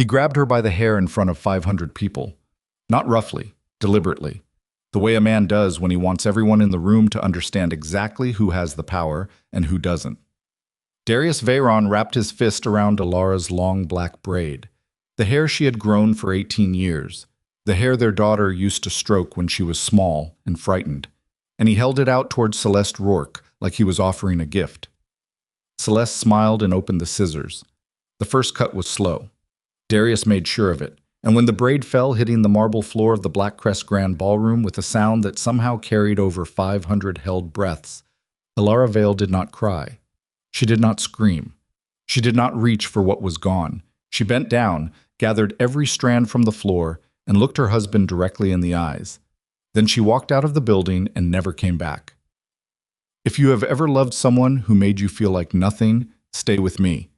He grabbed her by the hair in front of 500 people. Not roughly, deliberately. The way a man does when he wants everyone in the room to understand exactly who has the power and who doesn't. Darius Veyron wrapped his fist around Elara's long black braid, the hair she had grown for 18 years, the hair their daughter used to stroke when she was small and frightened, and he held it out toward Celeste Rourke like he was offering a gift. Celeste smiled and opened the scissors. The first cut was slow. Darius made sure of it, and when the braid fell, hitting the marble floor of the Black Crest Grand Ballroom with a sound that somehow carried over 500 held breaths, Elara Vale did not cry. She did not scream. She did not reach for what was gone. She bent down, gathered every strand from the floor, and looked her husband directly in the eyes. Then she walked out of the building and never came back. If you have ever loved someone who made you feel like nothing, stay with me,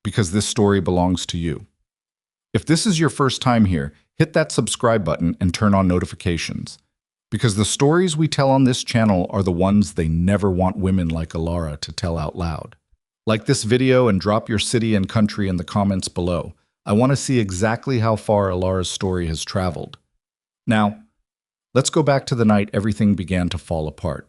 because this story belongs to you. If this is your first time here, hit that subscribe button and turn on notifications, because the stories we tell on this channel are the ones they never want women like Elara to tell out loud. Like this video and drop your city and country in the comments below. I want to see exactly how far Elara's story has traveled. Now, let's go back to the night everything began to fall apart.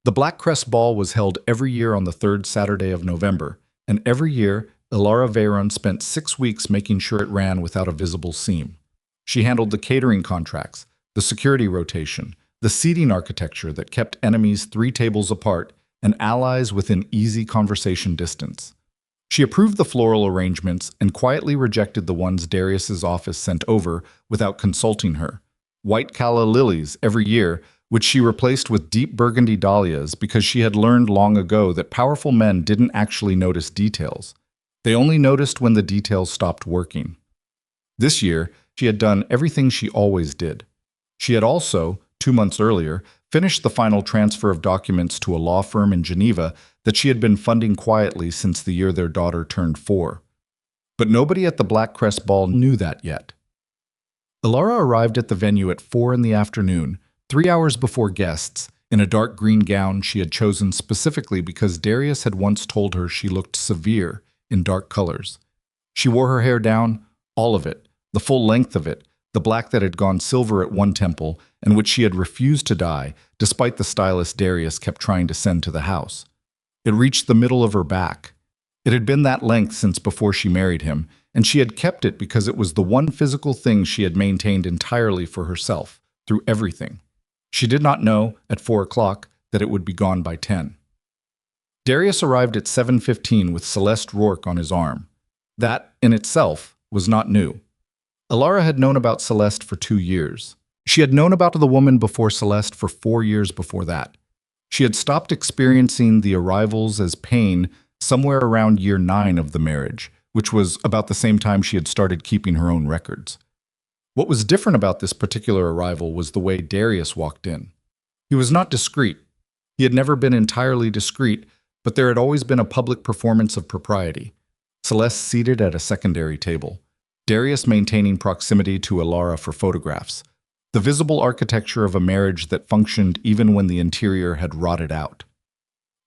The Black Crest Ball was held every year on the third Saturday of November, and every year, Elara Veyron spent 6 weeks making sure it ran without a visible seam. She handled the catering contracts, the security rotation, the seating architecture that kept enemies 3 tables apart, and allies within easy conversation distance. She approved the floral arrangements and quietly rejected the ones Darius's office sent over without consulting her. White calla lilies every year, which she replaced with deep burgundy dahlias because she had learned long ago that powerful men didn't actually notice details. They only noticed when the details stopped working. This year, she had done everything she always did. She had also, 2 months earlier, finished the final transfer of documents to a law firm in Geneva that she had been funding quietly since the year their daughter turned 4. But nobody at the Black Crest Ball knew that yet. Elara arrived at the venue at 4 in the afternoon, 3 hours before guests, in a dark green gown she had chosen specifically because Darius had once told her she looked severe in dark colors. She wore her hair down, all of it, the full length of it, the black that had gone silver at one temple and which she had refused to dye, despite the stylist Darius kept trying to send to the house. It reached the middle of her back. It had been that length since before she married him, and she had kept it because it was the one physical thing she had maintained entirely for herself, through everything. She did not know, at 4 o'clock, that it would be gone by 10. Darius arrived at 7:15 with Celeste Rourke on his arm. That, in itself, was not new. Elara had known about Celeste for 2 years. She had known about the woman before Celeste for 4 years before that. She had stopped experiencing the arrivals as pain somewhere around year 9 of the marriage, which was about the same time she had started keeping her own records. What was different about this particular arrival was the way Darius walked in. He was not discreet. He had never been entirely discreet, but there had always been a public performance of propriety. Celeste seated at a secondary table. Darius maintaining proximity to Elara for photographs. The visible architecture of a marriage that functioned even when the interior had rotted out.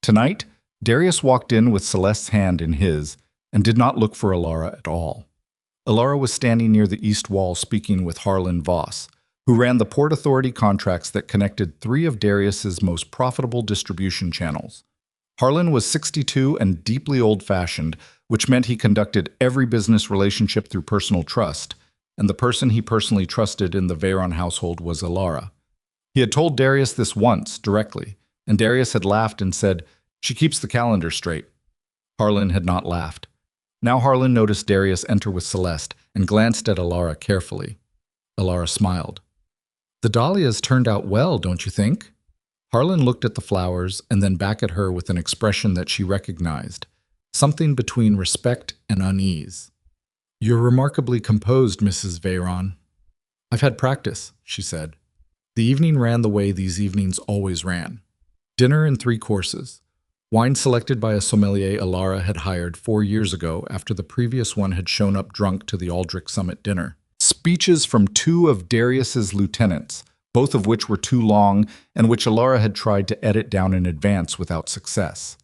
Tonight, Darius walked in with Celeste's hand in his and did not look for Elara at all. Elara was standing near the east wall speaking with Harlan Voss, who ran the Port Authority contracts that connected 3 of Darius's most profitable distribution channels. Harlan was 62 and deeply old-fashioned, which meant he conducted every business relationship through personal trust, and the person he personally trusted in the Veyron household was Elara. He had told Darius this once, directly, and Darius had laughed and said, "She keeps the calendar straight." Harlan had not laughed. Now Harlan noticed Darius enter with Celeste and glanced at Elara carefully. Elara smiled. "The dahlias turned out well, don't you think?" Harlan looked at the flowers and then back at her with an expression that she recognized, something between respect and unease. "You're remarkably composed, Mrs. Veyron." "I've had practice," she said. The evening ran the way these evenings always ran. Dinner in 3 courses. Wine selected by a sommelier Elara had hired 4 years ago after the previous one had shown up drunk to the Aldrich Summit dinner. Speeches from 2 of Darius's lieutenants, both of which were too long and which Elara had tried to edit down in advance without success.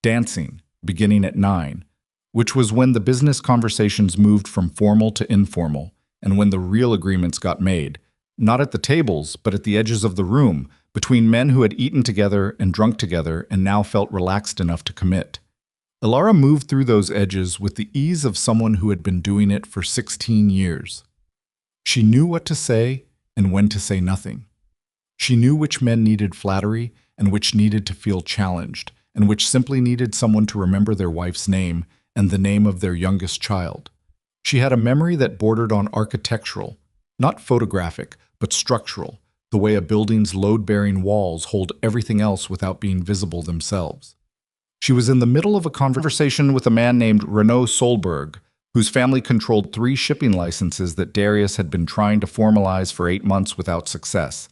Dancing, beginning at 9. which was when the business conversations moved from formal to informal, and when the real agreements got made, not at the tables, but at the edges of the room, between men who had eaten together and drunk together and now felt relaxed enough to commit. Elara moved through those edges with the ease of someone who had been doing it for 16 years. She knew what to say and when to say nothing. She knew which men needed flattery and which needed to feel challenged, and which simply needed someone to remember their wife's name and the name of their youngest child. She had a memory that bordered on architectural, not photographic, but structural, the way a building's load-bearing walls hold everything else without being visible themselves. She was in the middle of a conversation with a man named Renaud Solberg, whose family controlled 3 shipping licenses that Darius had been trying to formalize for 8 months without success,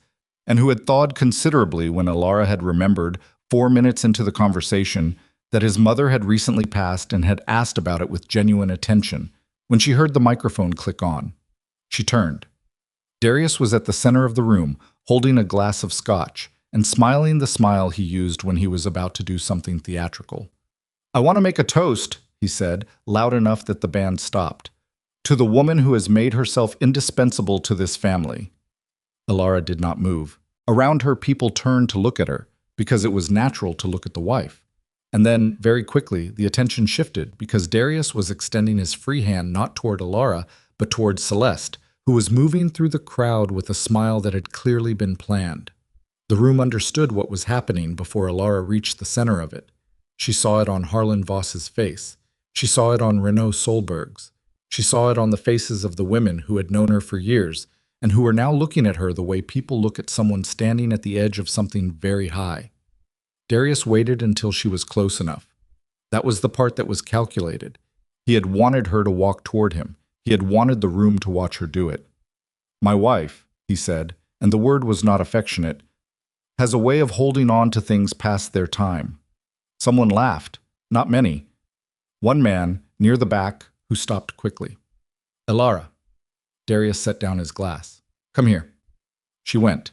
and who had thawed considerably when Elara had remembered, 4 minutes into the conversation, that his mother had recently passed and had asked about it with genuine attention when she heard the microphone click on. She turned. Darius was at the center of the room, holding a glass of scotch, and smiling the smile he used when he was about to do something theatrical. "I want to make a toast," he said, loud enough that the band stopped, "to the woman who has made herself indispensable to this family." Elara did not move. Around her, people turned to look at her, because it was natural to look at the wife. And then, very quickly, the attention shifted, because Darius was extending his free hand not toward Elara, but toward Celeste, who was moving through the crowd with a smile that had clearly been planned. The room understood what was happening before Elara reached the center of it. She saw it on Harlan Voss's face. She saw it on Renaud Solberg's. She saw it on the faces of the women who had known her for years, and who were now looking at her the way people look at someone standing at the edge of something very high. Darius waited until she was close enough. That was the part that was calculated. He had wanted her to walk toward him. He had wanted the room to watch her do it. "My wife," he said, and the word was not affectionate, "has a way of holding on to things past their time." Someone laughed. Not many. One man, near the back, who stopped quickly. "Elara." Darius set down his glass. "Come here." She went.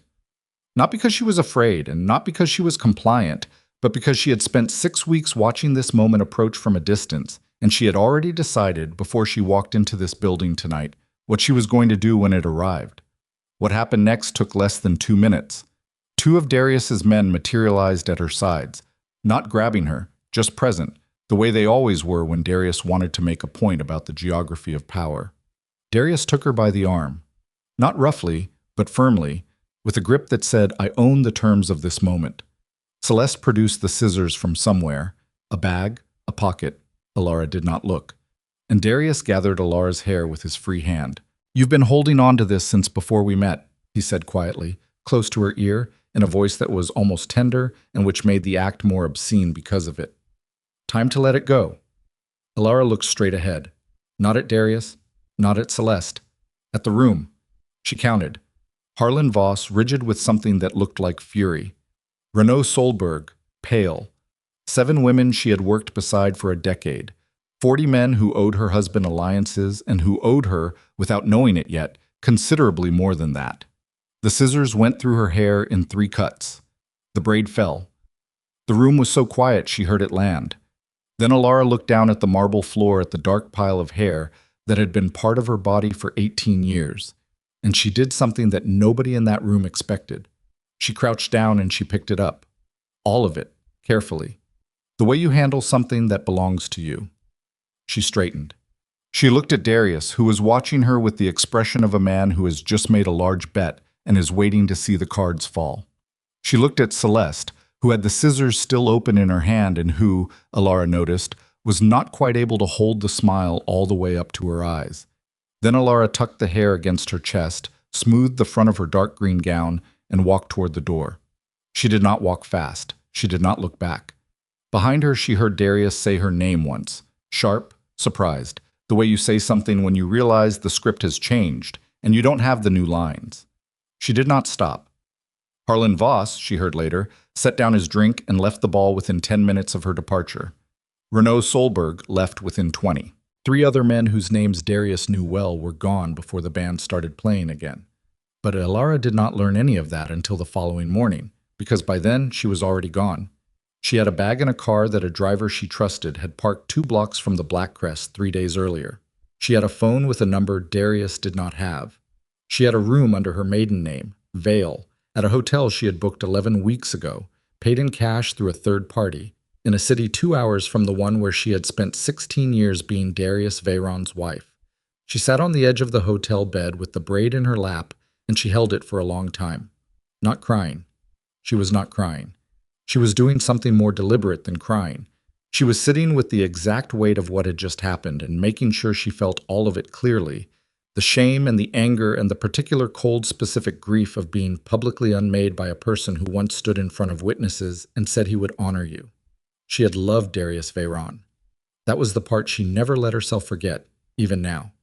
Not because she was afraid, and not because she was compliant, but because she had spent 6 weeks watching this moment approach from a distance, and she had already decided, before she walked into this building tonight, what she was going to do when it arrived. What happened next took less than 2 minutes. 2 of Darius's men materialized at her sides, not grabbing her, just present, the way they always were when Darius wanted to make a point about the geography of power. Darius took her by the arm, not roughly, but firmly, with a grip that said, "I own the terms of this moment." Celeste produced the scissors from somewhere, a bag, a pocket. Elara did not look. And Darius gathered Elara's hair with his free hand. "You've been holding on to this since before we met," he said quietly, close to her ear, in a voice that was almost tender and which made the act more obscene because of it. "Time to let it go." Elara looked straight ahead, not at Darius, not at Celeste, at the room. She counted. Harlan Voss, rigid with something that looked like fury. Renaud Solberg, pale. 7 women she had worked beside for a decade. 40 men who owed her husband alliances and who owed her, without knowing it yet, considerably more than that. The scissors went through her hair in 3 cuts. The braid fell. The room was so quiet she heard it land. Then Elara looked down at the marble floor at the dark pile of hair that had been part of her body for 18 years. And she did something that nobody in that room expected. She crouched down and she picked it up. All of it, carefully. The way you handle something that belongs to you. She straightened. She looked at Darius, who was watching her with the expression of a man who has just made a large bet and is waiting to see the cards fall. She looked at Celeste, who had the scissors still open in her hand and who, Elara noticed, was not quite able to hold the smile all the way up to her eyes. Then Elara tucked the hair against her chest, smoothed the front of her dark green gown, and walked toward the door. She did not walk fast. She did not look back. Behind her, she heard Darius say her name once, sharp, surprised, the way you say something when you realize the script has changed and you don't have the new lines. She did not stop. Harlan Voss, she heard later, set down his drink and left the ball within 10 minutes of her departure. Renaud Solberg left within 20. 3 other men whose names Darius knew well were gone before the band started playing again. But Elara did not learn any of that until the following morning, because by then she was already gone. She had a bag in a car that a driver she trusted had parked 2 blocks from the Black Crest 3 days earlier. She had a phone with a number Darius did not have. She had a room under her maiden name, Vale, at a hotel she had booked 11 weeks ago, paid in cash through a third party, in a city 2 hours from the one where she had spent 16 years being Darius Veyron's wife. She sat on the edge of the hotel bed with the braid in her lap, and she held it for a long time. Not crying. She was not crying. She was doing something more deliberate than crying. She was sitting with the exact weight of what had just happened and making sure she felt all of it clearly, the shame and the anger and the particular cold specific grief of being publicly unmade by a person who once stood in front of witnesses and said he would honor you. She had loved Darius Veyron. That was the part she never let herself forget, even now.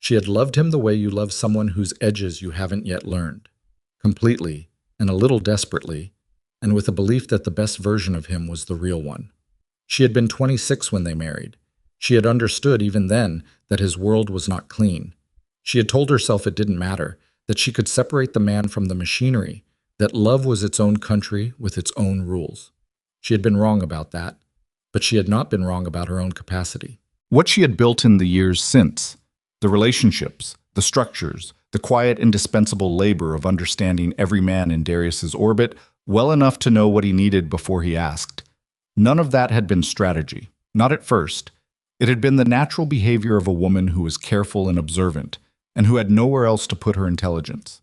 She had loved him the way you love someone whose edges you haven't yet learned. Completely, and a little desperately, and with a belief that the best version of him was the real one. She had been 26 when they married. She had understood even then that his world was not clean. She had told herself it didn't matter, that she could separate the man from the machinery, that love was its own country with its own rules. She had been wrong about that, but she had not been wrong about her own capacity. What she had built in the years since, the relationships, the structures, the quiet, indispensable labor of understanding every man in Darius's orbit well enough to know what he needed before he asked. None of that had been strategy, not at first. It had been the natural behavior of a woman who was careful and observant, and who had nowhere else to put her intelligence.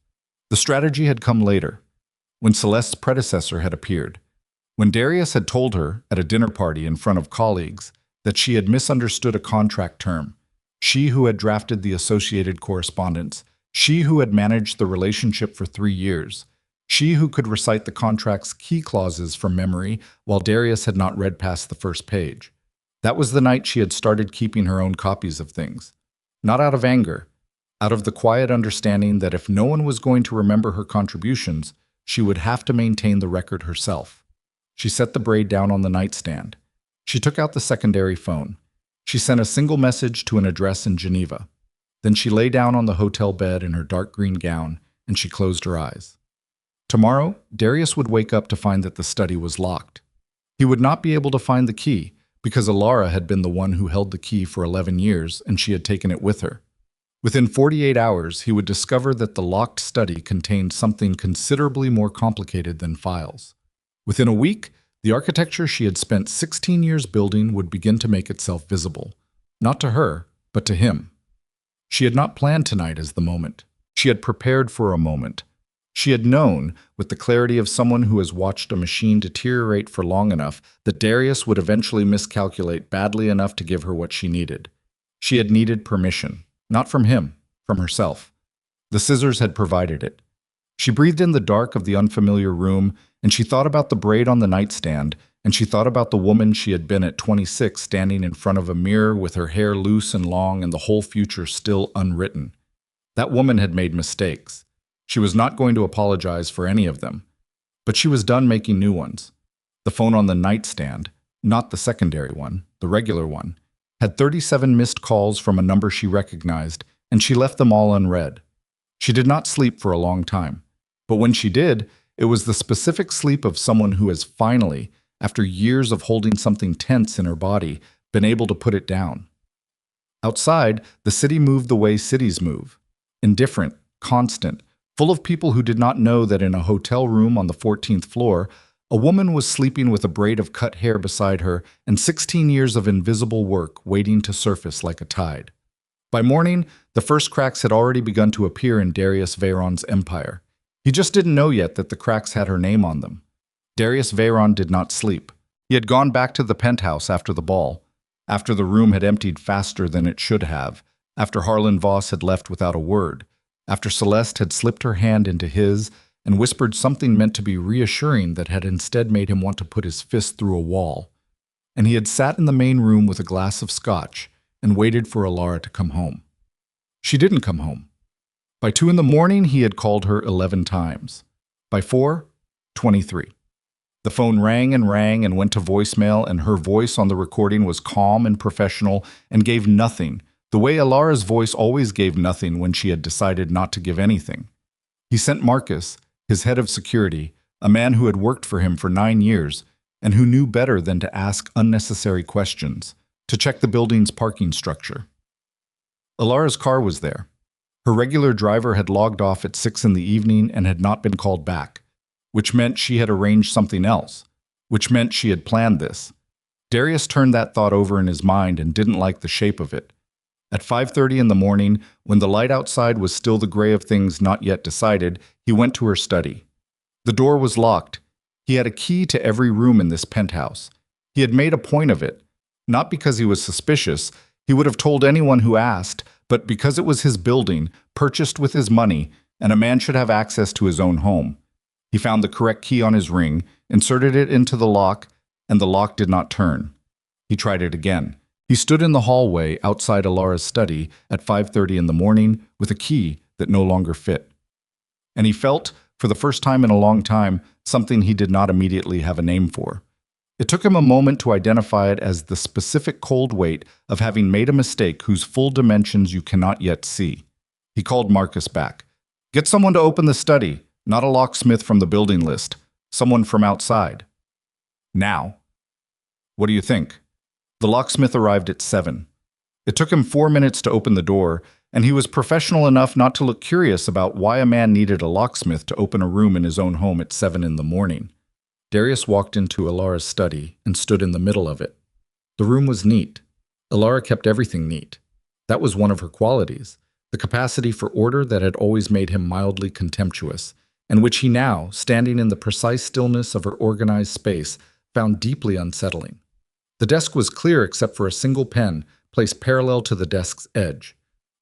The strategy had come later, when Celeste's predecessor had appeared. When Darius had told her, at a dinner party in front of colleagues, that she had misunderstood a contract term, she who had drafted the associated correspondence, she who had managed the relationship for 3 years, she who could recite the contract's key clauses from memory while Darius had not read past the first page. That was the night she had started keeping her own copies of things. Not out of anger, out of the quiet understanding that if no one was going to remember her contributions, she would have to maintain the record herself. She set the braid down on the nightstand. She took out the secondary phone. She sent a single message to an address in Geneva. Then she lay down on the hotel bed in her dark green gown, and she closed her eyes. Tomorrow, Darius would wake up to find that the study was locked. He would not be able to find the key, because Elara had been the one who held the key for 11 years, and she had taken it with her. Within 48 hours, he would discover that the locked study contained something considerably more complicated than files. Within a week, the architecture she had spent 16 years building would begin to make itself visible, not to her, but to him. She had not planned tonight as the moment. She had prepared for a moment. She had known, with the clarity of someone who has watched a machine deteriorate for long enough, that Darius would eventually miscalculate badly enough to give her what she needed. She had needed permission, not from him, from herself. The scissors had provided it. She breathed in the dark of the unfamiliar room, and she thought about the braid on the nightstand, and she thought about the woman she had been at 26 standing in front of a mirror with her hair loose and long and the whole future still unwritten. That woman had made mistakes. She was not going to apologize for any of them. But she was done making new ones. The phone on the nightstand, not the secondary one, the regular one, had 37 missed calls from a number she recognized, and she left them all unread. She did not sleep for a long time. But when she did, it was the specific sleep of someone who has finally, after years of holding something tense in her body, been able to put it down. Outside, the city moved the way cities move. Indifferent, constant, full of people who did not know that in a hotel room on the 14th floor, a woman was sleeping with a braid of cut hair beside her and 16 years of invisible work waiting to surface like a tide. By morning, the first cracks had already begun to appear in Darius Veyron's empire. He just didn't know yet that the cracks had her name on them. Darius Veyron did not sleep. He had gone back to the penthouse after the ball, after the room had emptied faster than it should have, after Harlan Voss had left without a word, after Celeste had slipped her hand into his and whispered something meant to be reassuring that had instead made him want to put his fist through a wall. And he had sat in the main room with a glass of scotch and waited for Elara to come home. She didn't come home. By 2 in the morning, he had called her 11 times. By 4, 23. The phone rang and went to voicemail, and her voice on the recording was calm and professional and gave nothing, the way Elara's voice always gave nothing when she had decided not to give anything. He sent Marcus, his head of security, a man who had worked for him for 9 years, and who knew better than to ask unnecessary questions, to check the building's parking structure. Elara's car was there. Her regular driver had logged off at 6 in the evening and had not been called back, which meant she had arranged something else, which meant she had planned this. Darius turned that thought over in his mind and didn't like the shape of it. At 5:30 in the morning, when the light outside was still the gray of things not yet decided, he went to her study. The door was locked. He had a key to every room in this penthouse. He had made a point of it, not because he was suspicious. He would have told anyone who asked, but because it was his building, purchased with his money, and a man should have access to his own home. He found the correct key on his ring, inserted it into the lock, and the lock did not turn. He tried it again. He stood in the hallway outside Elara's study at 5:30 in the morning with a key that no longer fit. And he felt, for the first time in a long time, something he did not immediately have a name for. It took him a moment to identify it as the specific cold weight of having made a mistake whose full dimensions you cannot yet see. He called Marcus back. "Get someone to open the study, not a locksmith from the building list, someone from outside. Now." "What do you think?" The locksmith arrived at 7. It took him 4 minutes to open the door, and he was professional enough not to look curious about why a man needed a locksmith to open a room in his own home at 7 in the morning. Darius walked into Elara's study and stood in the middle of it. The room was neat. Elara kept everything neat. That was one of her qualities, the capacity for order that had always made him mildly contemptuous, and which he now, standing in the precise stillness of her organized space, found deeply unsettling. The desk was clear except for a single pen placed parallel to the desk's edge.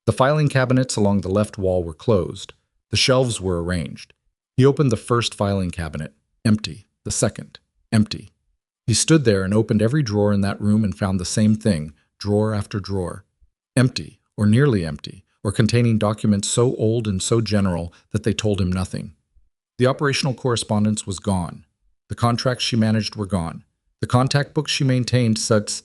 The filing cabinets along the left wall were closed. The shelves were arranged. He opened the first filing cabinet, empty. The second, empty. He stood there and opened every drawer in that room and found the same thing, drawer after drawer. Empty, or nearly empty, or containing documents so old and so general that they told him nothing. The operational correspondence was gone. The contracts she managed were gone. The contact books she maintained, such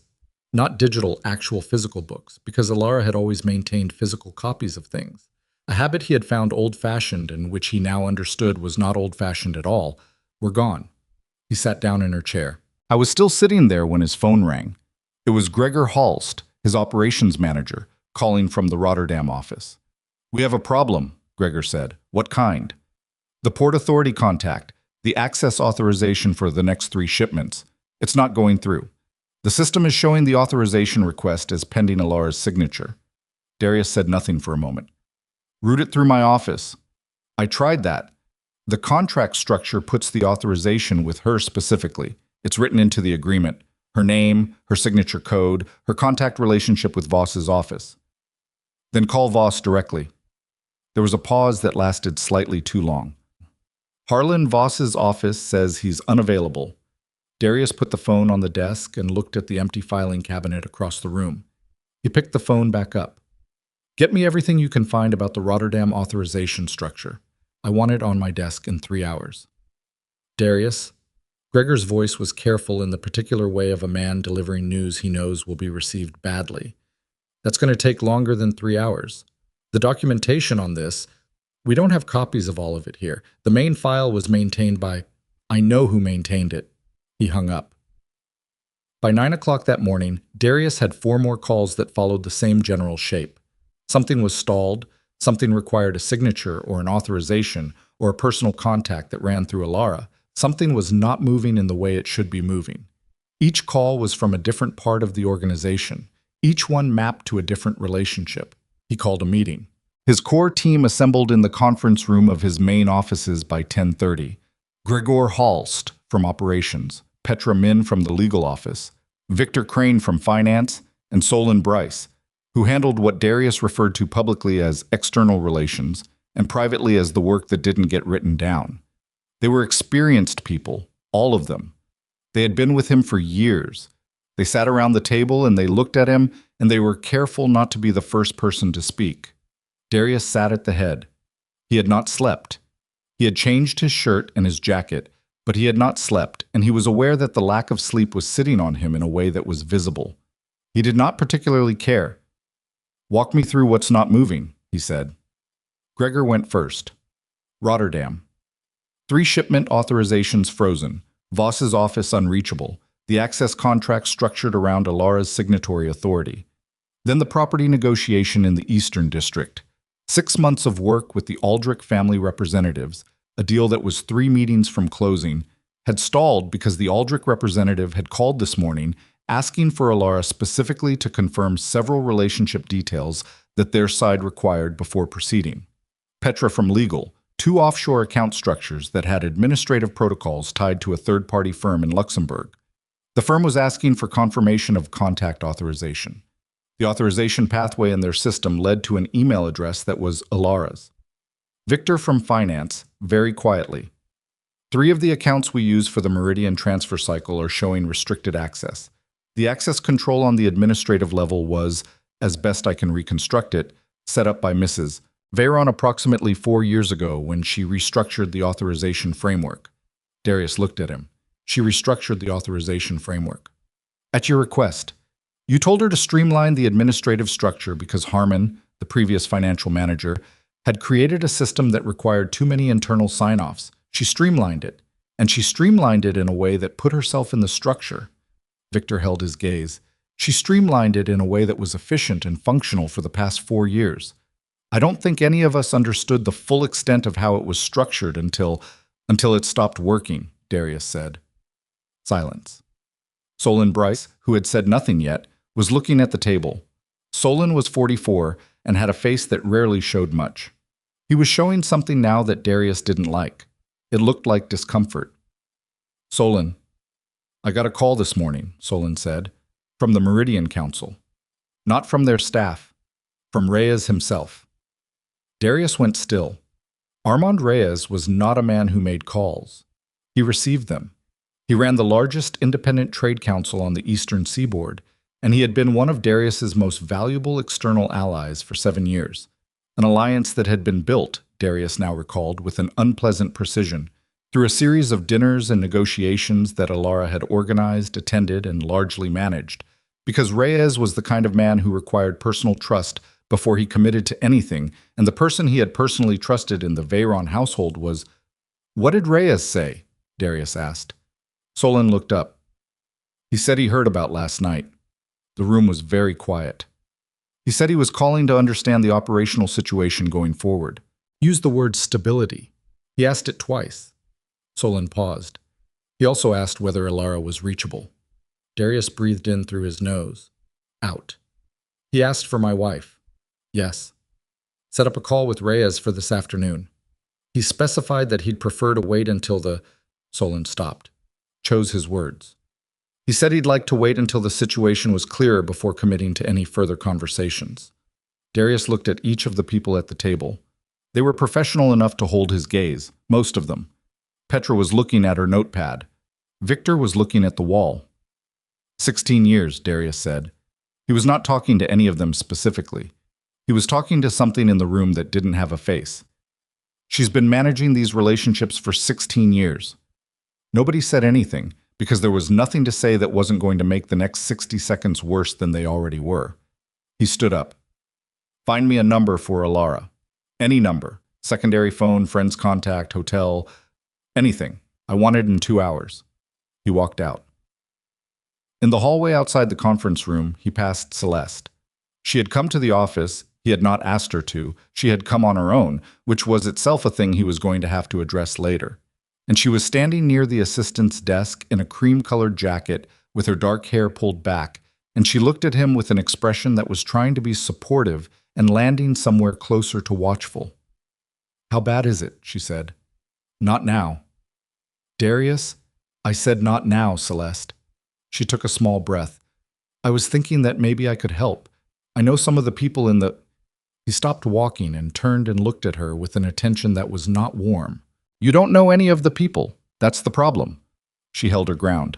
not digital, actual physical books, because Elara had always maintained physical copies of things. A habit he had found old-fashioned and which he now understood was not old-fashioned at all, were gone. He sat down in her chair. I was still sitting there when his phone rang. It was Gregor Halst, his operations manager, calling from the Rotterdam office. "We have a problem," Gregor said. "What kind?" "The Port Authority contact, the access authorization for the next 3 shipments. It's not going through. The system is showing the authorization request as pending Elara's signature." Darius said nothing for a moment. "Route it through my office." "I tried that. The contract structure puts the authorization with her specifically. It's written into the agreement. Her name, her signature code, her contact relationship with Voss's office." "Then call Voss directly." There was a pause that lasted slightly too long. "Harlan Voss's office says he's unavailable." Darius put the phone on the desk and looked at the empty filing cabinet across the room. He picked the phone back up. "Get me everything you can find about the Rotterdam authorization structure. I want it on my desk in 3 hours." "Darius?" Gregor's voice was careful in the particular way of a man delivering news he knows will be received badly. "That's going to take longer than 3 hours. The documentation on this, we don't have copies of all of it here. The main file was maintained by... I know who maintained it." He hung up. By 9 o'clock that morning, Darius had 4 more calls that followed the same general shape. Something was stalled, something required a signature or an authorization or a personal contact that ran through Elara. Something was not moving in the way it should be moving. Each call was from a different part of the organization, each one mapped to a different relationship. He called a meeting. His core team assembled in the conference room of his main offices by 10:30. Gregor Halst from operations, Petra Min from the legal office, Victor Crane from finance, and Solon Bryce, who handled what Darius referred to publicly as external relations and privately as the work that didn't get written down. They were experienced people, all of them. They had been with him for years. They sat around the table and they looked at him, and they were careful not to be the first person to speak. Darius sat at the head. He had not slept. He had changed his shirt and his jacket, but he had not slept, and he was aware that the lack of sleep was sitting on him in a way that was visible. He did not particularly care. "Walk me through what's not moving," he said. Gregor went first. Rotterdam. 3 shipment authorizations frozen. Voss's office unreachable, the access contract structured around Elara's signatory authority. Then the property negotiation in the Eastern District. 6 months of work with the Aldrich family representatives, a deal that was 3 meetings from closing, had stalled because the Aldrich representative had called this morning asking for Elara specifically to confirm several relationship details that their side required before proceeding. Petra from legal, 2 offshore account structures that had administrative protocols tied to a third-party firm in Luxembourg. The firm was asking for confirmation of contact authorization. The authorization pathway in their system led to an email address that was Elara's. Victor from finance, very quietly. 3 of the accounts we use for the Meridian transfer cycle are showing restricted access. The access control on the administrative level was, as best I can reconstruct it, set up by Mrs. Veyron approximately 4 years ago when she restructured the authorization framework. Darius looked at him. She restructured the authorization framework. At your request. You told her to streamline the administrative structure because Harmon, the previous financial manager, had created a system that required too many internal sign-offs. She streamlined it, and she streamlined it in a way that put herself in the structure. Victor held his gaze. She streamlined it in a way that was efficient and functional for the past 4 years. I don't think any of us understood the full extent of how it was structured until it stopped working, Darius said. Silence. Solon Bryce, who had said nothing yet, was looking at the table. Solon was 44 and had a face that rarely showed much. He was showing something now that Darius didn't like. It looked like discomfort. Solon. I got a call this morning, Solon said, from the Meridian Council. Not from their staff, from Reyes himself. Darius went still. Armand Reyes was not a man who made calls. He received them. He ran the largest independent trade council on the eastern seaboard, and he had been one of Darius's most valuable external allies for 7 years, an alliance that had been built, Darius now recalled, with an unpleasant precision, through a series of dinners and negotiations that Elara had organized, attended, and largely managed, because Reyes was the kind of man who required personal trust before he committed to anything, and the person he had personally trusted in the Veyron household was— What did Reyes say? Darius asked. Solon looked up. He said he heard about last night. The room was very quiet. He said he was calling to understand the operational situation going forward. Use the word stability. He asked it twice. Solon paused. He also asked whether Elara was reachable. Darius breathed in through his nose. Out. He asked for my wife. Yes. Set up a call with Reyes for this afternoon. He specified that he'd prefer to wait until the— Solon stopped. Chose his words. He said he'd like to wait until the situation was clearer before committing to any further conversations. Darius looked at each of the people at the table. They were professional enough to hold his gaze, most of them. Petra was looking at her notepad. Victor was looking at the wall. 16 years, Darius said. He was not talking to any of them specifically. He was talking to something in the room that didn't have a face. She's been managing these relationships for 16 years. Nobody said anything, because there was nothing to say that wasn't going to make the next 60 seconds worse than they already were. He stood up. Find me a number for Elara. Any number. Secondary phone, friend's contact, hotel, anything. I want it in 2 hours. He walked out. In the hallway outside the conference room, he passed Celeste. She had come to the office. He had not asked her to. She had come on her own, which was itself a thing he was going to have to address later. And she was standing near the assistant's desk in a cream-colored jacket with her dark hair pulled back, and she looked at him with an expression that was trying to be supportive and landing somewhere closer to watchful. How bad is it? She said. Not now. Darius? I said not now, Celeste. She took a small breath. I was thinking that maybe I could help. I know some of the people in the— He stopped walking and turned and looked at her with an attention that was not warm. You don't know any of the people. That's the problem. She held her ground.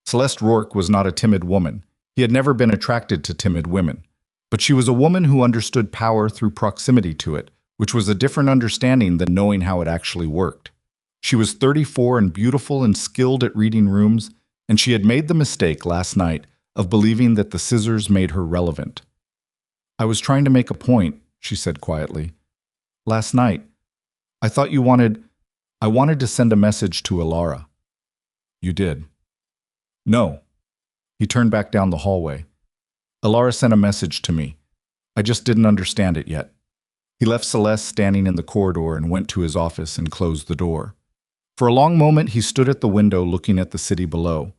Celeste Rourke was not a timid woman. He had never been attracted to timid women. But she was a woman who understood power through proximity to it, which was a different understanding than knowing how it actually worked. She was 34 and beautiful and skilled at reading rooms, and she had made the mistake last night of believing that the scissors made her relevant. I was trying to make a point, she said quietly. Last night, I thought I wanted to send a message to Elara. You did. No. He turned back down the hallway. Elara sent a message to me. I just didn't understand it yet. He left Celeste standing in the corridor and went to his office and closed the door. For a long moment, he stood at the window looking at the city below.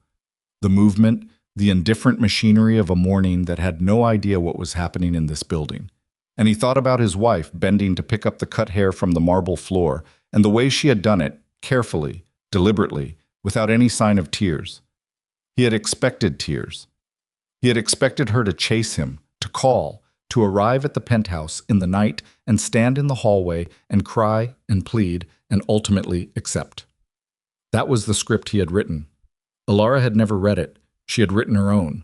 The movement, the indifferent machinery of a morning that had no idea what was happening in this building. And he thought about his wife bending to pick up the cut hair from the marble floor, and the way she had done it, carefully, deliberately, without any sign of tears. He had expected tears. He had expected her to chase him, to call, to arrive at the penthouse in the night and stand in the hallway and cry and plead and ultimately accept. That was the script he had written. Elara had never read it. She had written her own.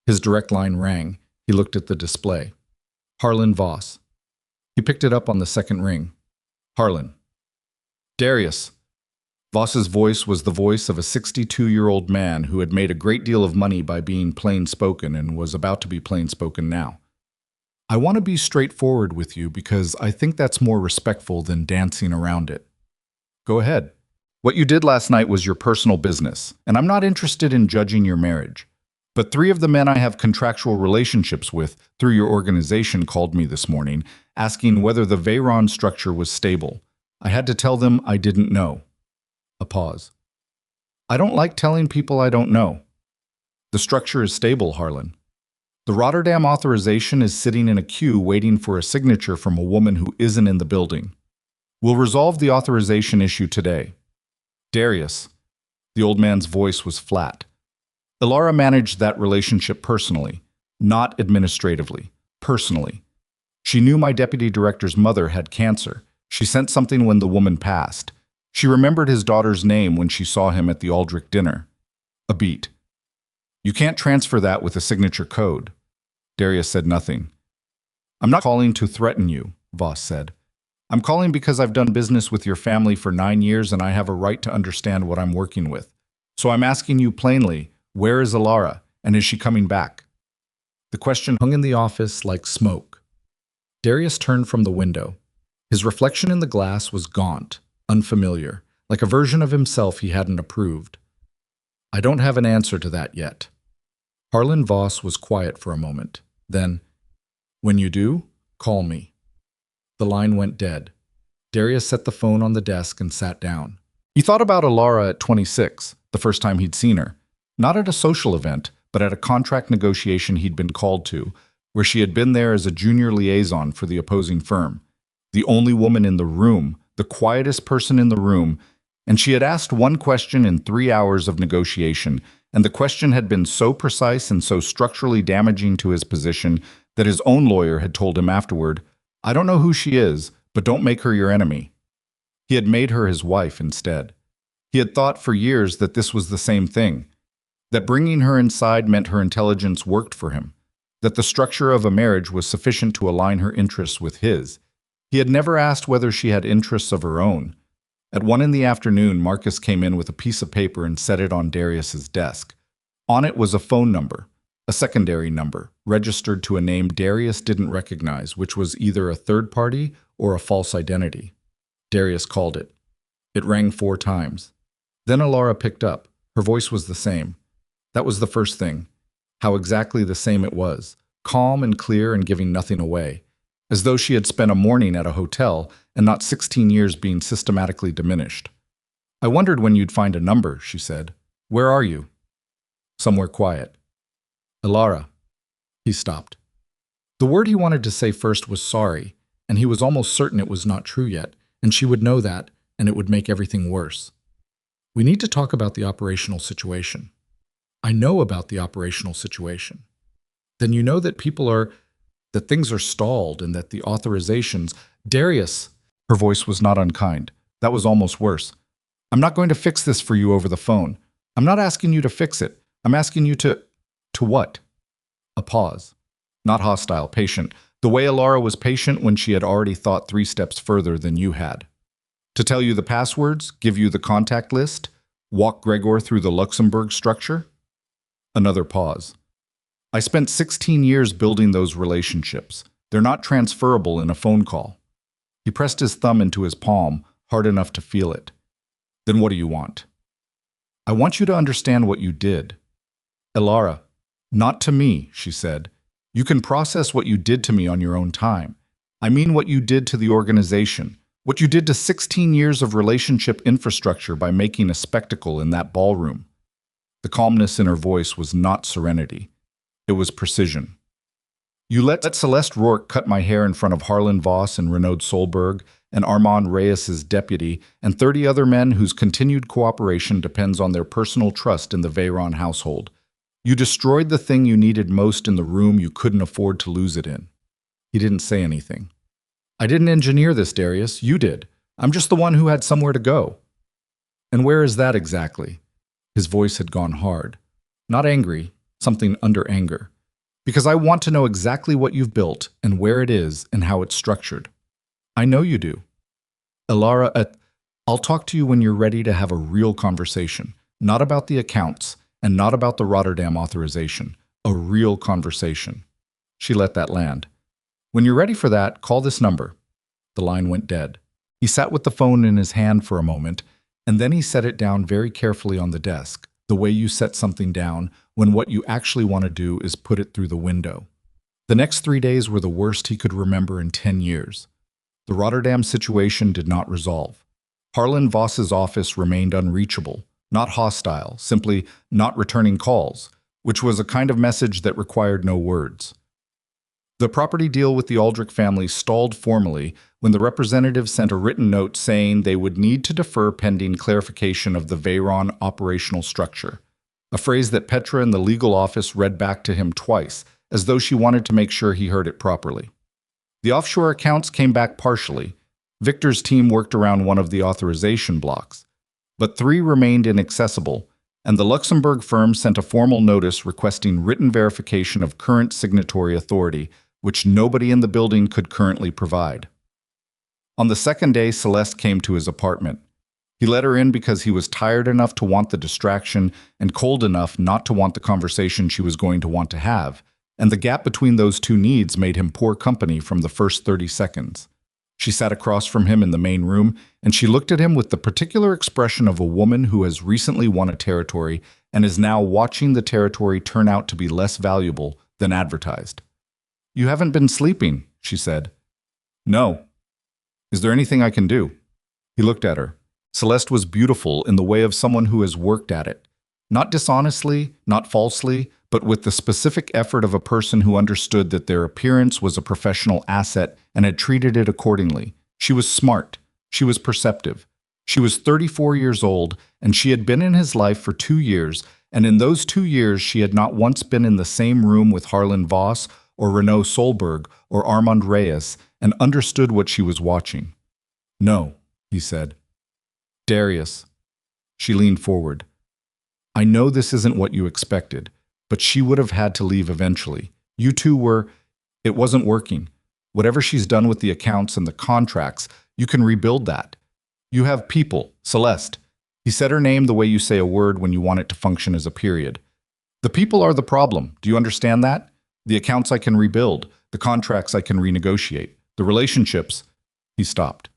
His direct line rang. He looked at the display. Harlan Voss. He picked it up on the second ring. Harlan. Darius. Voss's voice was the voice of a 62-year-old man who had made a great deal of money by being plain-spoken and was about to be plain-spoken now. I want to be straightforward with you because I think that's more respectful than dancing around it. Go ahead. What you did last night was your personal business, and I'm not interested in judging your marriage. But 3 of the men I have contractual relationships with through your organization called me this morning, asking whether the Veyron structure was stable. I had to tell them I didn't know. A pause. I don't like telling people I don't know. The structure is stable, Harlan. The Rotterdam authorization is sitting in a queue waiting for a signature from a woman who isn't in the building. We'll resolve the authorization issue today. Darius. The old man's voice was flat. Elara managed that relationship personally, not administratively, personally. She knew my deputy director's mother had cancer. She sent something when the woman passed. She remembered his daughter's name when she saw him at the Aldrich dinner. A beat. You can't transfer that with a signature code. Darius said nothing. I'm not calling to threaten you, Voss said. I'm calling because I've done business with your family for 9 years and I have a right to understand what I'm working with. So I'm asking you plainly, where is Elara and is she coming back? The question hung in the office like smoke. Darius turned from the window. His reflection in the glass was gaunt, unfamiliar, like a version of himself he hadn't approved. I don't have an answer to that yet. Harlan Voss was quiet for a moment. Then, when you do, call me. The line went dead. Darius set the phone on the desk and sat down. He thought about Elara at 26, the first time he'd seen her. Not at a social event, but at a contract negotiation he'd been called to, where she had been there as a junior liaison for the opposing firm. The only woman in the room, the quietest person in the room, and she had asked one question in 3 hours of negotiation, and the question had been so precise and so structurally damaging to his position that his own lawyer had told him afterward, I don't know who she is, but don't make her your enemy. He had made her his wife instead. He had thought for years that this was the same thing, that bringing her inside meant her intelligence worked for him, that the structure of a marriage was sufficient to align her interests with his. He had never asked whether she had interests of her own. At 1 in the afternoon, Marcus came in with a piece of paper and set it on Darius's desk. On it was a phone number, a secondary number, registered to a name Darius didn't recognize, which was either a third party or a false identity. Darius called it. It rang 4 times. Then Elara picked up. Her voice was the same. That was the first thing. How exactly the same it was, calm and clear and giving nothing away, as though she had spent a morning at a hotel and not 16 years being systematically diminished. I wondered when you'd find a number, she said. Where are you? Somewhere quiet. Elara. He stopped. The word he wanted to say first was sorry, and he was almost certain it was not true yet, and she would know that, and it would make everything worse. We need to talk about the operational situation. I know about the operational situation. Then you know that that things are stalled and that the authorizations… Darius! Her voice was not unkind. That was almost worse. I'm not going to fix this for you over the phone. I'm not asking you to fix it. I'm asking you to… To what? A pause. Not hostile, patient. The way Elara was patient when she had already thought 3 steps further than you had. To tell you the passwords, give you the contact list, walk Gregor through the Luxembourg structure? Another pause. I spent 16 years building those relationships. They're not transferable in a phone call. He pressed his thumb into his palm, hard enough to feel it. Then what do you want? I want you to understand what you did. Elara, not to me, she said. You can process what you did to me on your own time. I mean what you did to the organization, what you did to 16 years of relationship infrastructure by making a spectacle in that ballroom. The calmness in her voice was not serenity. It was precision. You let Celeste Rourke cut my hair in front of Harlan Voss and Renaud Solberg and Armand Reyes's deputy and 30 other men whose continued cooperation depends on their personal trust in the Veyron household. You destroyed the thing you needed most in the room you couldn't afford to lose it in. He didn't say anything. I didn't engineer this, Darius. You did. I'm just the one who had somewhere to go. And where is that exactly? His voice had gone hard. Not angry, something under anger. Because I want to know exactly what you've built and where it is and how it's structured. I know you do. Elara, I'll talk to you when you're ready to have a real conversation. Not about the accounts and not about the Rotterdam authorization. A real conversation. She let that land. When you're ready for that, call this number. The line went dead. He sat with the phone in his hand for a moment, and then he set it down very carefully on the desk, the way you set something down when what you actually want to do is put it through the window. The next 3 days were the worst he could remember in 10 years. The Rotterdam situation did not resolve. Harlan Voss's office remained unreachable, not hostile, simply not returning calls, which was a kind of message that required no words. The property deal with the Aldrich family stalled formally when the representative sent a written note saying they would need to defer pending clarification of the Veyron operational structure, a phrase that Petra in the legal office read back to him twice, as though she wanted to make sure he heard it properly. The offshore accounts came back partially. Victor's team worked around one of the authorization blocks, but 3 remained inaccessible, and the Luxembourg firm sent a formal notice requesting written verification of current signatory authority, which nobody in the building could currently provide. On the second day, Celeste came to his apartment. He let her in because he was tired enough to want the distraction and cold enough not to want the conversation she was going to want to have, and the gap between those two needs made him poor company from the first 30 seconds. She sat across from him in the main room, and she looked at him with the particular expression of a woman who has recently won a territory and is now watching the territory turn out to be less valuable than advertised. "You haven't been sleeping," she said. "No. Is there anything I can do?" He looked at her. Celeste was beautiful in the way of someone who has worked at it. Not dishonestly, not falsely, but with the specific effort of a person who understood that their appearance was a professional asset and had treated it accordingly. She was smart. She was perceptive. She was 34 years old, and she had been in his life for 2 years, and in those 2 years she had not once been in the same room with Harlan Voss or Renaud Solberg or Armand Reyes and understood what she was watching. "No," he said. "Darius." She leaned forward. "I know this isn't what you expected, but she would have had to leave eventually. You two were... It wasn't working. Whatever she's done with the accounts and the contracts, you can rebuild that. You have people, Celeste." He said her name the way you say a word when you want it to function as a period. "The people are the problem. Do you understand that? The accounts I can rebuild. The contracts I can renegotiate. The relationships..." He stopped.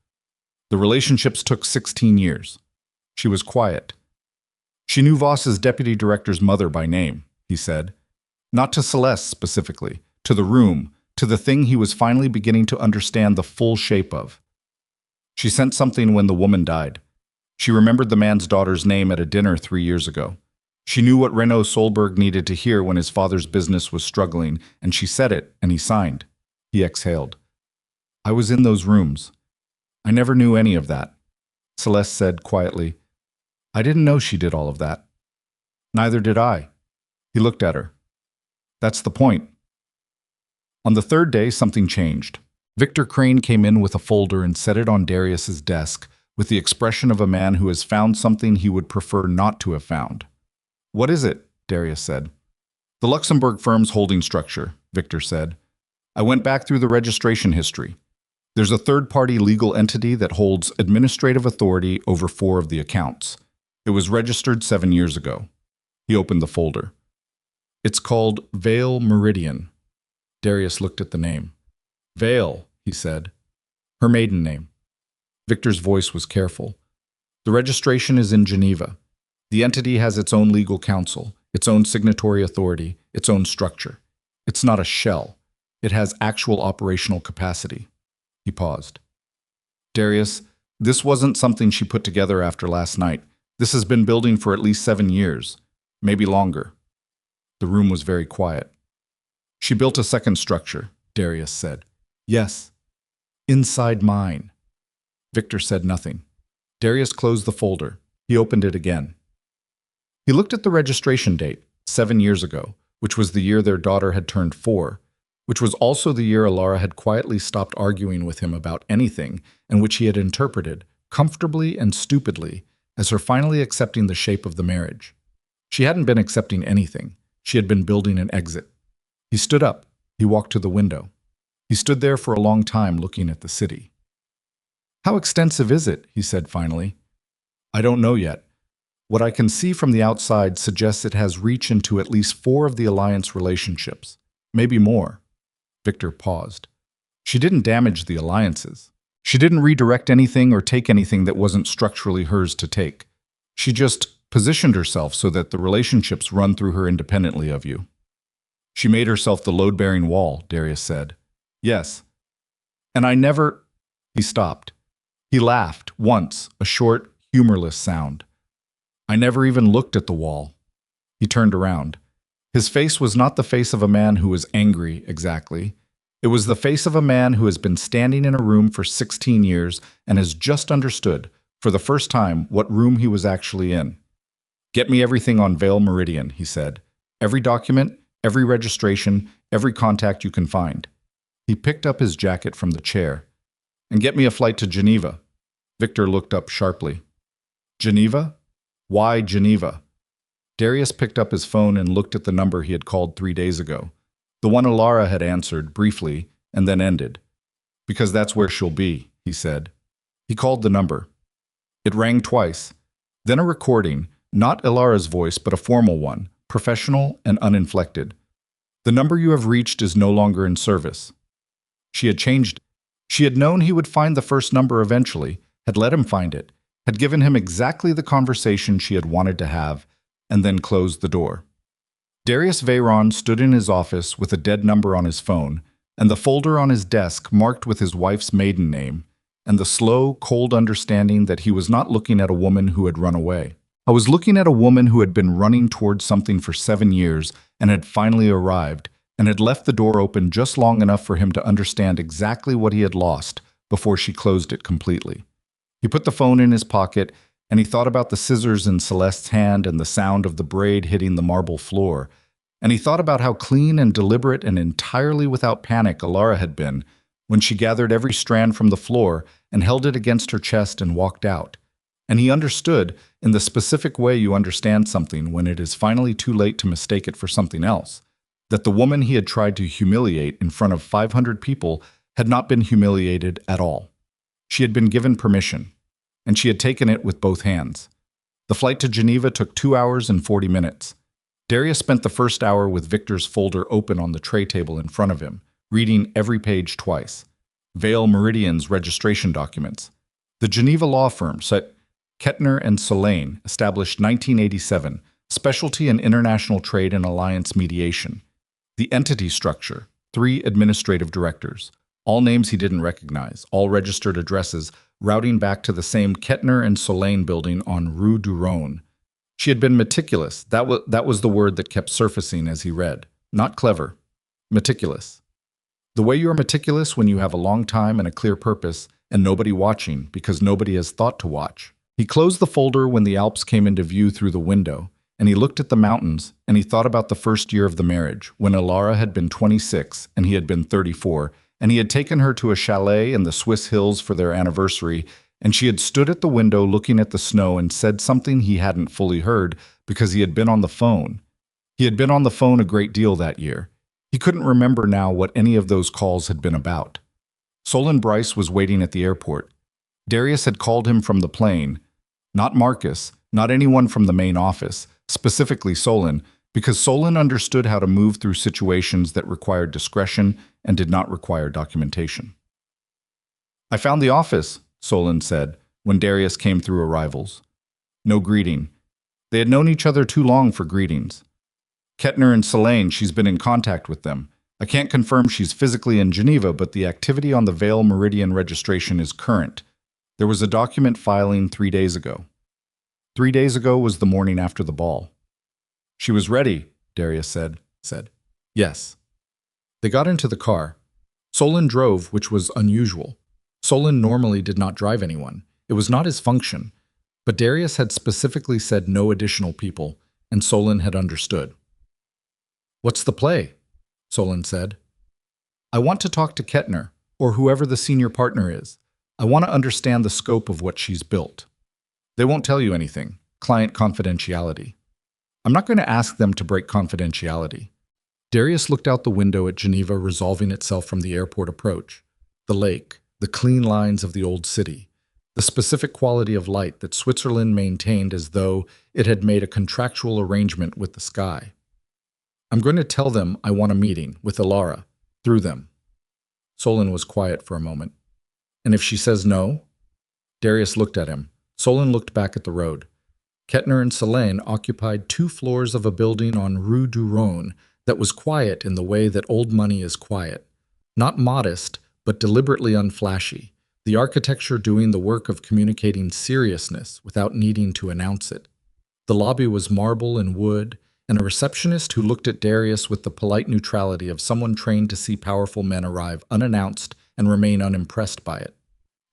"The relationships took 16 years. She was quiet. She knew Voss's deputy director's mother by name, he said. Not to Celeste specifically, to the room, to the thing he was finally beginning to understand the full shape of. She sent something when the woman died. She remembered the man's daughter's name at a dinner 3 years ago. She knew what Renaud Solberg needed to hear when his father's business was struggling, and she said it, and he signed. He exhaled. "I was in those rooms. I never knew any of that," Celeste said quietly. "I didn't know she did all of that." "Neither did I." He looked at her. "That's the point." On the third day, something changed. Victor Crane came in with a folder and set it on Darius's desk with the expression of a man who has found something he would prefer not to have found. "What is it?" Darius said. "The Luxembourg firm's holding structure," Victor said. "I went back through the registration history. There's a third-party legal entity that holds administrative authority over 4 of the accounts. It was registered 7 years ago." He opened the folder. "It's called Vale Meridian." Darius looked at the name. "Vale," he said. "Her maiden name." Victor's voice was careful. "The registration is in Geneva. The entity has its own legal counsel, its own signatory authority, its own structure. It's not a shell. It has actual operational capacity. He paused. Darius, this wasn't something she put together after last night. This has been building for at least 7 years, maybe longer. The room was very quiet. She built a second structure, Darius said. Yes. Inside mine. Victor said nothing. Darius closed the folder. He opened it again. He looked at the registration date, 7 years ago, which was the year their daughter had turned 4, which was also the year Elara had quietly stopped arguing with him about anything, and which he had interpreted, comfortably and stupidly, as her finally accepting the shape of the marriage. She hadn't been accepting anything. She had been building an exit. He stood up. He walked to the window. He stood there for a long time looking at the city. How extensive is it? He said finally. I don't know yet. What I can see from the outside suggests it has reach into at least 4 of the alliance relationships, maybe more. Victor paused. She didn't damage the alliances. She didn't redirect anything or take anything that wasn't structurally hers to take. She just positioned herself so that the relationships run through her independently of you. She made herself the load-bearing wall, Darius said. Yes. And I never... He stopped. He laughed, once, a short, humorless sound. I never even looked at the wall. He turned around. His face was not the face of a man who was angry, exactly. It was the face of a man who has been standing in a room for 16 years and has just understood, for the first time, what room he was actually in. Get me everything on Vale Meridian, he said. Every document, every registration, every contact you can find. He picked up his jacket from the chair. And get me a flight to Geneva. Victor looked up sharply. Geneva? Why Geneva? Darius picked up his phone and looked at the number he had called 3 days ago. The one Elara had answered, briefly, and then ended. Because that's where she'll be, he said. He called the number. It rang twice. Then a recording, not Elara's voice, but a formal one, professional and uninflected. The number you have reached is no longer in service. She had changed it. She had known he would find the first number eventually, had let him find it, had given him exactly the conversation she had wanted to have, and then closed the door. Darius Veyron stood in his office with a dead number on his phone, and the folder on his desk marked with his wife's maiden name, and the slow, cold understanding that he was not looking at a woman who had run away. I was looking at a woman who had been running towards something for 7 years and had finally arrived, and had left the door open just long enough for him to understand exactly what he had lost before she closed it completely. He put the phone in his pocket, and he thought about the scissors in Celeste's hand and the sound of the braid hitting the marble floor, and he thought about how clean and deliberate and entirely without panic Elara had been when she gathered every strand from the floor and held it against her chest and walked out. And he understood, in the specific way you understand something when it is finally too late to mistake it for something else, that the woman he had tried to humiliate in front of 500 people had not been humiliated at all. She had been given permission, and she had taken it with both hands. The flight to Geneva took 2 hours and 40 minutes. Darius spent the first hour with Victor's folder open on the tray table in front of him, reading every page twice. Vale Meridian's registration documents. The Geneva law firm, set Kettner and Solane, established 1987, specialty in international trade and alliance mediation. The entity structure, 3 administrative directors, all names he didn't recognize, all registered addresses, routing back to the same Kettner and Solane building on Rue du Rhône. She had been meticulous. That was the word that kept surfacing as he read. Not clever. Meticulous. The way you are meticulous when you have a long time and a clear purpose and nobody watching because nobody has thought to watch. He closed the folder when the Alps came into view through the window, and he looked at the mountains, and he thought about the first year of the marriage, when Elara had been 26 and he had been 34, and he had taken her to a chalet in the Swiss hills for their anniversary, and she had stood at the window looking at the snow and said something he hadn't fully heard because he had been on the phone. He had been on the phone a great deal that year. He couldn't remember now what any of those calls had been about. Solon Bryce was waiting at the airport. Darius had called him from the plane. Not Marcus, not anyone from the main office, specifically Solon, because Solon understood how to move through situations that required discretion and did not require documentation. I found the office, Solon said, when Darius came through arrivals. No greeting. They had known each other too long for greetings. Kettner and Selene, she's been in contact with them. I can't confirm she's physically in Geneva, but the activity on the Vale Meridian registration is current. There was a document filing 3 days ago. 3 days ago was the morning after the ball. She was ready, Darius said. Yes. They got into the car. Solon drove, which was unusual. Solon normally did not drive anyone. It was not his function. But Darius had specifically said no additional people, and Solon had understood. What's the play? Solon said. I want to talk to Kettner, or whoever the senior partner is. I want to understand the scope of what she's built. They won't tell you anything. Client confidentiality. I'm not going to ask them to break confidentiality. Darius looked out the window at Geneva resolving itself from the airport approach. The lake, the clean lines of the old city, the specific quality of light that Switzerland maintained as though it had made a contractual arrangement with the sky. I'm going to tell them I want a meeting with Elara, through them. Solon was quiet for a moment. And if she says no? Darius looked at him. Solon looked back at the road. Kettner and Selene occupied 2 floors of a building on Rue du Rhône that was quiet in the way that old money is quiet. Not modest, but deliberately unflashy. The architecture doing the work of communicating seriousness without needing to announce it. The lobby was marble and wood, and a receptionist who looked at Darius with the polite neutrality of someone trained to see powerful men arrive unannounced and remain unimpressed by it.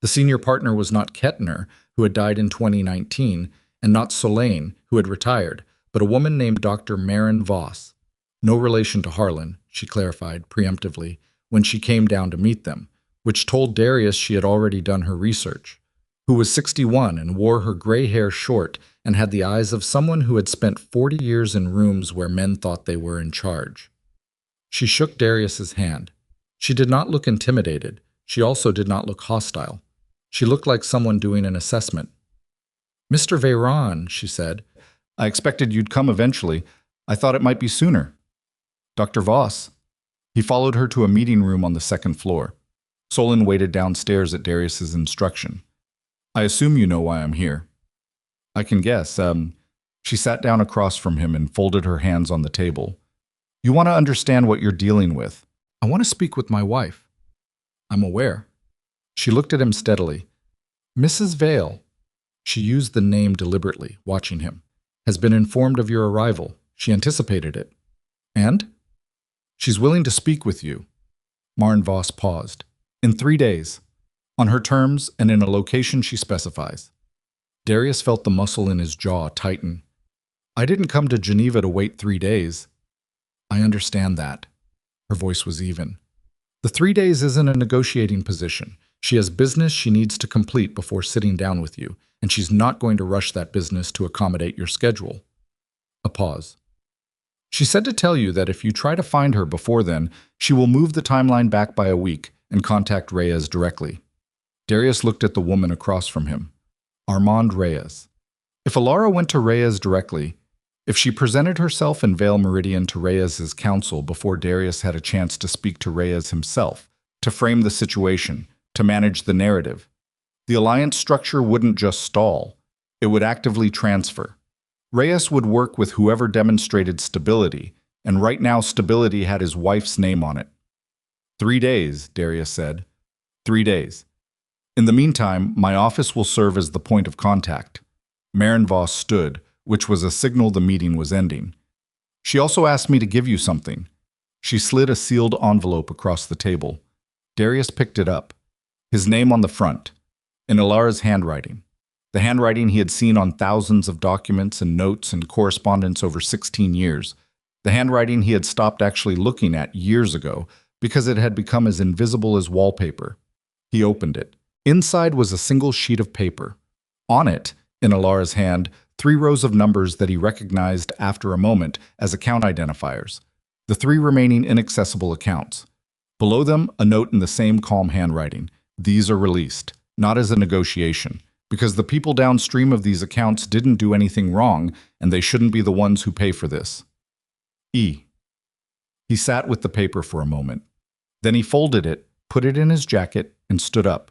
The senior partner was not Kettner, who had died in 2019, and not Selene, who had retired, but a woman named Dr. Maren Voss. No relation to Harlan, she clarified preemptively when she came down to meet them, which told Darius she had already done her research, who was 61 and wore her gray hair short and had the eyes of someone who had spent 40 years in rooms where men thought they were in charge. She shook Darius's hand. She did not look intimidated. She also did not look hostile. She looked like someone doing an assessment. Mr. Veyron, she said, I expected you'd come eventually. I thought it might be sooner. Dr. Voss. He followed her to a meeting room on the 2nd floor. Solon waited downstairs at Darius's instruction. I assume you know why I'm here. I can guess. She sat down across from him and folded her hands on the table. You want to understand what you're dealing with. I want to speak with my wife. I'm aware. She looked at him steadily. Mrs. Vale, she used the name deliberately, watching him, has been informed of your arrival. She anticipated it. And? She's willing to speak with you. Maren Voss paused. In 3 days. On her terms and in a location she specifies. Darius felt the muscle in his jaw tighten. I didn't come to Geneva to wait 3 days. I understand that. Her voice was even. The 3 days isn't a negotiating position. She has business she needs to complete before sitting down with you, and she's not going to rush that business to accommodate your schedule. A pause. She said to tell you that if you try to find her before then, she will move the timeline back by a week and contact Reyes directly. Darius looked at the woman across from him. Armand Reyes. If Elara went to Reyes directly, if she presented herself in Vale Meridian to Reyes's counsel before Darius had a chance to speak to Reyes himself, to frame the situation, to manage the narrative, the alliance structure wouldn't just stall, it would actively transfer. Reyes would work with whoever demonstrated stability, and right now stability had his wife's name on it. 3 days, Darius said. 3 days. In the meantime, my office will serve as the point of contact. Maren Voss stood, which was a signal the meeting was ending. She also asked me to give you something. She slid a sealed envelope across the table. Darius picked it up. His name on the front, in Elara's handwriting. The handwriting he had seen on thousands of documents and notes and correspondence over 16 years. The handwriting he had stopped actually looking at years ago because it had become as invisible as wallpaper. He opened it. Inside was a single sheet of paper. On it, in Elara's hand, 3 rows of numbers that he recognized after a moment as account identifiers. The 3 remaining inaccessible accounts. Below them, a note in the same calm handwriting. These are released, not as a negotiation, because the people downstream of these accounts didn't do anything wrong, and they shouldn't be the ones who pay for this. E. He sat with the paper for a moment. Then he folded it, put it in his jacket, and stood up.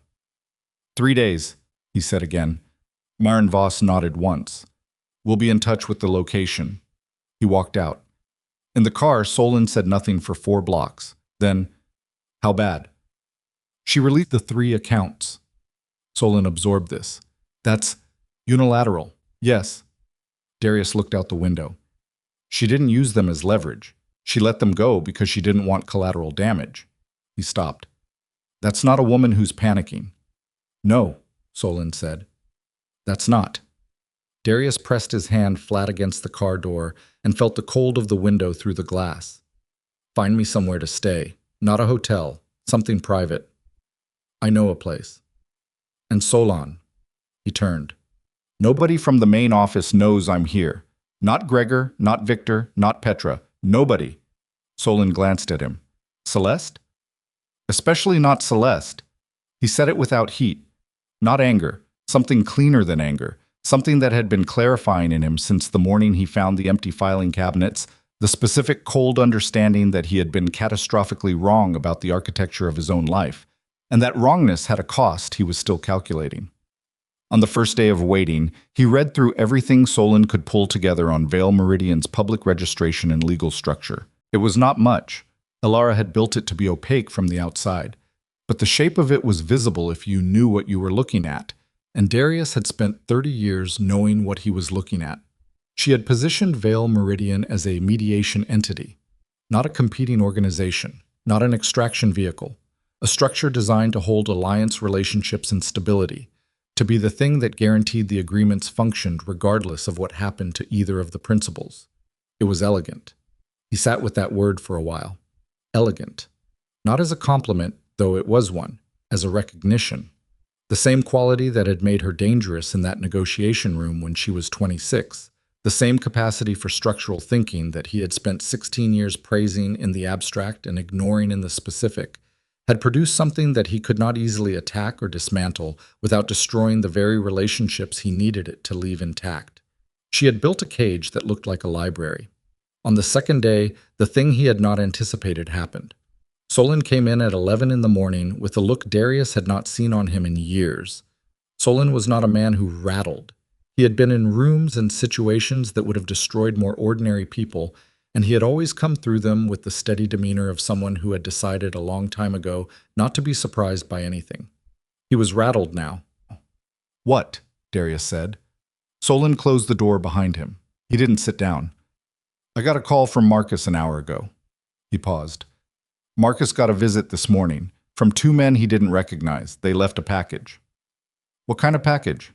3 days, he said again. Maren Voss nodded once. We'll be in touch with the location. He walked out. In the car, Solon said nothing for 4 blocks. Then, how bad? She released the 3 accounts. Solon absorbed this. That's unilateral. Yes. Darius looked out the window. She didn't use them as leverage. She let them go because she didn't want collateral damage. He stopped. That's not a woman who's panicking. No, Solon said. That's not. Darius pressed his hand flat against the car door and felt the cold of the window through the glass. Find me somewhere to stay. Not a hotel. Something private. I know a place. And Solon. He turned. Nobody from the main office knows I'm here. Not Gregor, not Victor, not Petra. Nobody. Solon glanced at him. Celeste? Especially not Celeste. He said it without heat. Not anger. Something cleaner than anger. Something that had been clarifying in him since the morning he found the empty filing cabinets, the specific cold understanding that he had been catastrophically wrong about the architecture of his own life, and that wrongness had a cost he was still calculating. On the first day of waiting, he read through everything Solon could pull together on Vale Meridian's public registration and legal structure. It was not much. Elara had built it to be opaque from the outside, but the shape of it was visible if you knew what you were looking at, and Darius had spent 30 years knowing what he was looking at. She had positioned Vale Meridian as a mediation entity, not a competing organization, not an extraction vehicle, a structure designed to hold alliance relationships and stability, to be the thing that guaranteed the agreements functioned regardless of what happened to either of the principals. It was elegant. He sat with that word for a while. Elegant. Not as a compliment, though it was one, as a recognition. The same quality that had made her dangerous in that negotiation room when she was 26, the same capacity for structural thinking that he had spent 16 years praising in the abstract and ignoring in the specific, had produced something that he could not easily attack or dismantle without destroying the very relationships he needed it to leave intact. She had built a cage that looked like a library. On the second day, the thing he had not anticipated happened. Solon came in at 11 in the morning with a look Darius had not seen on him in years. Solon was not a man who rattled. He had been in rooms and situations that would have destroyed more ordinary people, and he had always come through them with the steady demeanor of someone who had decided a long time ago not to be surprised by anything. He was rattled now. What? Darius said. Solon closed the door behind him. He didn't sit down. I got a call from Marcus an hour ago. He paused. Marcus got a visit this morning from 2 men he didn't recognize. They left a package. What kind of package?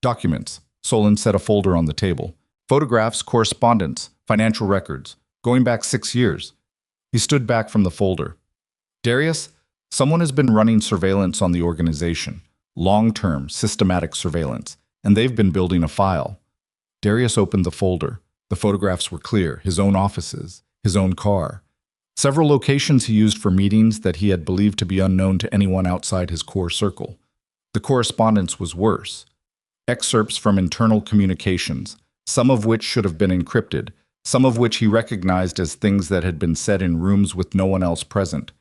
Documents. Solon set a folder on the table. Photographs, correspondence, financial records, going back 6 years. He stood back from the folder. Darius, someone has been running surveillance on the organization. Long-term, systematic surveillance. And they've been building a file. Darius opened the folder. The photographs were clear. His own offices, his own car. Several locations he used for meetings that he had believed to be unknown to anyone outside his core circle. The correspondence was worse. Excerpts from internal communications, some of which should have been encrypted, some of which he recognized as things that had been said in rooms with no one else present.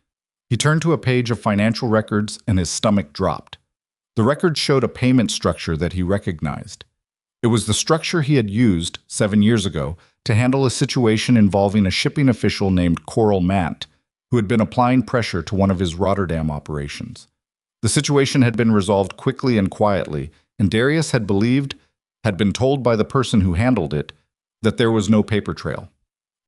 He turned to a page of financial records and his stomach dropped. The record showed a payment structure that he recognized. It was the structure he had used 7 years ago to handle a situation involving a shipping official named Coral Mant, who had been applying pressure to one of his Rotterdam operations. The situation had been resolved quickly and quietly, and Darius had been told by the person who handled it, that there was no paper trail.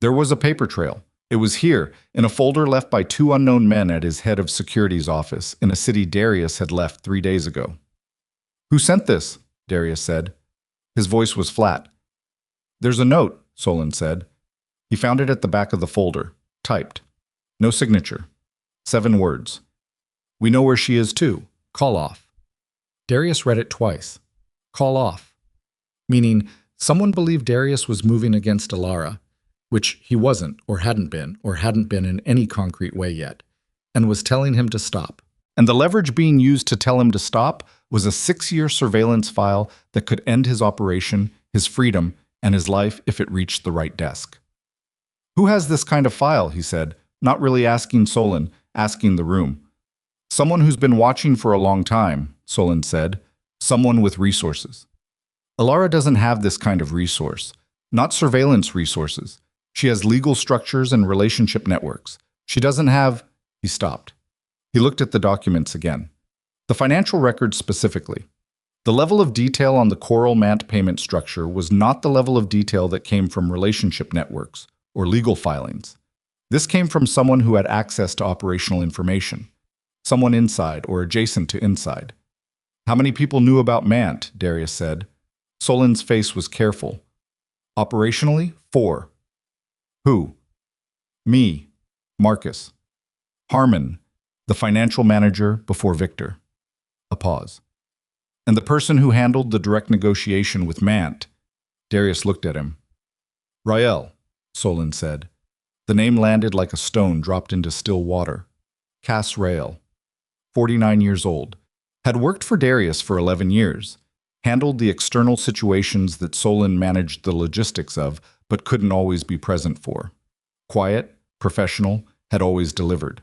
There was a paper trail. It was here, in a folder left by 2 unknown men at his head of security's office in a city Darius had left 3 days ago. Who sent this? Darius said. His voice was flat. There's a note, Solon said. He found it at the back of the folder, typed. No signature. 7 words. We know where she is too. Call off. Darius read it twice. Call off. Meaning, someone believed Darius was moving against Elara, which he wasn't or hadn't been in any concrete way yet, and was telling him to stop. And the leverage being used to tell him to stop was a 6-year surveillance file that could end his operation, his freedom, and his life if it reached the right desk. Who has this kind of file, he said, not really asking Solon, asking the room. Someone who's been watching for a long time, Solon said. Someone with resources. Elara doesn't have this kind of resource. Not surveillance resources. She has legal structures and relationship networks. She doesn't have... He stopped. He looked at the documents again. The financial records specifically. The level of detail on the Coral Mant payment structure was not the level of detail that came from relationship networks or legal filings. This came from someone who had access to operational information. Someone inside or adjacent to inside. How many people knew about Mant? Darius said. Solon's face was careful. Operationally, 4. Who? Me. Marcus. Harmon, the financial manager before Victor. A pause. And the person who handled the direct negotiation with Mant. Darius looked at him. Rael, Solon said. The name landed like a stone dropped into still water. Cass Rael, 49 years old, had worked for Darius for 11 years, handled the external situations that Solon managed the logistics of, but couldn't always be present for. Quiet, professional, had always delivered.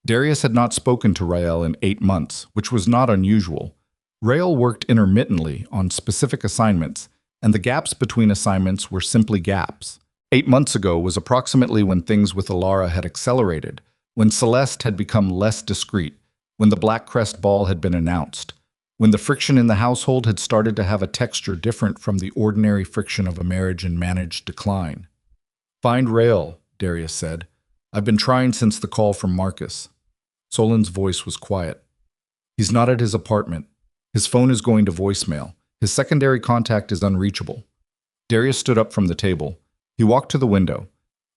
Darius had not spoken to Rael in 8 months, which was not unusual. Rael worked intermittently on specific assignments, and the gaps between assignments were simply gaps. 8 months ago was approximately when things with Elara had accelerated, when Celeste had become less discreet, when the Black Crest Ball had been announced, when the friction in the household had started to have a texture different from the ordinary friction of a marriage in managed decline. Find Rael, Darius said. I've been trying since the call from Marcus. Solon's voice was quiet. He's not at his apartment. His phone is going to voicemail. His secondary contact is unreachable. Darius stood up from the table. He walked to the window.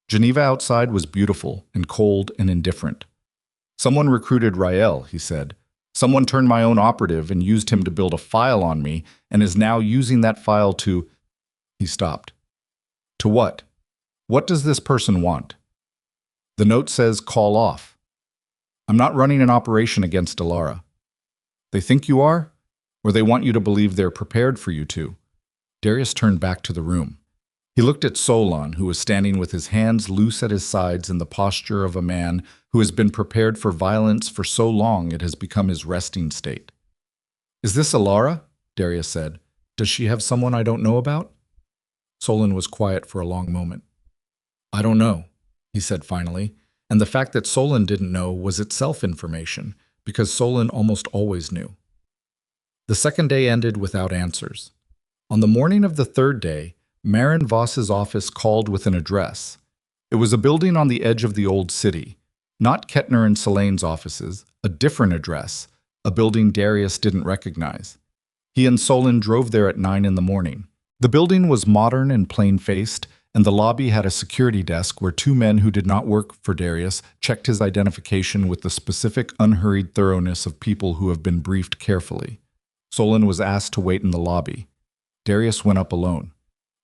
Geneva outside was beautiful and cold and indifferent. Someone recruited Rael, he said. Someone turned my own operative and used him to build a file on me and is now using that file to... He stopped. To what? What does this person want? The note says call off. I'm not running an operation against Elara. They think you are? Or they want you to believe they're prepared for you to? Darius turned back to the room. He looked at Solon, who was standing with his hands loose at his sides in the posture of a man who has been prepared for violence for so long it has become his resting state. Is this Elara? Darius said. Does she have someone I don't know about? Solon was quiet for a long moment. I don't know, he said finally, and the fact that Solon didn't know was itself information, because Solon almost always knew. The second day ended without answers. On the morning of the third day, Marin Voss's office called with an address. It was a building on the edge of the old city, not Kettner and Selene's offices, a different address, a building Darius didn't recognize. He and Solon drove there at 9 in the morning. The building was modern and plain-faced, and the lobby had a security desk where 2 men who did not work for Darius checked his identification with the specific, unhurried thoroughness of people who have been briefed carefully. Solon was asked to wait in the lobby. Darius went up alone.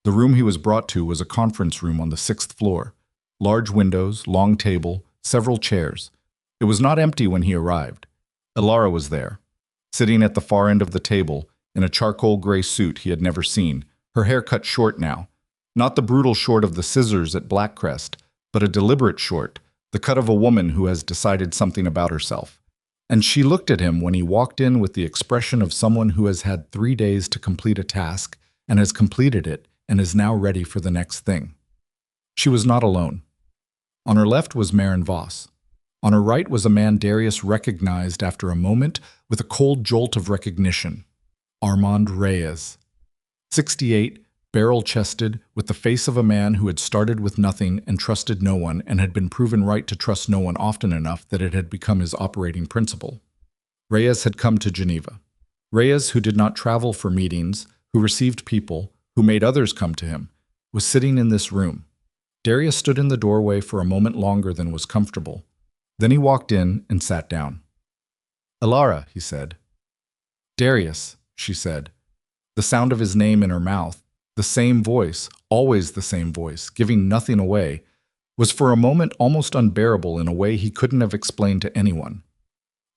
The room he was brought to was a conference room on the 6th floor. Large windows, long table, several chairs. It was not empty when he arrived. Elara was there, sitting at the far end of the table, in a charcoal gray suit he had never seen, her hair cut short now. Not the brutal short of the scissors at Blackcrest, but a deliberate short, the cut of a woman who has decided something about herself. And she looked at him when he walked in with the expression of someone who has had 3 days to complete a task and has completed it and is now ready for the next thing. She was not alone. On her left was Marin Voss. On her right was a man Darius recognized after a moment with a cold jolt of recognition. Armand Reyes. 68, barrel-chested, with the face of a man who had started with nothing and trusted no one and had been proven right to trust no one often enough that it had become his operating principle. Reyes had come to Geneva. Reyes, who did not travel for meetings, who received people, who made others come to him, was sitting in this room. Darius stood in the doorway for a moment longer than was comfortable. Then he walked in and sat down. Elara, he said. Darius, she said. The sound of his name in her mouth, the same voice, always the same voice, giving nothing away, was for a moment almost unbearable in a way he couldn't have explained to anyone.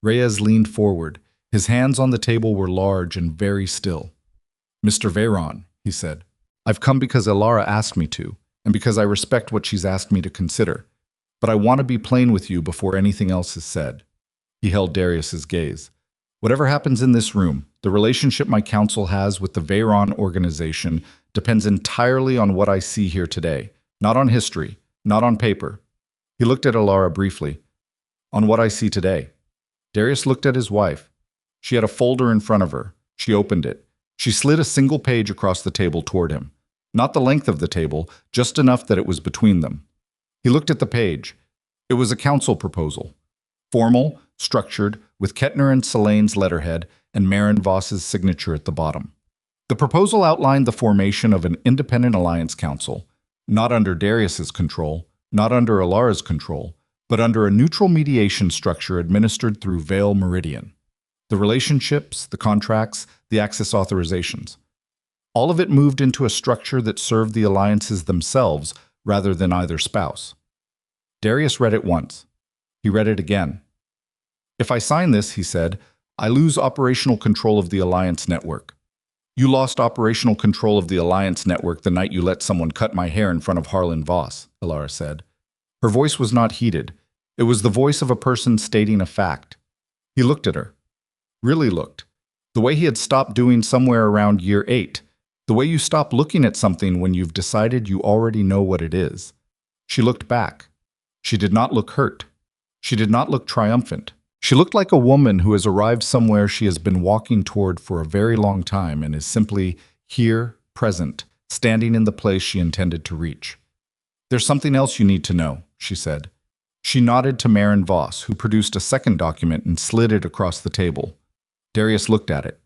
Reyes leaned forward. His hands on the table were large and very still. Mr. Veyron, he said, I've come because Elara asked me to, and because I respect what she's asked me to consider. But I want to be plain with you before anything else is said. He held Darius's gaze. Whatever happens in this room, the relationship my council has with the Veyron organization depends entirely on what I see here today, not on history, not on paper. He looked at Elara briefly. On what I see today. Darius looked at his wife. She had a folder in front of her. She opened it. She slid a single page across the table toward him. Not the length of the table, just enough that it was between them. He looked at the page. It was a council proposal. Formal, structured, with Kettner and Selene's letterhead and Marin Voss's signature at the bottom. The proposal outlined the formation of an independent alliance council, not under Darius's control, not under Elara's control, but under a neutral mediation structure administered through Vale Meridian. The relationships, the contracts, the access authorizations. All of it moved into a structure that served the alliances themselves rather than either spouse. Darius read it once. He read it again. If I sign this, he said, I lose operational control of the alliance network. You lost operational control of the alliance network the night you let someone cut my hair in front of Harlan Voss, Elara said. Her voice was not heated. It was the voice of a person stating a fact. He looked at her. Really looked. The way he had stopped doing somewhere around year 8. The way you stop looking at something when you've decided you already know what it is. She looked back. She did not look hurt. She did not look triumphant. She looked like a woman who has arrived somewhere she has been walking toward for a very long time and is simply here, present, standing in the place she intended to reach. There's something else you need to know, she said. She nodded to Marin Voss, who produced a second document and slid it across the table. Darius looked at it.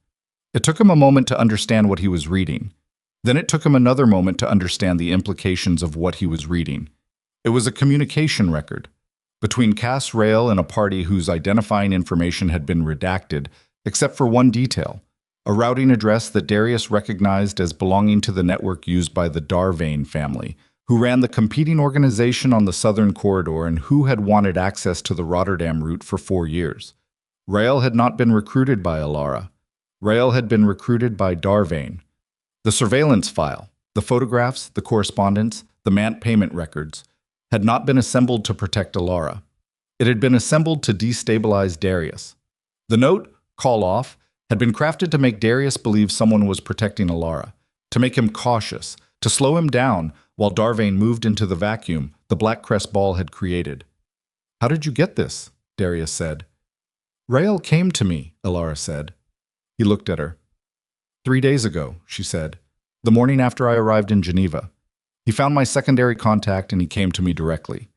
It took him a moment to understand what he was reading. Then it took him another moment to understand the implications of what he was reading. It was a communication record between Cass Rail and a party whose identifying information had been redacted, except for one detail, a routing address that Darius recognized as belonging to the network used by the Darvane family, who ran the competing organization on the southern corridor and who had wanted access to the Rotterdam route for 4 years. Rail had not been recruited by Elara. Rail had been recruited by Darvane. The surveillance file, the photographs, the correspondence, the MANT payment records, had not been assembled to protect Elara. It had been assembled to destabilize Darius. The note, call off, had been crafted to make Darius believe someone was protecting Elara, to make him cautious, to slow him down while Darvane moved into the vacuum the Black Crest Ball had created. How did you get this? Darius said. Rael came to me, Elara said. He looked at her. 3 days ago, she said, the morning after I arrived in Geneva. He found my secondary contact and he came to me directly.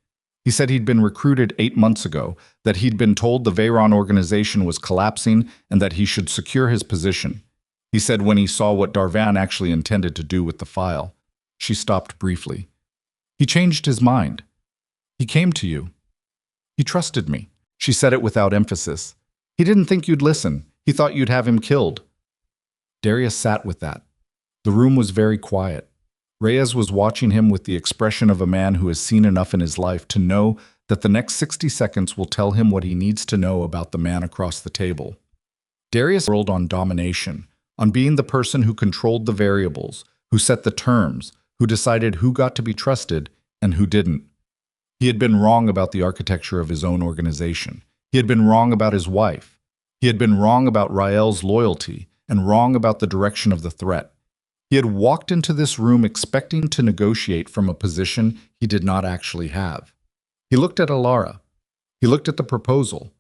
He said he'd been recruited 8 months ago, that he'd been told the Veyron organization was collapsing and that he should secure his position. He said when he saw what Darvan actually intended to do with the file. She stopped briefly. He changed his mind. He came to you. He trusted me. She said it without emphasis. He didn't think you'd listen. He thought you'd have him killed. Darius sat with that. The room was very quiet. Reyes was watching him with the expression of a man who has seen enough in his life to know that the next 60 seconds will tell him what he needs to know about the man across the table. Darius rolled on domination, on being the person who controlled the variables, who set the terms, who decided who got to be trusted and who didn't. He had been wrong about the architecture of his own organization. He had been wrong about his wife. He had been wrong about Rael's loyalty and wrong about the direction of the threat. He had walked into this room expecting to negotiate from a position he did not actually have. He looked at Elara. He looked at the proposal.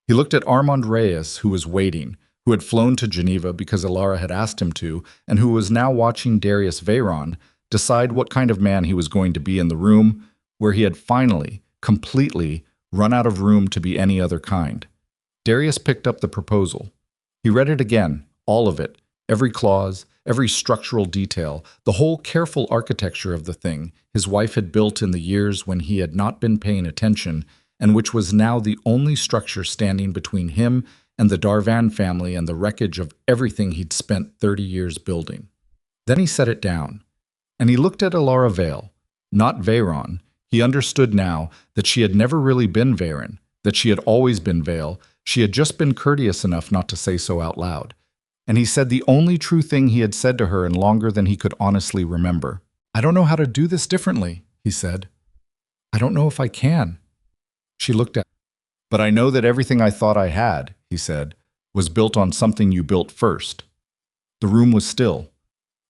He looked at Armand Reyes, who was waiting, who had flown to Geneva because Elara had asked him to, and who was now watching Darius Veyron decide what kind of man he was going to be in the room where he had finally, completely, run out of room to be any other kind. Darius picked up the proposal. He read it again, all of it, every clause, every structural detail, the whole careful architecture of the thing his wife had built in the years when he had not been paying attention, and which was now the only structure standing between him and the Darvan family and the wreckage of everything he'd spent 30 years building. Then he set it down, and he looked at Elara Vale, not Veyron. He understood now that she had never really been Veyron, that she had always been Vale. She had just been courteous enough not to say so out loud. And he said the only true thing he had said to her in longer than he could honestly remember. I don't know how to do this differently, he said. I don't know if I can. She looked at him. But I know that everything I thought I had, he said, was built on something you built first. The room was still.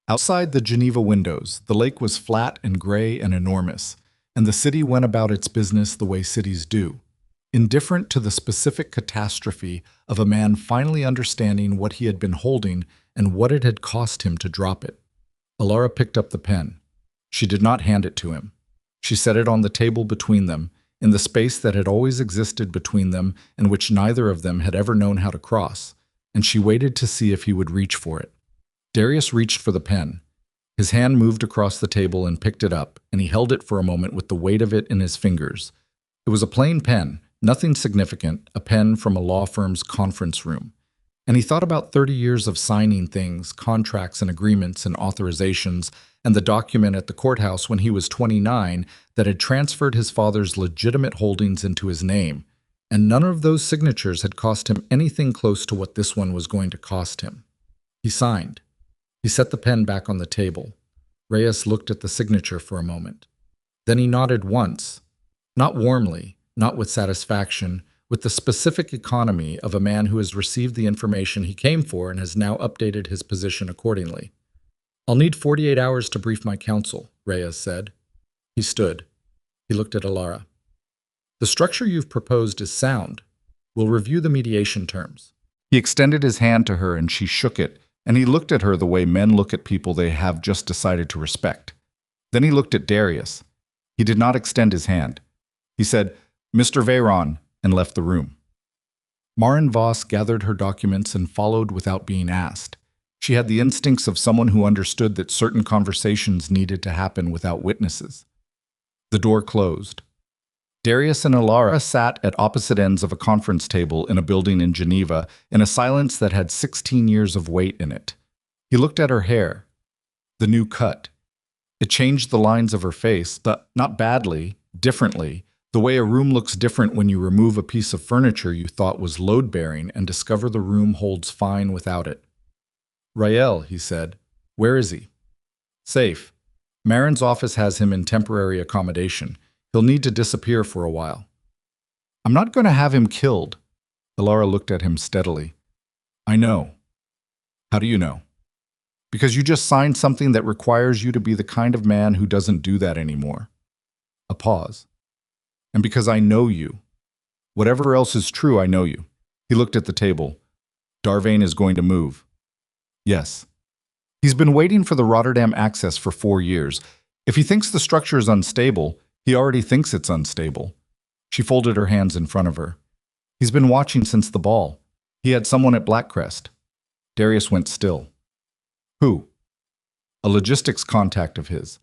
Outside the Geneva windows, the lake was flat and gray and enormous, and the city went about its business the way cities do, indifferent to the specific catastrophe of a man finally understanding what he had been holding and what it had cost him to drop it. Elara picked up the pen. She did not hand it to him. She set it on the table between them, in the space that had always existed between them and which neither of them had ever known how to cross, and she waited to see if he would reach for it. Darius reached for the pen. His hand moved across the table and picked it up, and he held it for a moment with the weight of it in his fingers. It was a plain pen, nothing significant, a pen from a law firm's conference room. And he thought about 30 years of signing things, contracts and agreements and authorizations, and the document at the courthouse when he was 29 that had transferred his father's legitimate holdings into his name. And none of those signatures had cost him anything close to what this one was going to cost him. He signed. He set the pen back on the table. Reyes looked at the signature for a moment. Then he nodded once, not warmly, not with satisfaction, with the specific economy of a man who has received the information he came for and has now updated his position accordingly. "I'll need 48 hours to brief my counsel," Reyes said. He stood. He looked at Elara. "The structure you've proposed is sound. We'll review the mediation terms." He extended his hand to her and she shook it, and he looked at her the way men look at people they have just decided to respect. Then he looked at Darius. He did not extend his hand. He said, "Mr. Veyron," and left the room. Maren Voss gathered her documents and followed without being asked. She had the instincts of someone who understood that certain conversations needed to happen without witnesses. The door closed. Darius and Elara sat at opposite ends of a conference table in a building in Geneva in a silence that had 16 years of weight in it. He looked at her hair, the new cut. It changed the lines of her face, but not badly, differently, the way a room looks different when you remove a piece of furniture you thought was load-bearing and discover the room holds fine without it. "Rael," he said. "Where is he?" "Safe. Marin's office has him in temporary accommodation. He'll need to disappear for a while." "I'm not going to have him killed." Elara looked at him steadily. "I know." "How do you know?" "Because you just signed something that requires you to be the kind of man who doesn't do that anymore." A pause. "And because I know you. Whatever else is true, I know you." He looked at the table. "Darvain is going to move." "Yes. He's been waiting for the Rotterdam access for 4 years. If he thinks the structure is unstable, he already thinks it's unstable." She folded her hands in front of her. "He's been watching since the ball. He had someone at Blackcrest." Darius went still. "Who?" "A logistics contact of his.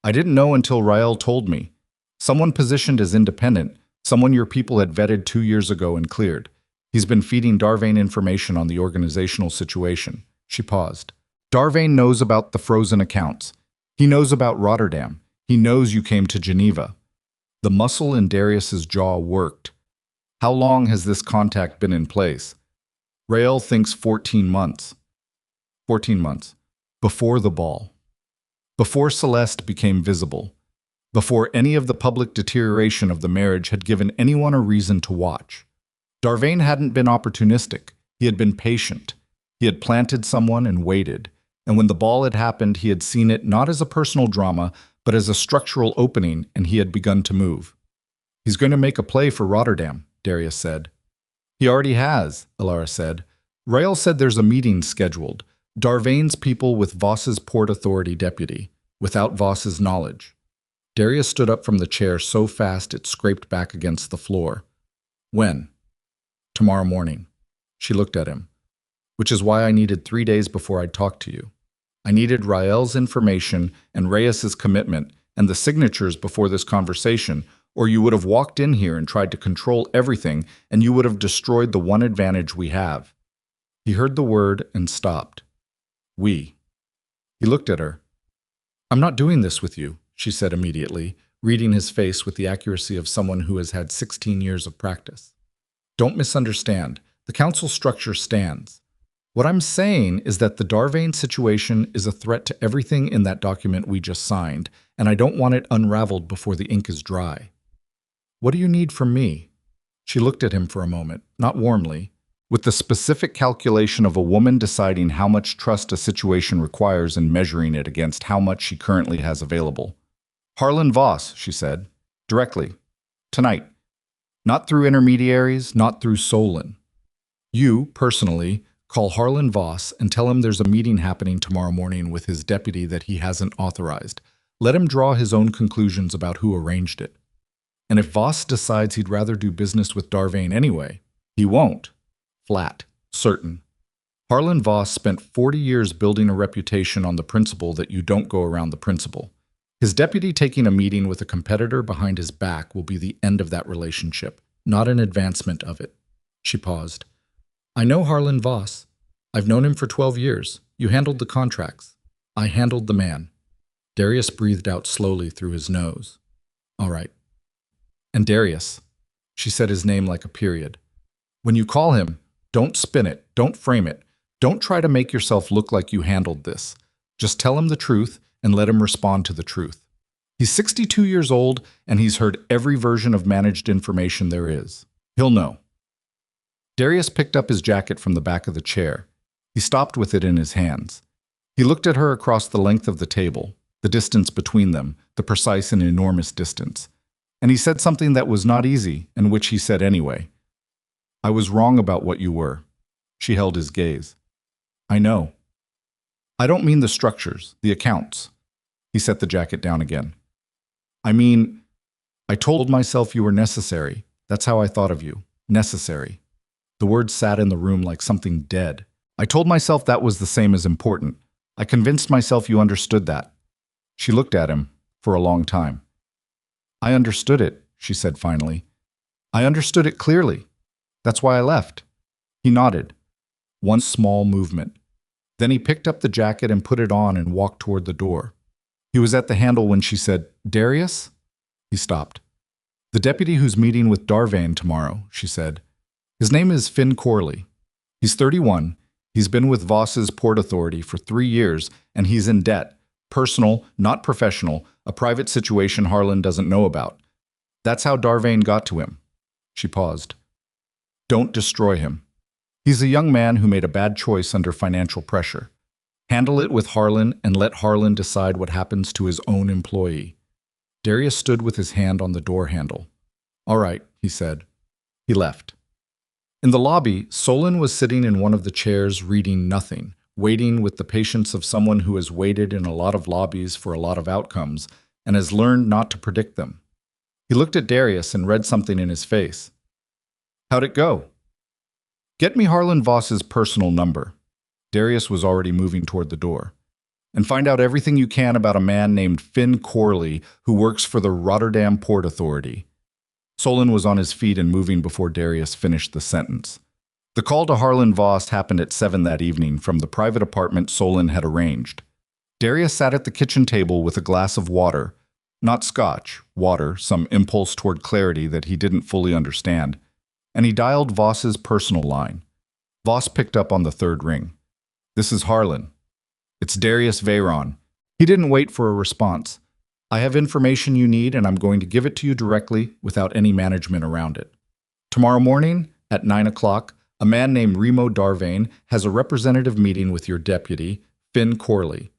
I didn't know until Rael told me. Someone positioned as independent, someone your people had vetted 2 years ago and cleared. He's been feeding Darvain information on the organizational situation." She paused. "Darvain knows about the frozen accounts. He knows about Rotterdam. He knows you came to Geneva." The muscle in Darius's jaw worked. "How long has this contact been in place?" Rael thinks 14 months. 14 months. Before the ball. Before Celeste became visible. Before any of the public deterioration of the marriage had given anyone a reason to watch. Darvain hadn't been opportunistic. He had been patient. He had planted someone and waited. And when the ball had happened, he had seen it not as a personal drama, but as a structural opening, and he had begun to move. "He's going to make a play for Rotterdam," Darius said. "He already has," Elara said. "Rael said there's a meeting scheduled. Darvain's people with Voss's Port Authority deputy, without Voss's knowledge." Darius stood up from the chair so fast it scraped back against the floor. "When?" "Tomorrow morning." She looked at him. "Which is why I needed 3 days before I'd talk to you. I needed Rael's information and Reyes's commitment and the signatures before this conversation, or you would have walked in here and tried to control everything, and you would have destroyed the one advantage we have." He heard the word and stopped. "We." He looked at her. "I'm not doing this with you," she said immediately, reading his face with the accuracy of someone who has had 16 years of practice. "Don't misunderstand. The council structure stands. What I'm saying is that the Darvain situation is a threat to everything in that document we just signed, and I don't want it unraveled before the ink is dry." "What do you need from me?" She looked at him for a moment, not warmly. with the specific calculation of a woman deciding how much trust a situation requires and measuring it against how much she currently has available. Harlan Voss, she said, directly, tonight. Not through intermediaries, not through Solon. You, personally, call Harlan Voss and tell him there's a meeting happening tomorrow morning with his deputy that he hasn't authorized. Let him draw his own conclusions about who arranged it. And if Voss decides he'd rather do business with Darvane anyway, he won't. Flat. Certain. Harlan Voss spent 40 years building a reputation on the principle that you don't go around the principle. His deputy taking a meeting with a competitor behind his back will be the end of that relationship, not an advancement of it. She paused. I know Harlan Voss. I've known him for 12 years. You handled the contracts. I handled the man. Darius breathed out slowly through his nose. All right. And Darius. She said his name like a period. When you call him, don't spin it, don't frame it, don't try to make yourself look like you handled this. Just tell him the truth and let him respond to the truth. He's 62 years old and he's heard every version of managed information there is. He'll know. Darius picked up his jacket from the back of the chair. He stopped with it in his hands. He looked at her across the length of the table, the distance between them, the precise and enormous distance. And he said something that was not easy, and which he said anyway. I was wrong about what you were. She held his gaze. I know. I don't mean the structures, the accounts. He set the jacket down again. I mean, I told myself you were necessary. That's how I thought of you. Necessary. The word sat in the room like something dead. I told myself that was the same as important. I convinced myself you understood that. She looked at him for a long time. I understood it, she said finally. I understood it clearly. That's why I left. He nodded. One small movement. Then he picked up the jacket and put it on and walked toward the door. He was at the handle when she said, Darius? He stopped. The deputy who's meeting with Darvane tomorrow, she said. His name is Finn Corley. He's 31. He's been with Voss's Port Authority for 3 years, and he's in debt. Personal, not professional, a private situation Harlan doesn't know about. That's how Darvane got to him. She paused. Don't destroy him. He's a young man who made a bad choice under financial pressure. Handle it with Harlan and let Harlan decide what happens to his own employee. Darius stood with his hand on the door handle. All right, he said. He left. In the lobby, Solon was sitting in one of the chairs reading nothing, waiting with the patience of someone who has waited in a lot of lobbies for a lot of outcomes and has learned not to predict them. He looked at Darius and read something in his face. How'd it go? Get me Harlan Voss's personal number. Darius was already moving toward the door. And find out everything you can about a man named Finn Corley who works for the Rotterdam Port Authority. Solon was on his feet and moving before Darius finished the sentence. The call to Harlan Voss happened at 7 that evening from the private apartment Solon had arranged. Darius sat at the kitchen table with a glass of water. Not scotch, water, some impulse toward clarity that he didn't fully understand. And he dialed Voss's personal line. Voss picked up on the third ring. This is Harlan. It's Darius Veyron. He didn't wait for a response. I have information you need and I'm going to give it to you directly without any management around it. Tomorrow morning at 9 o'clock, a man named Remo Darvane has a representative meeting with your deputy, Finn Corley.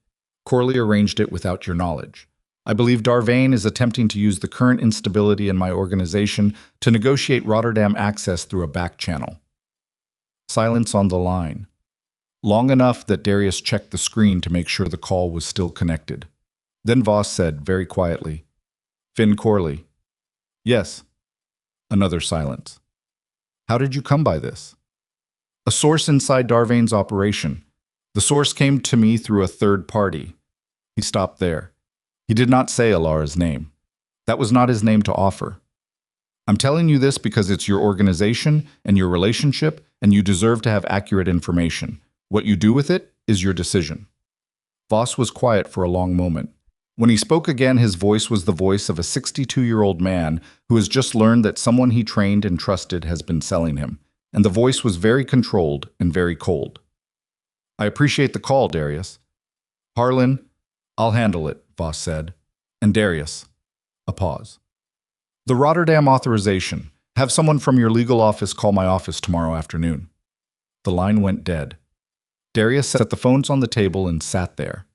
Corley arranged it without your knowledge. I believe Darvane is attempting to use the current instability in my organization to negotiate Rotterdam access through a back channel. Silence on the line. Long enough that Darius checked the screen to make sure the call was still connected. Then Voss said, very quietly, Finn Corley. Yes. Another silence. How did you come by this? A source inside Darvane's operation. The source came to me through a third party. He stopped there. He did not say Elara's name. That was not his name to offer. I'm telling you this because it's your organization and your relationship, and you deserve to have accurate information. What you do with it is your decision. Voss was quiet for a long moment. When he spoke again, his voice was the voice of a 62-year-old man who has just learned that someone he trained and trusted has been selling him, and the voice was very controlled and very cold. I appreciate the call, Darius. Harlan, I'll handle it, Voss said. And Darius. A pause. The Rotterdam authorization. Have someone from your legal office call my office tomorrow afternoon. The line went dead. Darius set the phones on the table and sat there.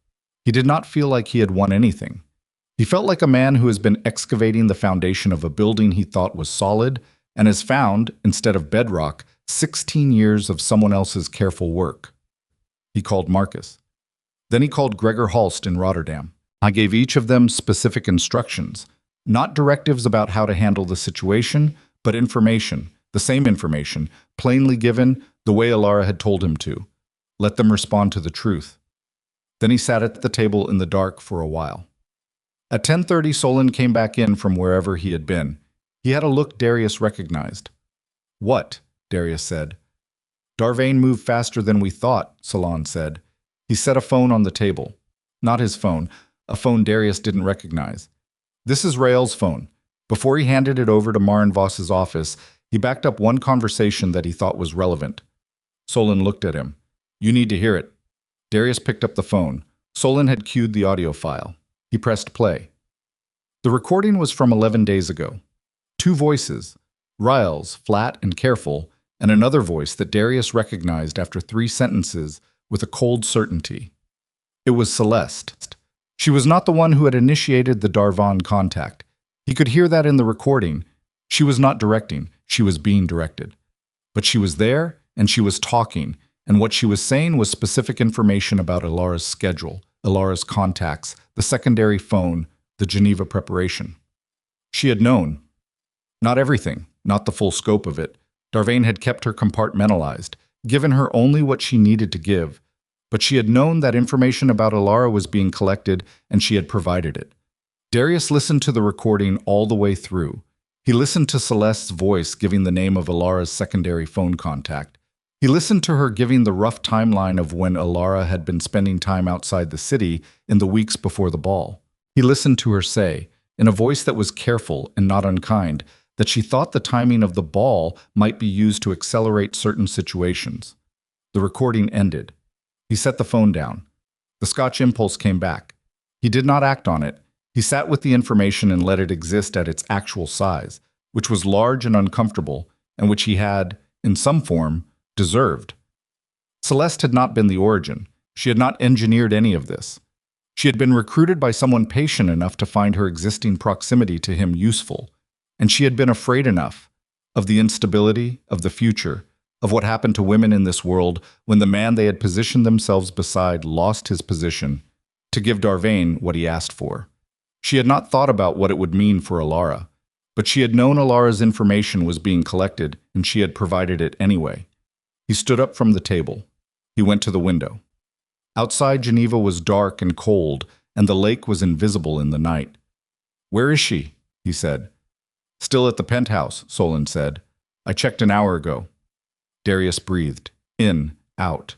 He did not feel like he had won anything. He felt like a man who has been excavating the foundation of a building he thought was solid and has found, instead of bedrock, 16 years of someone else's careful work. He called Marcus. Then he called Gregor Halst in Rotterdam. I gave each of them specific instructions, not directives about how to handle the situation, but information, the same information, plainly given the way Elara had told him to. Let them respond to the truth. Then he sat at the table in the dark for a while. At 10:30, Solon came back in from wherever he had been. He had a look Darius recognized. "What?" Darius said. "Darvain moved faster than we thought," Solon said. He set a phone on the table. Not his phone, a phone Darius didn't recognize. "This is Rael's phone." Before he handed it over to Marin Voss's office, he backed up one conversation that he thought was relevant. Solon looked at him. "You need to hear it." Darius picked up the phone. Solon had cued the audio file. He pressed play. The recording was from 11 days ago. Two voices, Rael's, flat and careful, and another voice that Darius recognized after 3 sentences with a cold certainty. It was Celeste. She was not the one who had initiated the Darvan contact. He could hear that in the recording. She was not directing, she was being directed. But she was there, and she was talking, and what she was saying was specific information about Elara's schedule, Elara's contacts, the secondary phone, the Geneva preparation. She had known. Not everything, not the full scope of it. Darvain had kept her compartmentalized, given her only what she needed to give. But she had known that information about Elara was being collected, and she had provided it. Darius listened to the recording all the way through. He listened to Celeste's voice giving the name of Elara's secondary phone contact. He listened to her giving the rough timeline of when Elara had been spending time outside the city in the weeks before the ball. He listened to her say, in a voice that was careful and not unkind, that she thought the timing of the ball might be used to accelerate certain situations. The recording ended. He set the phone down. The Scotch impulse came back. He did not act on it. He sat with the information and let it exist at its actual size, which was large and uncomfortable, and which he had, in some form, deserved. Celeste had not been the origin. She had not engineered any of this. She had been recruited by someone patient enough to find her existing proximity to him useful, and she had been afraid enough of the instability, of the future, of what happened to women in this world when the man they had positioned themselves beside lost his position, to give Darvain what he asked for. She had not thought about what it would mean for Elara, but she had known Elara's information was being collected, and she had provided it anyway. He stood up from the table. He went to the window. Outside Geneva was dark and cold, and the lake was invisible in the night. "Where is she?" he said. "Still at the penthouse," Solon said. "I checked an hour ago." Darius breathed. In, out.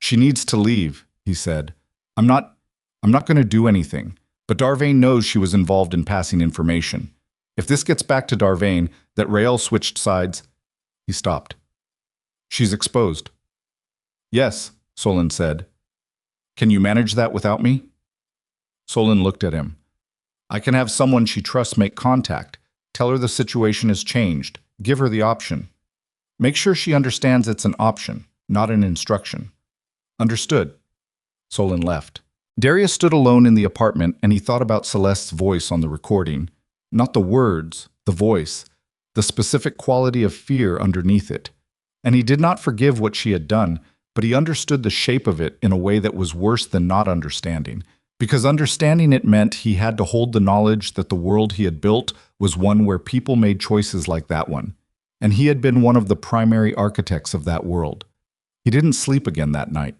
"She needs to leave," he said. I'm not going to do anything, but Darvain knows she was involved in passing information. If this gets back to Darvain, that Rael switched sides..." He stopped. "She's exposed." "Yes," Solon said. "Can you manage that without me?" Solon looked at him. "I can have someone she trusts make contact. Tell her the situation has changed. Give her the option. Make sure she understands it's an option, not an instruction." "Understood." Solon left. Darius stood alone in the apartment, and he thought about Celeste's voice on the recording. Not the words, the voice, the specific quality of fear underneath it. And he did not forgive what she had done, but he understood the shape of it in a way that was worse than not understanding, because understanding it meant he had to hold the knowledge that the world he had built was one where people made choices like that one, and he had been one of the primary architects of that world. He didn't sleep again that night.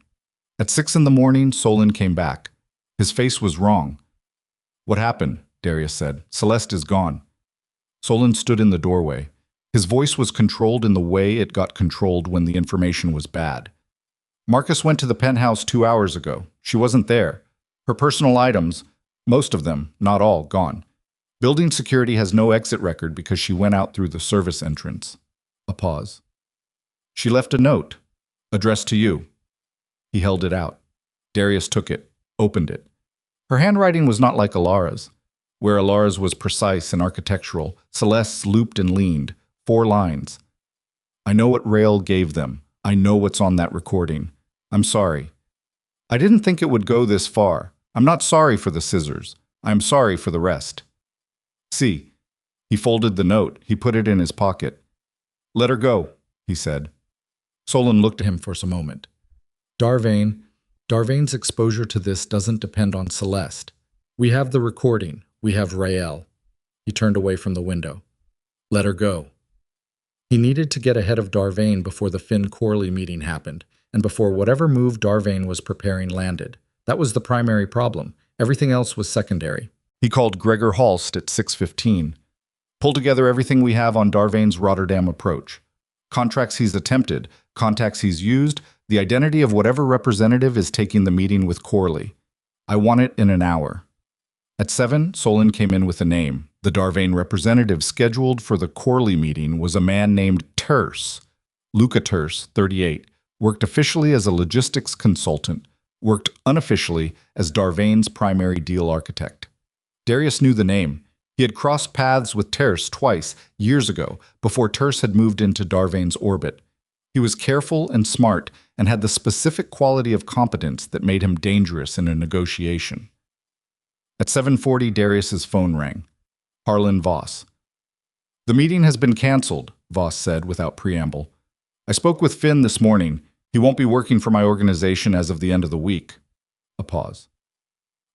At 6 a.m, Solon came back. His face was wrong. "What happened?" Darius said. "Celeste is gone." Solon stood in the doorway. His voice was controlled in the way it got controlled when the information was bad. "Marcus went to the penthouse 2 hours ago. She wasn't there. Her personal items, most of them, not all, gone. Building security has no exit record because she went out through the service entrance." A pause. "She left a note, addressed to you." He held it out. Darius took it, opened it. Her handwriting was not like Elara's. Where Elara's was precise and architectural, Celeste's looped and leaned, 4 lines. "I know what Rael gave them. I know what's on that recording. I'm sorry. I didn't think it would go this far. I'm not sorry for the scissors. I'm sorry for the rest. See. He folded the note. He put it in his pocket. Let her go, he said. Solon looked at him for a moment. Darvain's exposure to this doesn't depend on Celeste. We have the recording. We have Rael. He turned away from the window. Let her go. He needed to get ahead of Darvain before the Finn Corley meeting happened, and before whatever move Darvain was preparing landed. That was the primary problem. Everything else was secondary. He called Gregor Halst at 6:15. Pull together everything we have on Darvain's Rotterdam approach. Contracts he's attempted, contacts he's used, the identity of whatever representative is taking the meeting with Corley. I want it in an hour. At 7, Solon came in with a name. The Darvain representative scheduled for the Corley meeting was a man named Terse. Luca Terse, 38, worked officially as a logistics consultant, worked unofficially as Darvain's primary deal architect. Darius knew the name. He had crossed paths with Terse twice, years ago, before Terse had moved into Darvain's orbit. He was careful and smart and had the specific quality of competence that made him dangerous in a negotiation. At 7:40, Darius's phone rang. Harlan Voss. The meeting has been canceled, Voss said without preamble. I spoke with Finn this morning. He won't be working for my organization as of the end of the week. A pause.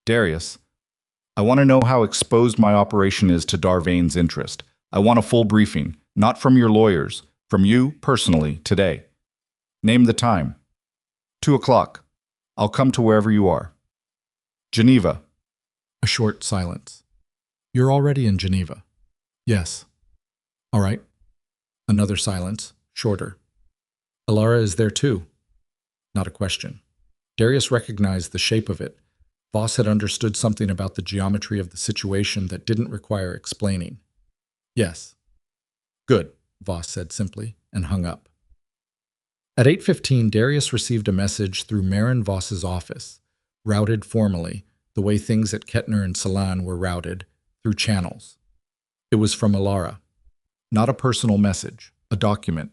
Darius, I want to know how exposed my operation is to Darvain's interest. I want a full briefing, not from your lawyers, from you personally today. Name the time. 2 o'clock. I'll come to wherever you are. Geneva. A short silence. You're already in Geneva. Yes. All right. Another silence, shorter. Elara is there too. Not a question. Darius recognized the shape of it. Voss had understood something about the geometry of the situation that didn't require explaining. Yes. Good, Voss said simply, and hung up. At 8:15, Darius received a message through Marin Voss's office, routed formally, the way things at Kettner and Salan were routed, through channels. It was from Elara. Not a personal message, a document.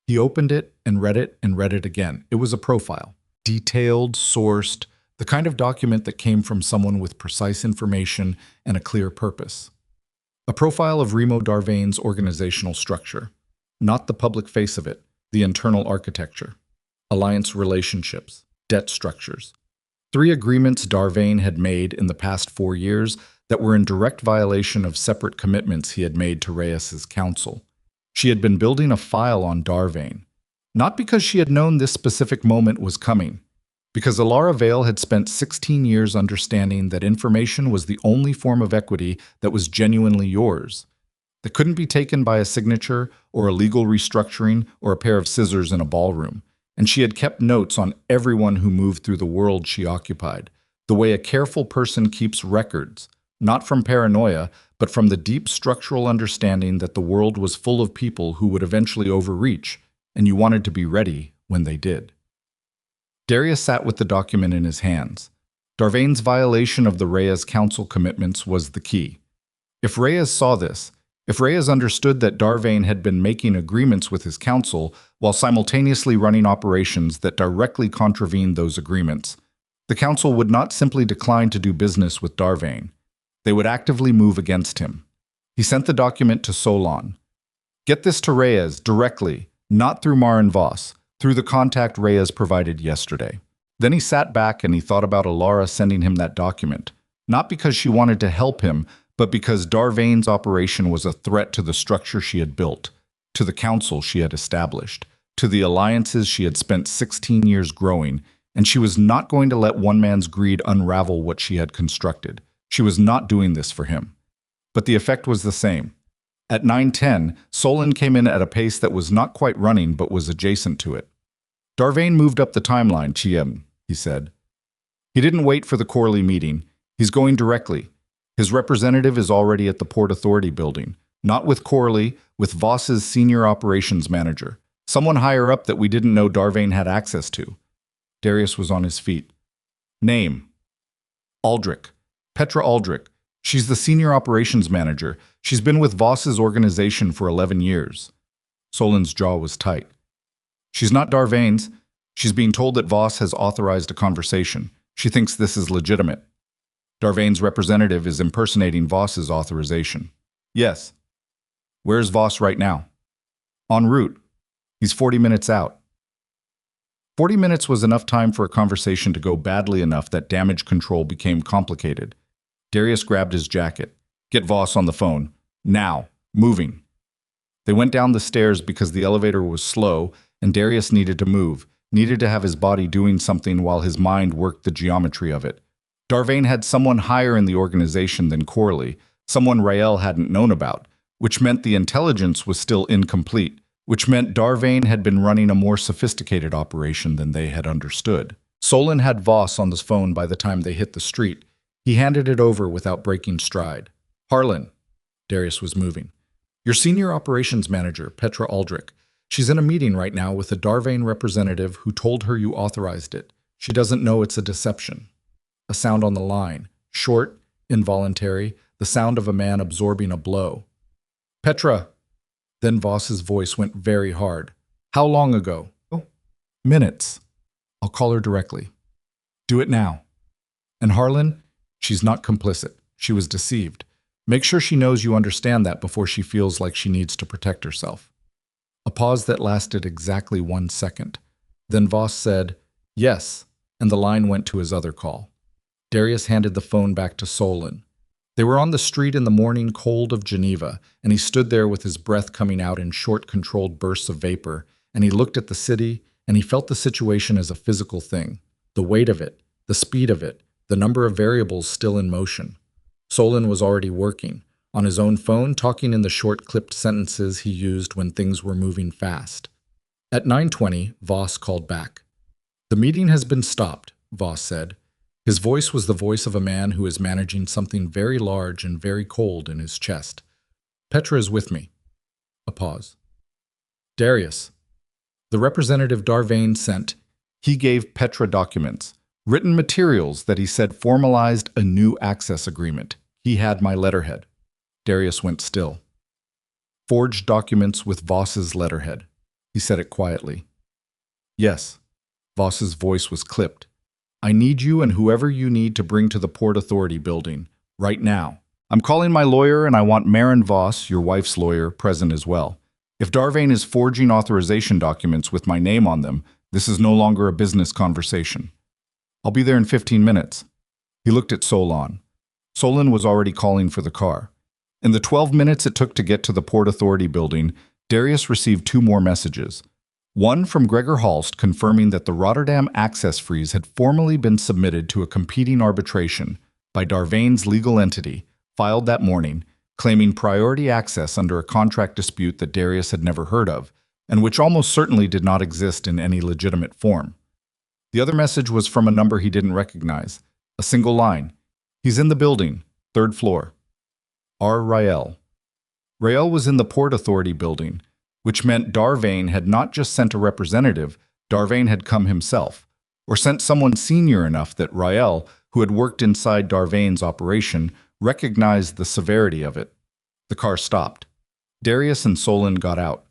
He opened it and read it again. It was a profile. Detailed, sourced, the kind of document that came from someone with precise information and a clear purpose. A profile of Remo Darvain's organizational structure. Not the public face of it, the internal architecture. Alliance relationships, debt structures. 3 agreements Darvain had made in the past 4 years that were in direct violation of separate commitments he had made to Reyes's council. She had been building a file on Darvain, not because she had known this specific moment was coming, because Elara Vale had spent 16 years understanding that information was the only form of equity that was genuinely yours, that couldn't be taken by a signature or a legal restructuring or a pair of scissors in a ballroom, and she had kept notes on everyone who moved through the world she occupied, the way a careful person keeps records, not from paranoia, but from the deep structural understanding that the world was full of people who would eventually overreach, and you wanted to be ready when they did. Darius sat with the document in his hands. Darvain's violation of the Reyes Council commitments was the key. If Reyes saw this, if Reyes understood that Darvain had been making agreements with his council while simultaneously running operations that directly contravened those agreements, the council would not simply decline to do business with Darvain. They would actively move against him. He sent the document to Solon. Get this to Reyes directly, not through Marin Voss, through the contact Reyes provided yesterday. Then he sat back and he thought about Elara sending him that document, not because she wanted to help him, but because Darvain's operation was a threat to the structure she had built, to the council she had established, to the alliances she had spent 16 years growing, and she was not going to let one man's greed unravel what she had constructed. She was not doing this for him. But the effect was the same. At 9:10, Solon came in at a pace that was not quite running but was adjacent to it. Darvain moved up the timeline, Chiem, he said. He didn't wait for the Corley meeting. He's going directly. His representative is already at the Port Authority building, not with Corley, with Voss's senior operations manager, someone higher up that we didn't know Darvain had access to. Darius was on his feet. Name. Aldrich. Petra Aldrich. She's the senior operations manager. She's been with Voss's organization for 11 years. Solon's jaw was tight. She's not Darvain's. She's being told that Voss has authorized a conversation. She thinks this is legitimate. Darvain's representative is impersonating Voss's authorization. Yes. Where's Voss right now? En route. He's 40 minutes out. 40 minutes was enough time for a conversation to go badly enough that damage control became complicated. Darius grabbed his jacket. Get Voss on the phone. Now. Moving. They went down the stairs because the elevator was slow and Darius needed to move, needed to have his body doing something while his mind worked the geometry of it. Darvain had someone higher in the organization than Corley, someone Rael hadn't known about, which meant the intelligence was still incomplete, which meant Darvain had been running a more sophisticated operation than they had understood. Solon had Voss on the phone by the time they hit the street. He handed it over without breaking stride. Harlan. Darius was moving. Your senior operations manager, Petra Aldrich. She's in a meeting right now with a Darvain representative who told her you authorized it. She doesn't know it's a deception. A sound on the line. Short, involuntary, the sound of a man absorbing a blow. Petra. Then Voss's voice went very hard. How long ago? Oh, minutes. I'll call her directly. Do it now. And Harlan, she's not complicit. She was deceived. Make sure she knows you understand that before she feels like she needs to protect herself. A pause that lasted exactly 1 second. Then Voss said, yes, and the line went to his other call. Darius handed the phone back to Solon. They were on the street in the morning cold of Geneva, and he stood there with his breath coming out in short, controlled bursts of vapor, and he looked at the city, and he felt the situation as a physical thing. The weight of it, the speed of it, the number of variables still in motion. Solon was already working, on his own phone, talking in the short, clipped sentences he used when things were moving fast. At 9:20, Voss called back. The meeting has been stopped, Voss said. His voice was the voice of a man who is managing something very large and very cold in his chest. Petra is with me. A pause. Darius. The representative Darvain sent. He gave Petra documents, written materials that he said formalized a new access agreement. He had my letterhead. Darius went still. Forged documents with Voss's letterhead. He said it quietly. Yes. Voss's voice was clipped. I need you and whoever you need to bring to the Port Authority building, right now. I'm calling my lawyer and I want Maren Voss, your wife's lawyer, present as well. If Darvain is forging authorization documents with my name on them, this is no longer a business conversation. I'll be there in 15 minutes. He looked at Solon. Solon was already calling for the car. In the 12 minutes it took to get to the Port Authority building, Darius received 2 more messages. One from Gregor Halst confirming that the Rotterdam access freeze had formally been submitted to a competing arbitration by Darvain's legal entity, filed that morning, claiming priority access under a contract dispute that Darius had never heard of, and which almost certainly did not exist in any legitimate form. The other message was from a number he didn't recognize. A single line. He's in the building, 3rd floor. R. Rael. Rael was in the Port Authority building, which meant Darvain had not just sent a representative, Darvain had come himself, or sent someone senior enough that Rael, who had worked inside Darvain's operation, recognized the severity of it. The car stopped. Darius and Solon got out.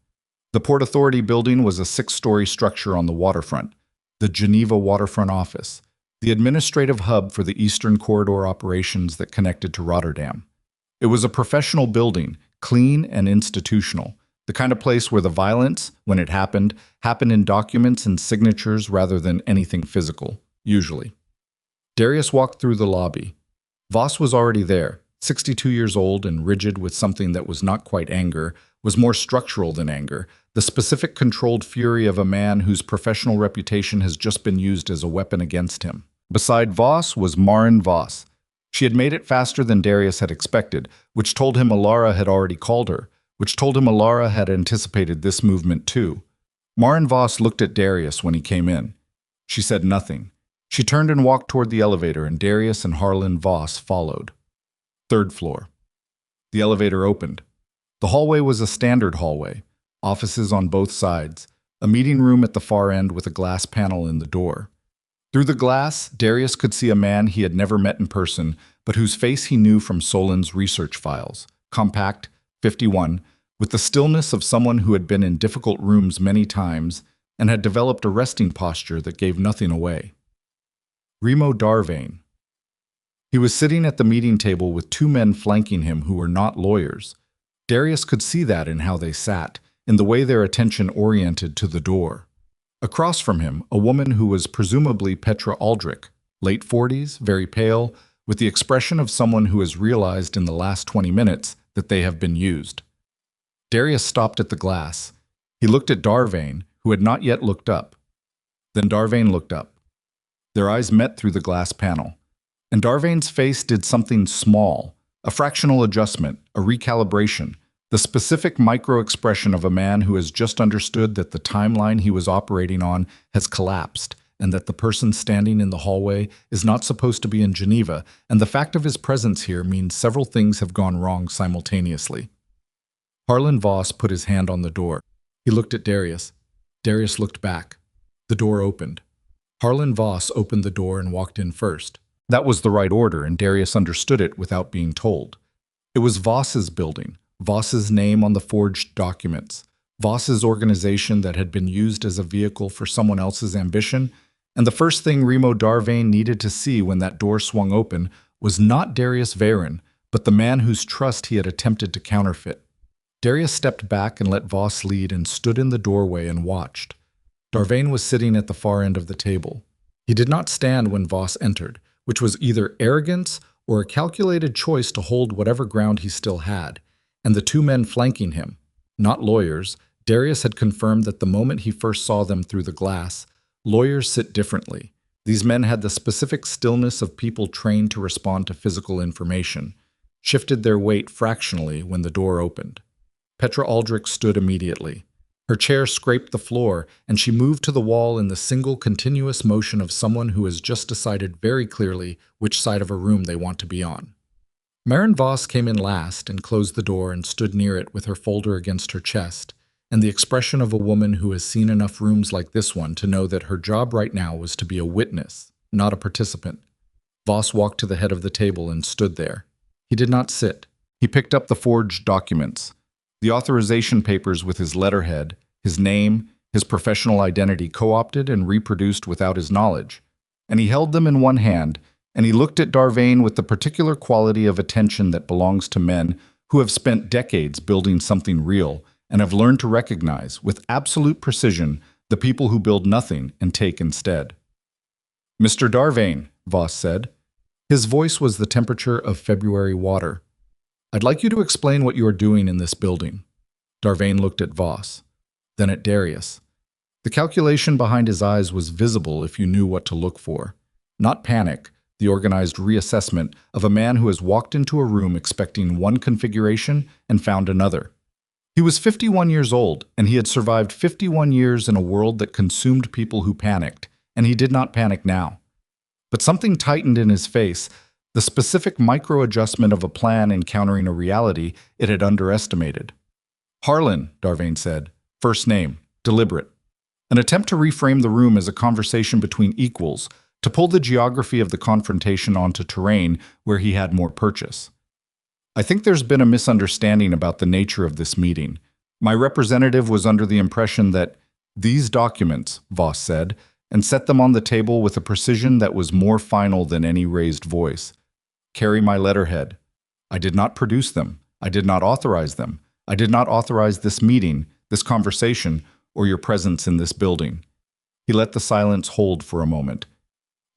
The Port Authority building was a 6-story structure on the waterfront, the Geneva Waterfront Office, the administrative hub for the Eastern Corridor operations that connected to Rotterdam. It was a professional building, clean and institutional, the kind of place where the violence, when it happened in documents and signatures rather than anything physical, usually. Darius walked through the lobby. Voss was already there, 62 years old and rigid with something that was not quite anger, was more structural than anger, the specific controlled fury of a man whose professional reputation has just been used as a weapon against him. Beside Voss was Maren Voss. She had made it faster than Darius had expected, which told him Elara had already called her, which told him Elara had anticipated this movement too. Maren Voss looked at Darius when he came in. She said nothing. She turned and walked toward the elevator, and Darius and Harlan Voss followed. 3rd floor. The elevator opened. The hallway was a standard hallway, offices on both sides, a meeting room at the far end with a glass panel in the door. Through the glass, Darius could see a man he had never met in person, but whose face he knew from Solon's research files. Compact, 51, with the stillness of someone who had been in difficult rooms many times, and had developed a resting posture that gave nothing away. Remo Darvane. He was sitting at the meeting table with two men flanking him who were not lawyers. Darius could see that in how they sat, in the way their attention oriented to the door. Across from him, a woman who was presumably Petra Aldrich, late 40s, very pale, with the expression of someone who has realized in the last 20 minutes that they have been used. Darius stopped at the glass. He looked at Darvane, who had not yet looked up. Then Darvane looked up. Their eyes met through the glass panel, and Darvane's face did something small, a fractional adjustment, a recalibration, the specific micro-expression of a man who has just understood that the timeline he was operating on has collapsed, and that the person standing in the hallway is not supposed to be in Geneva, and the fact of his presence here means several things have gone wrong simultaneously. Harlan Voss put his hand on the door. He looked at Darius. Darius looked back. The door opened. Harlan Voss opened the door and walked in first. That was the right order, and Darius understood it without being told. It was Voss's building, Voss's name on the forged documents, Voss's organization that had been used as a vehicle for someone else's ambition, and the first thing Remo Darvane needed to see when that door swung open was not Darius Varen, but the man whose trust he had attempted to counterfeit. Darius stepped back and let Voss lead and stood in the doorway and watched. Darvane was sitting at the far end of the table. He did not stand when Voss entered, which was either arrogance or a calculated choice to hold whatever ground he still had, and the two men flanking him, not lawyers. Darius had confirmed that the moment he first saw them through the glass. Lawyers sit differently. These men had the specific stillness of people trained to respond to physical information, shifted their weight fractionally when the door opened. Petra Aldrich stood immediately. Her chair scraped the floor, and she moved to the wall in the single continuous motion of someone who has just decided very clearly which side of a room they want to be on. Maren Voss came in last and closed the door and stood near it with her folder against her chest, and the expression of a woman who has seen enough rooms like this one to know that her job right now was to be a witness, not a participant. Voss walked to the head of the table and stood there. He did not sit. He picked up the forged documents, the authorization papers with his letterhead, his name, his professional identity co-opted and reproduced without his knowledge, and he held them in one hand, and he looked at Darvane with the particular quality of attention that belongs to men who have spent decades building something real and have learned to recognize, with absolute precision, the people who build nothing and take instead. "Mr. Darvane," Voss said. His voice was the temperature of February water. "I'd like you to explain what you are doing in this building." Darvane looked at Voss, then at Darius. The calculation behind his eyes was visible if you knew what to look for. Not panic, the organized reassessment of a man who has walked into a room expecting one configuration and found another. He was 51 years old, and he had survived 51 years in a world that consumed people who panicked, and he did not panic now. But something tightened in his face, the specific micro-adjustment of a plan encountering a reality it had underestimated. "Harlan," Darvane said, first name, deliberate. An attempt to reframe the room as a conversation between equals, to pull the geography of the confrontation onto terrain where he had more purchase. "I think there's been a misunderstanding about the nature of this meeting. My representative was under the impression that these documents," Voss said, and set them on the table with a precision that was more final than any raised voice, "carry my letterhead. I did not produce them. I did not authorize them. I did not authorize this meeting, this conversation, or your presence in this building." He let the silence hold for a moment.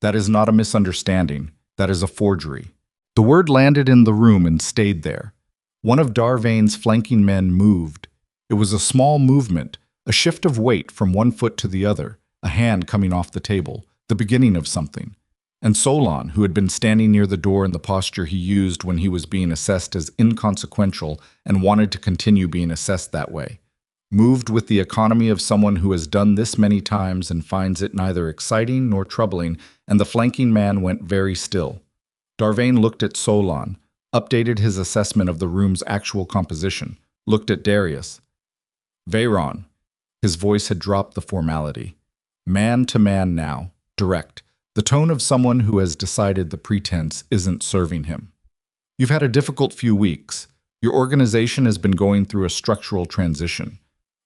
"That is not a misunderstanding. That is a forgery." The word landed in the room and stayed there. One of Darvane's flanking men moved. It was a small movement, a shift of weight from one foot to the other, a hand coming off the table, the beginning of something. And Solon, who had been standing near the door in the posture he used when he was being assessed as inconsequential and wanted to continue being assessed that way, moved with the economy of someone who has done this many times and finds it neither exciting nor troubling, and the flanking man went very still. Darvane looked at Solon, updated his assessment of the room's actual composition, looked at Darius. "Veyron." His voice had dropped the formality. Man to man now, direct, the tone of someone who has decided the pretense isn't serving him. "You've had a difficult few weeks. Your organization has been going through a structural transition.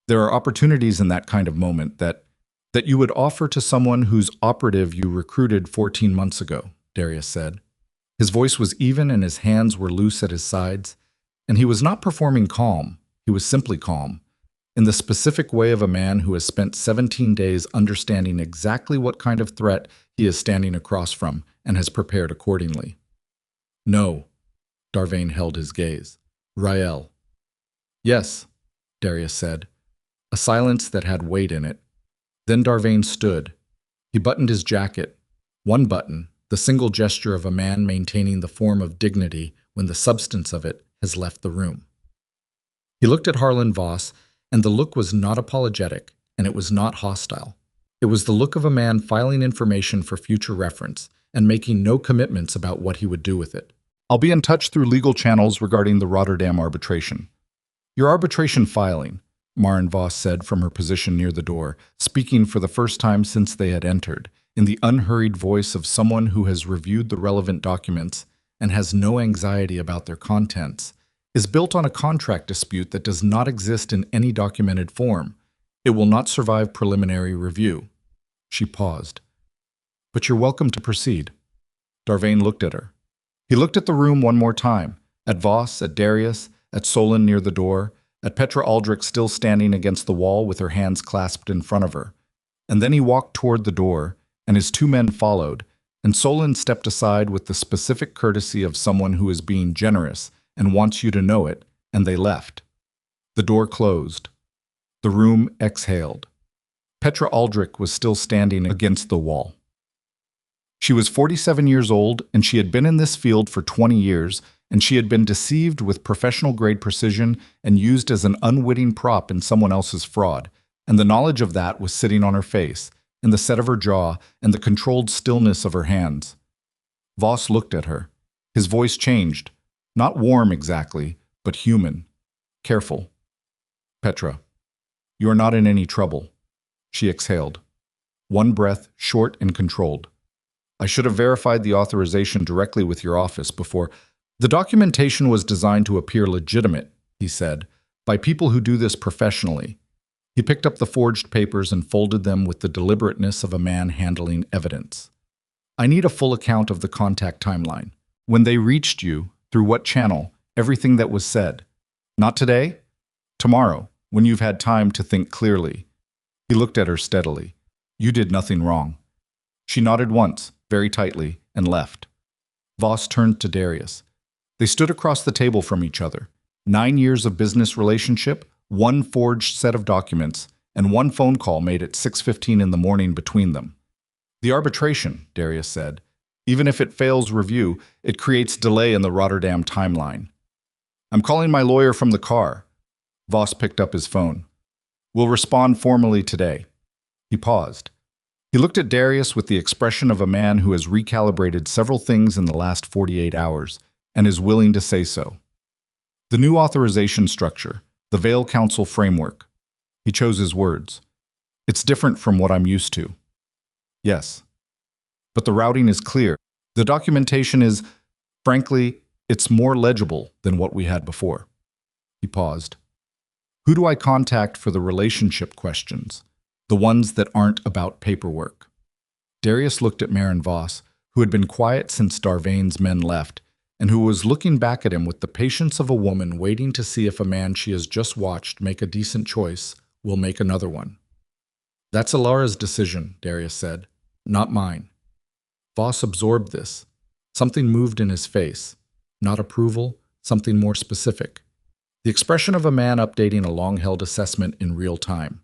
There are opportunities in that kind of moment that That you would offer to someone whose operative you recruited 14 months ago, Darius said. His voice was even and his hands were loose at his sides, and he was not performing calm, he was simply calm, in the specific way of a man who has spent 17 days understanding exactly what kind of threat he is standing across from and has prepared accordingly. No, Darvain held his gaze. Rael. Yes, Darius said, a silence that had weight in it. Then Darvain stood. He buttoned his jacket. One button, the single gesture of a man maintaining the form of dignity when the substance of it has left the room. He looked at Harlan Voss, and the look was not apologetic, and it was not hostile. It was the look of a man filing information for future reference and making no commitments about what he would do with it. I'll be in touch through legal channels regarding the Rotterdam arbitration. Your arbitration filing, Maren Voss said from her position near the door, speaking for the first time since they had entered, in the unhurried voice of someone who has reviewed the relevant documents and has no anxiety about their contents, is built on a contract dispute that does not exist in any documented form. It will not survive preliminary review. She paused. But you're welcome to proceed. Darvain looked at her. He looked at the room one more time, at Voss, at Darius, at Solon near the door, at Petra Aldrich still standing against the wall with her hands clasped in front of her. And then he walked toward the door, and his two men followed, and Solon stepped aside with the specific courtesy of someone who is being generous and wants you to know it, and they left. The door closed. The room exhaled. Petra Aldrich was still standing against the wall. She was 47 years old, and she had been in this field for 20 years, and she had been deceived with professional-grade precision and used as an unwitting prop in someone else's fraud, and the knowledge of that was sitting on her face, in the set of her jaw, and the controlled stillness of her hands. Voss looked at her. His voice changed, not warm exactly, but human, careful. Petra, you are not in any trouble. She exhaled. One breath, short and controlled. I should have verified the authorization directly with your office before. The documentation was designed to appear legitimate, he said, by people who do this professionally. He picked up the forged papers and folded them with the deliberateness of a man handling evidence. I need a full account of the contact timeline. When they reached you, through what channel, everything that was said. Not today? Tomorrow, when you've had time to think clearly. He looked at her steadily. You did nothing wrong. She nodded once, very tightly, and left. Voss turned to Darius. They stood across the table from each other. 9 years of business relationship, one forged set of documents, and one phone call made at 6:15 in the morning between them. The arbitration, Darius said. Even if it fails review, it creates delay in the Rotterdam timeline. I'm calling my lawyer from the car. Voss picked up his phone. We'll respond formally today. He paused. He looked at Darius with the expression of a man who has recalibrated several things in the last 48 hours and is willing to say so. The new authorization structure, the Vale Council framework. He chose his words. It's different from what I'm used to. Yes. But the routing is clear. The documentation is, frankly, it's more legible than what we had before. He paused. Who do I contact for the relationship questions? The ones that aren't about paperwork. Darius looked at Maren Voss, who had been quiet since Darvain's men left, and who was looking back at him with the patience of a woman waiting to see if a man she has just watched make a decent choice will make another one. That's Elara's decision, Darius said, not mine. Voss absorbed this. Something moved in his face. Not approval, something more specific. The expression of a man updating a long-held assessment in real time.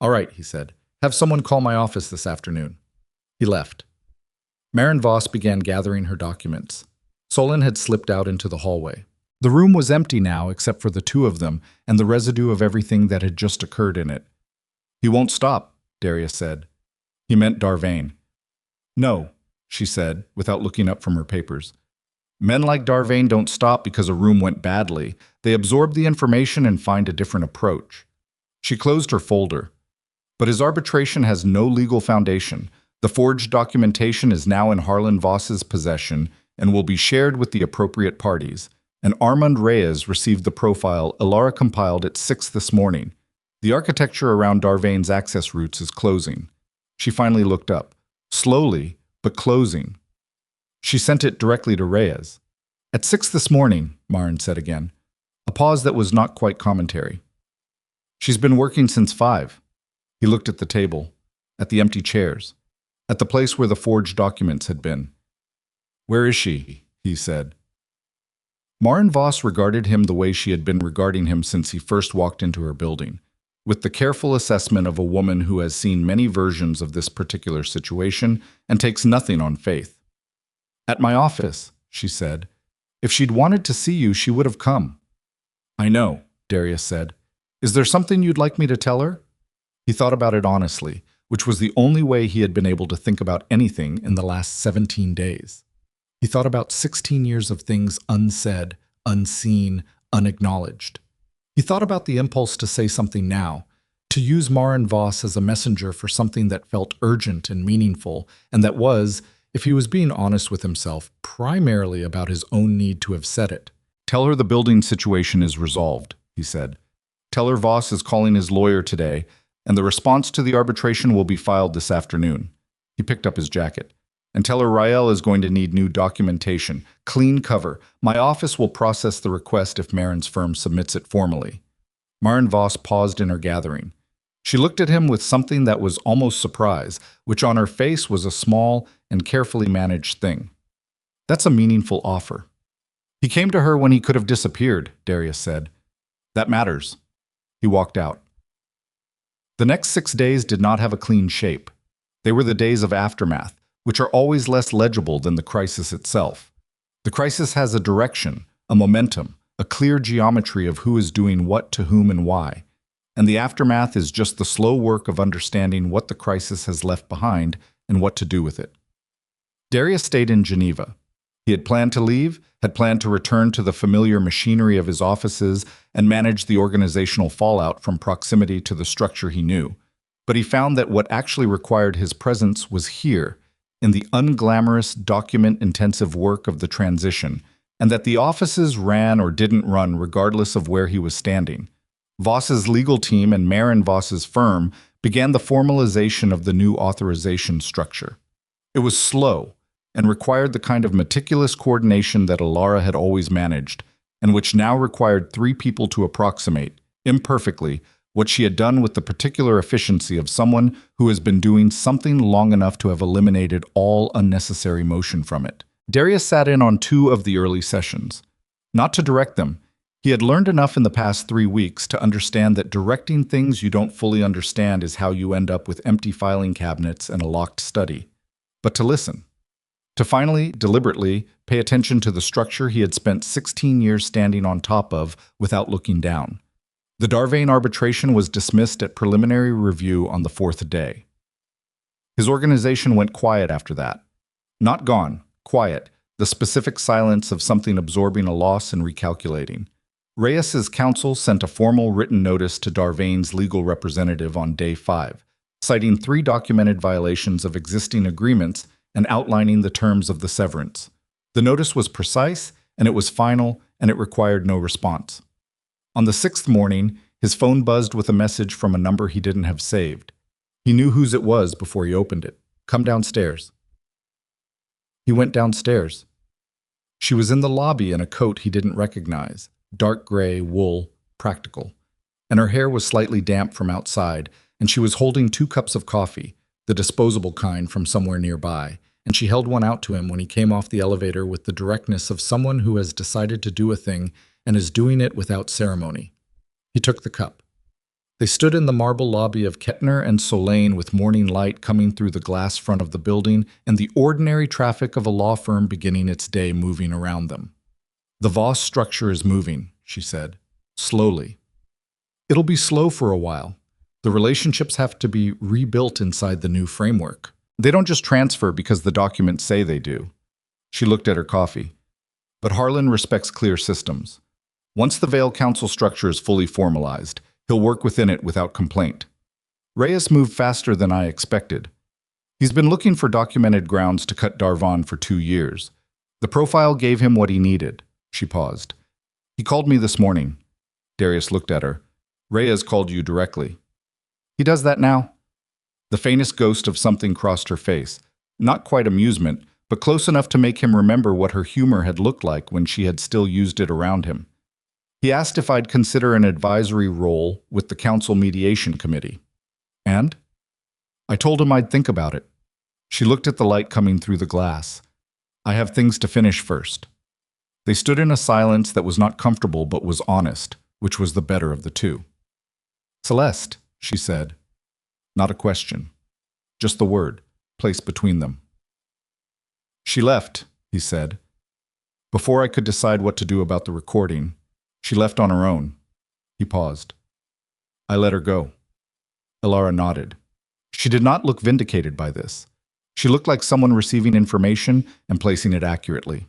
All right, he said. Have someone call my office this afternoon. He left. Maren Voss began gathering her documents. Solon had slipped out into the hallway. The room was empty now except for the two of them and the residue of everything that had just occurred in it. He won't stop, Darius said. He meant Darvain. No, she said, without looking up from her papers. Men like Darvain don't stop because a room went badly. They absorb the information and find a different approach. She closed her folder. But his arbitration has no legal foundation. The forged documentation is now in Harlan Voss's possession and will be shared with the appropriate parties. And Armand Reyes received the profile Elara compiled at 6 this morning. The architecture around Darvain's access routes is closing. She finally looked up. Slowly, but closing. She sent it directly to Reyes. At 6 this morning, Marin said again. A pause that was not quite commentary. She's been working since 5. He looked at the table, at the empty chairs, at the place where the forged documents had been. Where is she? He said. Marin Voss regarded him the way she had been regarding him since he first walked into her building, with the careful assessment of a woman who has seen many versions of this particular situation and takes nothing on faith. At my office, she said. If she'd wanted to see you, she would have come. I know, Darius said. Is there something you'd like me to tell her? He thought about it honestly, which was the only way he had been able to think about anything in the last 17 days. He thought about 16 years of things unsaid, unseen, unacknowledged. He thought about the impulse to say something now, to use Marin Voss as a messenger for something that felt urgent and meaningful, and that was, if he was being honest with himself, primarily about his own need to have said it. Tell her the building situation is resolved, he said. Tell her Voss is calling his lawyer today, and the response to the arbitration will be filed this afternoon. He picked up his jacket. And tell her Rael is going to need new documentation, clean cover. My office will process the request if Marin's firm submits it formally. Marin Voss paused in her gathering. She looked at him with something that was almost surprise, which on her face was a small and carefully managed thing. That's a meaningful offer. He came to her when he could have disappeared, Darius said. That matters. He walked out. The next 6 days did not have a clean shape. They were the days of aftermath, which are always less legible than the crisis itself. The crisis has a direction, a momentum, a clear geometry of who is doing what to whom and why. And the aftermath is just the slow work of understanding what the crisis has left behind and what to do with it. Darius stayed in Geneva. He had planned to leave, had planned to return to the familiar machinery of his offices and manage the organizational fallout from proximity to the structure he knew. But he found that what actually required his presence was here, in the unglamorous, document-intensive work of the transition, and that the offices ran or didn't run regardless of where he was standing. Voss's legal team and Marin Voss's firm began the formalization of the new authorization structure. It was slow and required the kind of meticulous coordination that Elara had always managed, and which now required 3 people to approximate, imperfectly, what she had done with the particular efficiency of someone who has been doing something long enough to have eliminated all unnecessary motion from it. Darius sat in on 2 of the early sessions. Not to direct them. He had learned enough in the past 3 weeks to understand that directing things you don't fully understand is how you end up with empty filing cabinets and a locked study. But to listen. To finally, deliberately, pay attention to the structure he had spent 16 years standing on top of without looking down. The Darvain arbitration was dismissed at preliminary review on the 4th day. His organization went quiet after that. Not gone, quiet, the specific silence of something absorbing a loss and recalculating. Reyes's counsel sent a formal written notice to Darvain's legal representative on day 5, citing 3 documented violations of existing agreements and outlining the terms of the severance. The notice was precise, and it was final, and it required no response. On the 6th morning, his phone buzzed with a message from a number he didn't have saved. He knew whose it was before he opened it. Come downstairs. He went downstairs. She was in the lobby in a coat he didn't recognize, dark gray, wool, practical. And her hair was slightly damp from outside, and she was holding 2 cups of coffee, the disposable kind from somewhere nearby, and she held one out to him when he came off the elevator with the directness of someone who has decided to do a thing and is doing it without ceremony. He took the cup. They stood in the marble lobby of Kettner and Solane with morning light coming through the glass front of the building and the ordinary traffic of a law firm beginning its day moving around them. The Voss structure is moving, she said, slowly. It'll be slow for a while. The relationships have to be rebuilt inside the new framework. They don't just transfer because the documents say they do. She looked at her coffee. But Harlan respects clear systems. Once the Vale Council structure is fully formalized, he'll work within it without complaint. Reyes moved faster than I expected. He's been looking for documented grounds to cut Darvan for 2 years. The profile gave him what he needed. She paused. He called me this morning. Darius looked at her. Reyes called you directly. He does that now? The faintest ghost of something crossed her face. Not quite amusement, but close enough to make him remember what her humor had looked like when she had still used it around him. He asked if I'd consider an advisory role with the council mediation committee. And? I told him I'd think about it. She looked at the light coming through the glass. I have things to finish first. They stood in a silence that was not comfortable but was honest, which was the better of the two. Celeste, she said. Not a question. Just the word, placed between them. She left, he said. Before I could decide what to do about the recording, she left on her own. He paused. I let her go. Elara nodded. She did not look vindicated by this. She looked like someone receiving information and placing it accurately.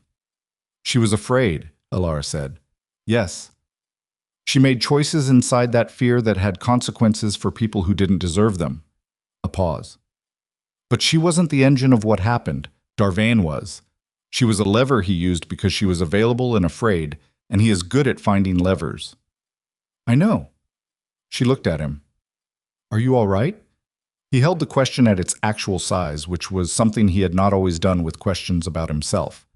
She was afraid, Elara said. Yes. She made choices inside that fear that had consequences for people who didn't deserve them. A pause. But she wasn't the engine of what happened. Darvain was. She was a lever he used because she was available and afraid, and he is good at finding levers. I know. She looked at him. Are you all right? He held the question at its actual size, which was something he had not always done with questions about himself.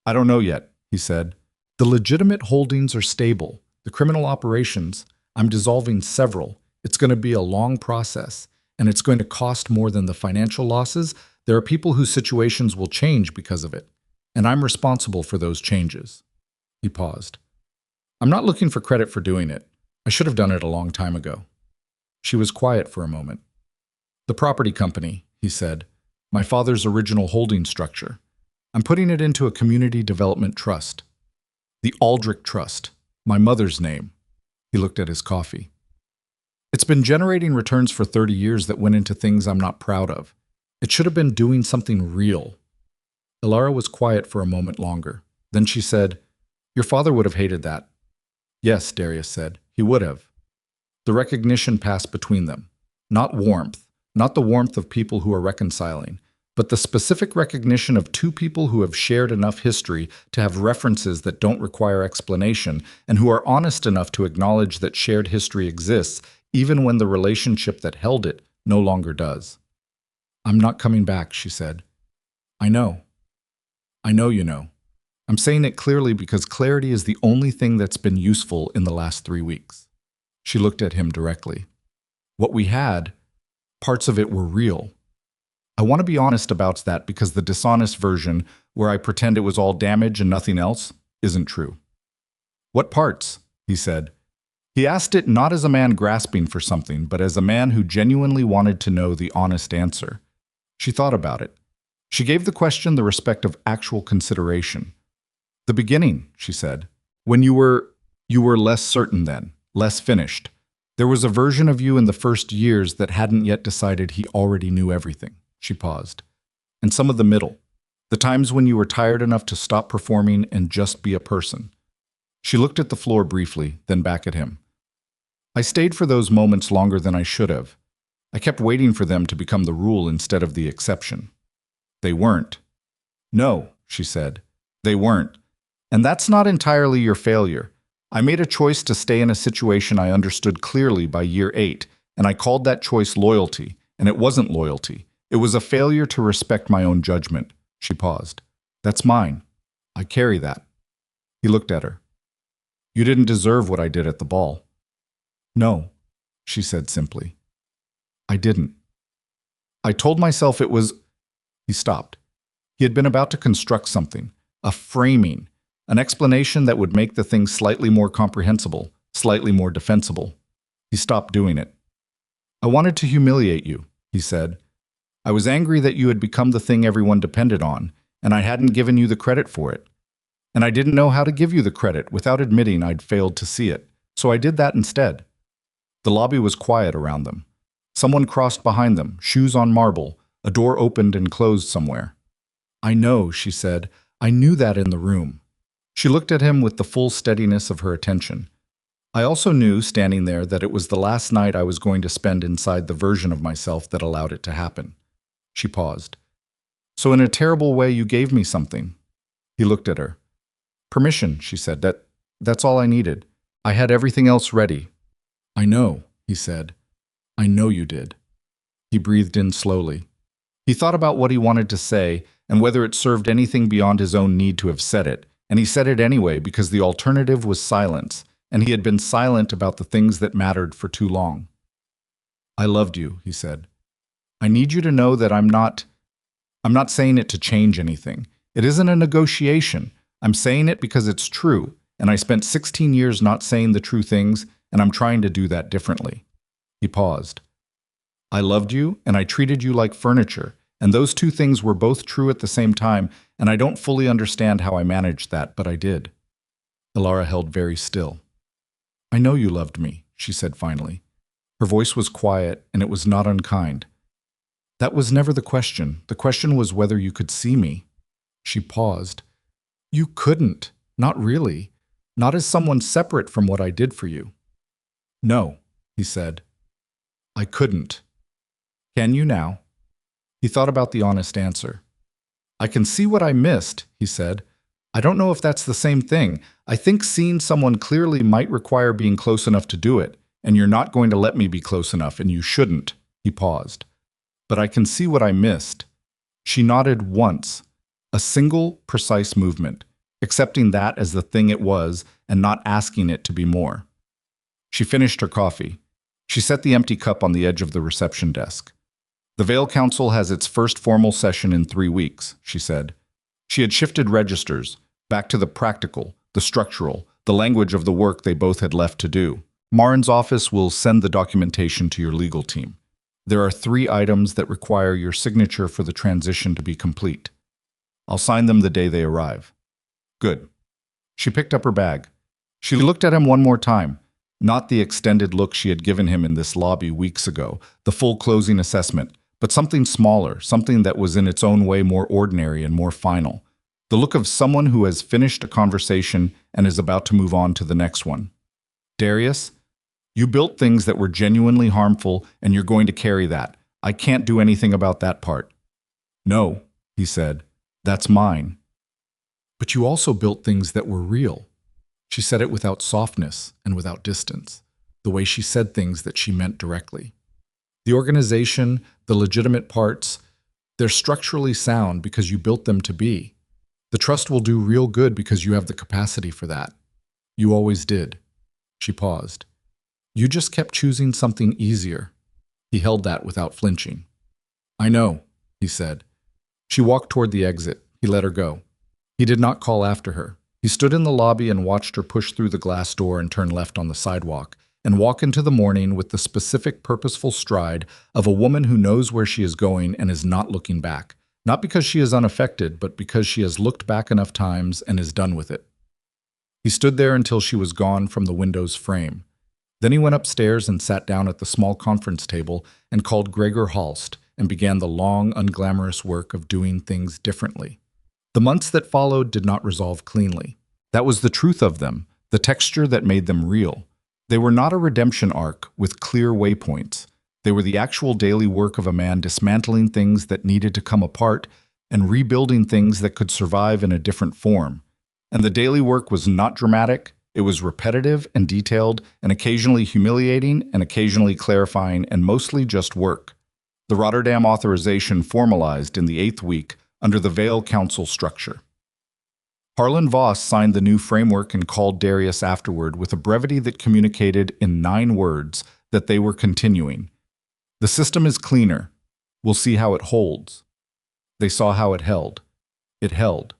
I don't know yet, he said. The legitimate holdings are stable. The criminal operations, I'm dissolving several. It's going to be a long process, and it's going to cost more than the financial losses. There are people whose situations will change because of it, and I'm responsible for those changes. He paused. I'm not looking for credit for doing it. I should have done it a long time ago. She was quiet for a moment. The property company, he said, my father's original holding structure. I'm putting it into a community development trust. The Aldrich Trust, my mother's name. He looked at his coffee. It's been generating returns for 30 years that went into things I'm not proud of. It should have been doing something real. Elara was quiet for a moment longer. Then she said, Your father would have hated that. Yes, Darius said, he would have. The recognition passed between them. Not warmth, not the warmth of people who are reconciling, but the specific recognition of two people who have shared enough history to have references that don't require explanation and who are honest enough to acknowledge that shared history exists even when the relationship that held it no longer does. I'm not coming back, she said. I know. I know you know. I'm saying it clearly because clarity is the only thing that's been useful in the last 3 weeks. She looked at him directly. What we had, parts of it were real. I want to be honest about that because the dishonest version, where I pretend it was all damage and nothing else, isn't true. What parts? He said. He asked it not as a man grasping for something, but as a man who genuinely wanted to know the honest answer. She thought about it. She gave the question the respect of actual consideration. The beginning, she said. When you were less certain then, less finished. There was a version of you in the first years that hadn't yet decided he already knew everything. She paused. And some of the middle. The times when you were tired enough to stop performing and just be a person. She looked at the floor briefly, then back at him. I stayed for those moments longer than I should have. I kept waiting for them to become the rule instead of the exception. They weren't. No, she said. They weren't. And that's not entirely your failure. I made a choice to stay in a situation I understood clearly by year 8, and I called that choice loyalty, and it wasn't loyalty. It was a failure to respect my own judgment. She paused. That's mine. I carry that. He looked at her. You didn't deserve what I did at the ball. No, she said simply. I didn't. I told myself it was... He stopped. He had been about to construct something, a framing, an explanation that would make the thing slightly more comprehensible, slightly more defensible. He stopped doing it. I wanted to humiliate you, he said. I was angry that you had become the thing everyone depended on, and I hadn't given you the credit for it. And I didn't know how to give you the credit without admitting I'd failed to see it, so I did that instead. The lobby was quiet around them. Someone crossed behind them, shoes on marble. A door opened and closed somewhere. I know, she said. I knew that in the room. She looked at him with the full steadiness of her attention. I also knew, standing there, that it was the last night I was going to spend inside the version of myself that allowed it to happen. She paused. So in a terrible way, you gave me something. He looked at her. Permission, she said. That's all I needed. I had everything else ready. I know, he said. I know you did. He breathed in slowly. He thought about what he wanted to say and whether it served anything beyond his own need to have said it, and he said it anyway because the alternative was silence, and he had been silent about the things that mattered for too long. I loved you, he said. I need you to know that I'm not saying it to change anything. It isn't a negotiation. I'm saying it because it's true, and I spent 16 years not saying the true things, and I'm trying to do that differently. He paused. I loved you, and I treated you like furniture, and those two things were both true at the same time, and I don't fully understand how I managed that, but I did. Elara held very still. I know you loved me, she said finally. Her voice was quiet, and it was not unkind. That was never the question. The question was whether you could see me. She paused. You couldn't. Not really. Not as someone separate from what I did for you. No, he said. I couldn't. Can you now? He thought about the honest answer. I can see what I missed, he said. I don't know if that's the same thing. I think seeing someone clearly might require being close enough to do it, and you're not going to let me be close enough, and you shouldn't. He paused. But I can see what I missed. She nodded once, a single, precise movement, accepting that as the thing it was and not asking it to be more. She finished her coffee. She set the empty cup on the edge of the reception desk. The Vale Council has its first formal session in 3 weeks, she said. She had shifted registers, back to the practical, the structural, the language of the work they both had left to do. Marin's office will send the documentation to your legal team. There are 3 items that require your signature for the transition to be complete. I'll sign them the day they arrive. Good. She picked up her bag. She looked at him one more time, not the extended look she had given him in this lobby weeks ago, the full closing assessment, but something smaller, something that was in its own way more ordinary and more final. The look of someone who has finished a conversation and is about to move on to the next one. Darius, you built things that were genuinely harmful, and you're going to carry that. I can't do anything about that part. No, he said. That's mine. But you also built things that were real. She said it without softness and without distance, the way she said things that she meant directly. The organization, the legitimate parts, they're structurally sound because you built them to be. The trust will do real good because you have the capacity for that. You always did. She paused. You just kept choosing something easier. He held that without flinching. I know, he said. She walked toward the exit. He let her go. He did not call after her. He stood in the lobby and watched her push through the glass door and turn left on the sidewalk, and walk into the morning with the specific, purposeful stride of a woman who knows where she is going and is not looking back, not because she is unaffected, but because she has looked back enough times and is done with it. He stood there until she was gone from the window's frame. Then he went upstairs and sat down at the small conference table and called Gregor Halst and began the long, unglamorous work of doing things differently. The months that followed did not resolve cleanly. That was the truth of them, the texture that made them real. They were not a redemption arc with clear waypoints. They were the actual daily work of a man dismantling things that needed to come apart and rebuilding things that could survive in a different form. And the daily work was not dramatic. It was repetitive and detailed and occasionally humiliating and occasionally clarifying and mostly just work. The Rotterdam authorization formalized in the 8th week under the Vale Council structure. Harlan Voss signed the new framework and called Darius afterward with a brevity that communicated in 9 words that they were continuing. The system is cleaner. We'll see how it holds. They saw how it held. It held.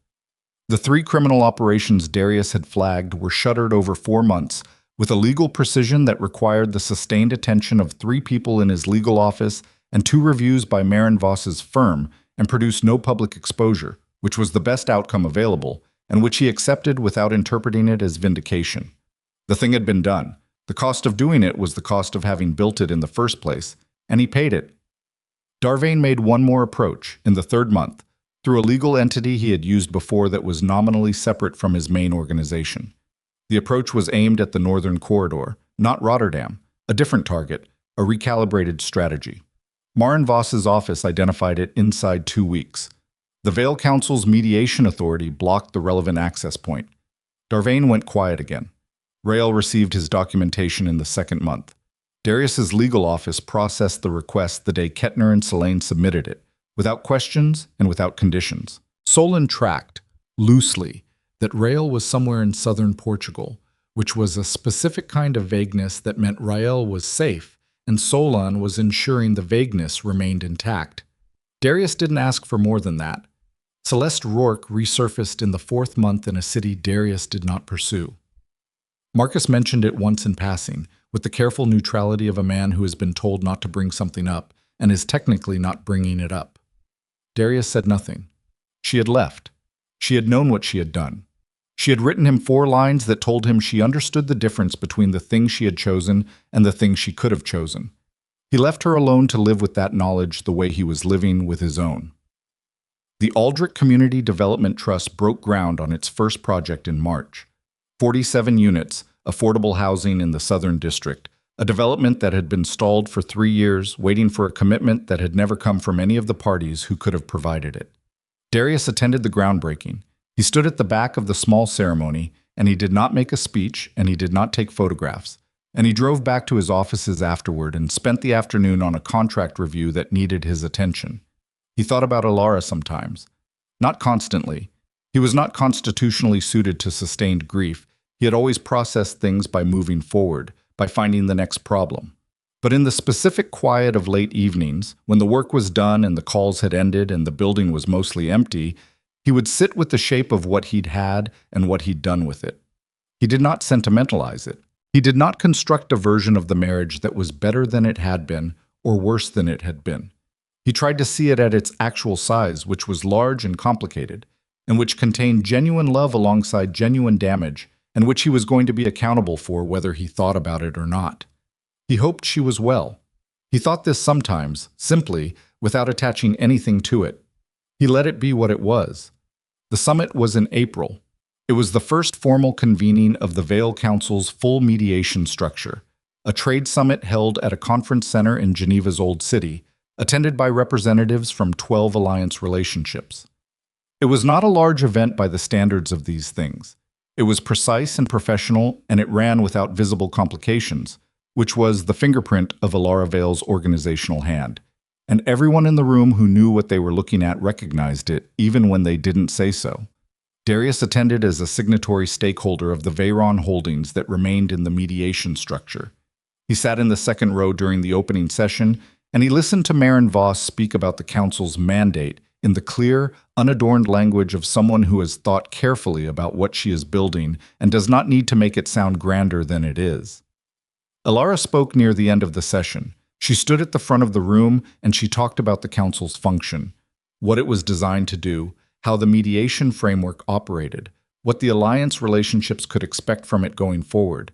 The 3 criminal operations Darius had flagged were shuttered over 4 months, with a legal precision that required the sustained attention of 3 people in his legal office and 2 reviews by Marin Voss's firm, and produced no public exposure, which was the best outcome available, and which he accepted without interpreting it as vindication. The thing had been done. The cost of doing it was the cost of having built it in the first place, and he paid it. Darvain made one more approach, in the 3rd month, through a legal entity he had used before that was nominally separate from his main organization. The approach was aimed at the Northern Corridor, not Rotterdam, a different target, a recalibrated strategy. Marin Voss's office identified it inside 2 weeks. The Vale Council's mediation authority blocked the relevant access point. Darvain went quiet again. Rael received his documentation in the 2nd month. Darius's legal office processed the request the day Kettner and Selene submitted it, without questions and without conditions. Solon tracked, loosely, that Rael was somewhere in southern Portugal, which was a specific kind of vagueness that meant Rael was safe, and Solon was ensuring the vagueness remained intact. Darius didn't ask for more than that. Celeste Rourke resurfaced in the 4th month in a city Darius did not pursue. Marcus mentioned it once in passing, with the careful neutrality of a man who has been told not to bring something up and is technically not bringing it up. Darius said nothing. She had left. She had known what she had done. She had written him 4 lines that told him she understood the difference between the thing she had chosen and the thing she could have chosen. He left her alone to live with that knowledge the way he was living with his own. The Aldrich Community Development Trust broke ground on its first project in March. 47 units, affordable housing in the Southern District, a development that had been stalled for 3 years, waiting for a commitment that had never come from any of the parties who could have provided it. Darius attended the groundbreaking. He stood at the back of the small ceremony, and he did not make a speech, and he did not take photographs. And he drove back to his offices afterward and spent the afternoon on a contract review that needed his attention. He thought about Elara sometimes. Not constantly. He was not constitutionally suited to sustained grief. He had always processed things by moving forward, by finding the next problem. But in the specific quiet of late evenings, when the work was done and the calls had ended and the building was mostly empty, he would sit with the shape of what he'd had and what he'd done with it. He did not sentimentalize it. He did not construct a version of the marriage that was better than it had been or worse than it had been. He tried to see it at its actual size, which was large and complicated, and which contained genuine love alongside genuine damage, and which he was going to be accountable for whether he thought about it or not. He hoped she was well. He thought this sometimes, simply, without attaching anything to it. He let it be what it was. The summit was in April. It was the first formal convening of the Vale Council's full mediation structure, a trade summit held at a conference center in Geneva's Old City, attended by representatives from 12 alliance relationships. It was not a large event by the standards of these things. It was precise and professional, and it ran without visible complications, which was the fingerprint of Elara Vale's organizational hand. And everyone in the room who knew what they were looking at recognized it, even when they didn't say so. Darius attended as a signatory stakeholder of the Veyron holdings that remained in the mediation structure. He sat in the second row during the opening session, and he listened to Maren Voss speak about the council's mandate in the clear, unadorned language of someone who has thought carefully about what she is building and does not need to make it sound grander than it is. Elara spoke near the end of the session. She stood at the front of the room and she talked about the council's function, what it was designed to do, how the mediation framework operated, what the alliance relationships could expect from it going forward,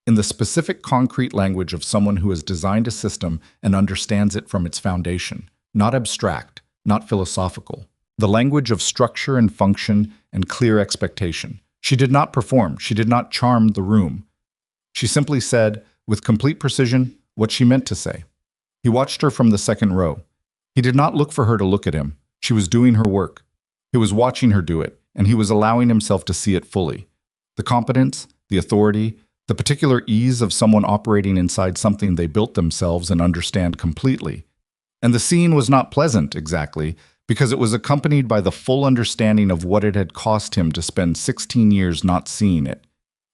in the specific concrete language of someone who has designed a system and understands it from its foundation, not abstract, not philosophical. The language of structure and function and clear expectation. She did not perform. She did not charm the room. She simply said, with complete precision, what she meant to say. He watched her from the second row. He did not look for her to look at him. She was doing her work. He was watching her do it, and he was allowing himself to see it fully. The competence, the authority, the particular ease of someone operating inside something they built themselves and understand completely. And the scene was not pleasant, exactly, because it was accompanied by the full understanding of what it had cost him to spend 16 years not seeing it.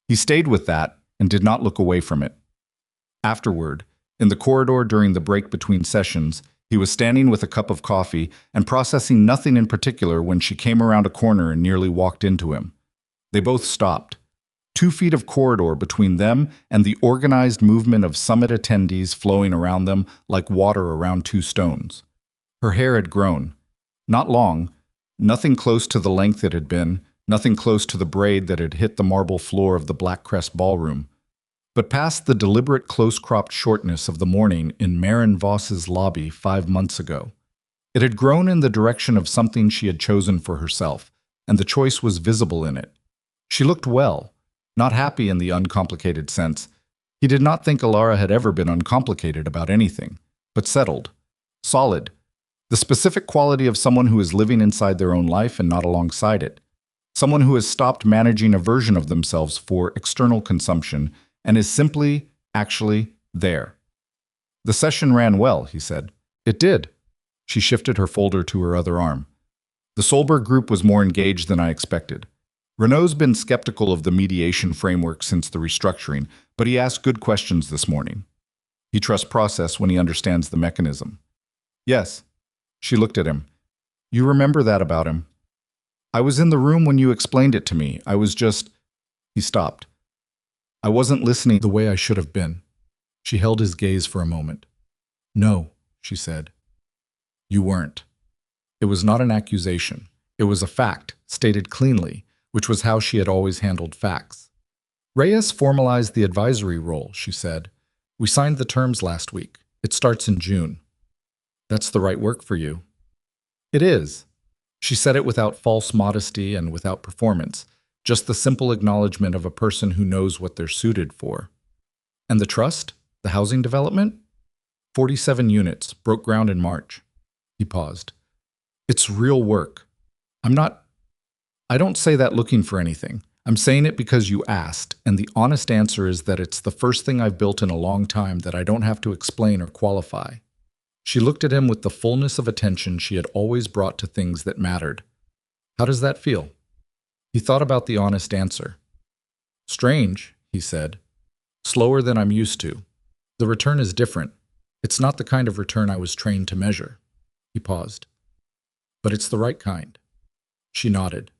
He stayed with that and did not look away from it. Afterward, in the corridor during the break between sessions, he was standing with a cup of coffee and processing nothing in particular when she came around a corner and nearly walked into him. They both stopped. 2 feet of corridor between them and the organized movement of summit attendees flowing around them like water around 2 stones. Her hair had grown. Not long, nothing close to the length it had been, nothing close to the braid that had hit the marble floor of the Black Crest ballroom, but past the deliberate close-cropped shortness of the morning in Maren Voss's lobby 5 months ago. It had grown in the direction of something she had chosen for herself, and the choice was visible in it. She looked well, not happy in the uncomplicated sense. He did not think Elara had ever been uncomplicated about anything, but settled, solid, the specific quality of someone who is living inside their own life and not alongside it, someone who has stopped managing a version of themselves for external consumption and is simply, actually, there. The session ran well, he said. It did. She shifted her folder to her other arm. The Solberg group was more engaged than I expected. Renault's been skeptical of the mediation framework since the restructuring, but he asked good questions this morning. He trusts process when he understands the mechanism. Yes. She looked at him. You remember that about him? I was in the room when you explained it to me. I was just... He stopped. I wasn't listening the way I should have been. She held his gaze for a moment. No, she said. You weren't. It was not an accusation. It was a fact, stated cleanly, which was how she had always handled facts. Reyes formalized the advisory role, she said. We signed the terms last week. It starts in June. That's the right work for you. It is. She said it without false modesty and without performance, just the simple acknowledgement of a person who knows what they're suited for. And the trust? The housing development? 47 units, broke ground in March. He paused. It's real work. I don't say that looking for anything. I'm saying it because you asked, and the honest answer is that it's the first thing I've built in a long time that I don't have to explain or qualify. She looked at him with the fullness of attention she had always brought to things that mattered. How does that feel? He thought about the honest answer. Strange, he said. Slower than I'm used to. The return is different. It's not the kind of return I was trained to measure. He paused. But it's the right kind. She nodded.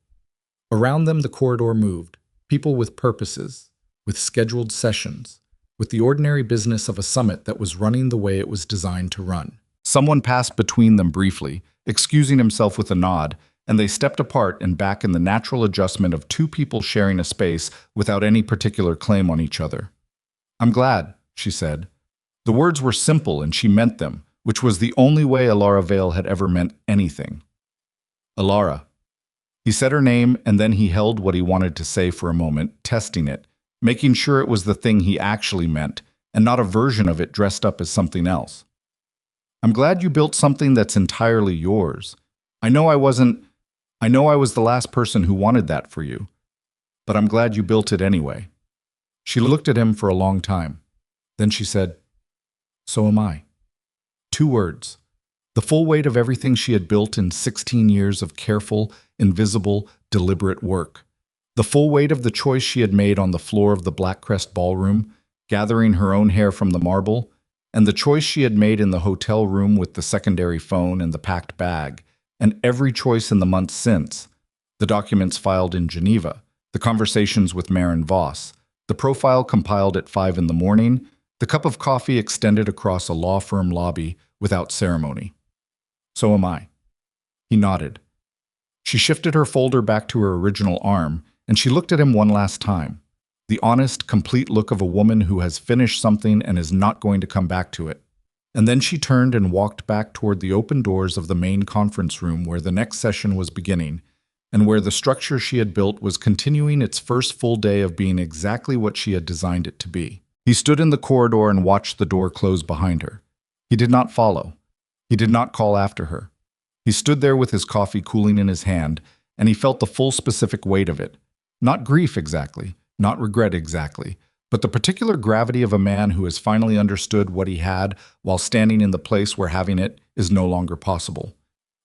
Around them the corridor moved, people with purposes, with scheduled sessions, with the ordinary business of a summit that was running the way it was designed to run. Someone passed between them briefly, excusing himself with a nod, and they stepped apart and back in the natural adjustment of two people sharing a space without any particular claim on each other. I'm glad, she said. The words were simple and she meant them, which was the only way Elara Vale had ever meant anything. Elara. He said her name and then he held what he wanted to say for a moment, testing it, making sure it was the thing he actually meant, and not a version of it dressed up as something else. I'm glad you built something that's entirely yours. I know I was the last person who wanted that for you, but I'm glad you built it anyway. She looked at him for a long time. Then she said, So am I. 2 words. The full weight of everything she had built in 16 years of careful, invisible, deliberate work. The full weight of the choice she had made on the floor of the Blackcrest ballroom, gathering her own hair from the marble, and the choice she had made in the hotel room with the secondary phone and the packed bag, and every choice in the months since, the documents filed in Geneva, the conversations with Marin Voss, the profile compiled at 5 in the morning, the cup of coffee extended across a law firm lobby without ceremony. So am I. He nodded. She shifted her folder back to her original arm, and she looked at him one last time, the honest, complete look of a woman who has finished something and is not going to come back to it. And then she turned and walked back toward the open doors of the main conference room where the next session was beginning, and where the structure she had built was continuing its first full day of being exactly what she had designed it to be. He stood in the corridor and watched the door close behind her. He did not follow. He did not call after her. He stood there with his coffee cooling in his hand, and he felt the full specific weight of it. Not grief exactly, not regret exactly, but the particular gravity of a man who has finally understood what he had while standing in the place where having it is no longer possible.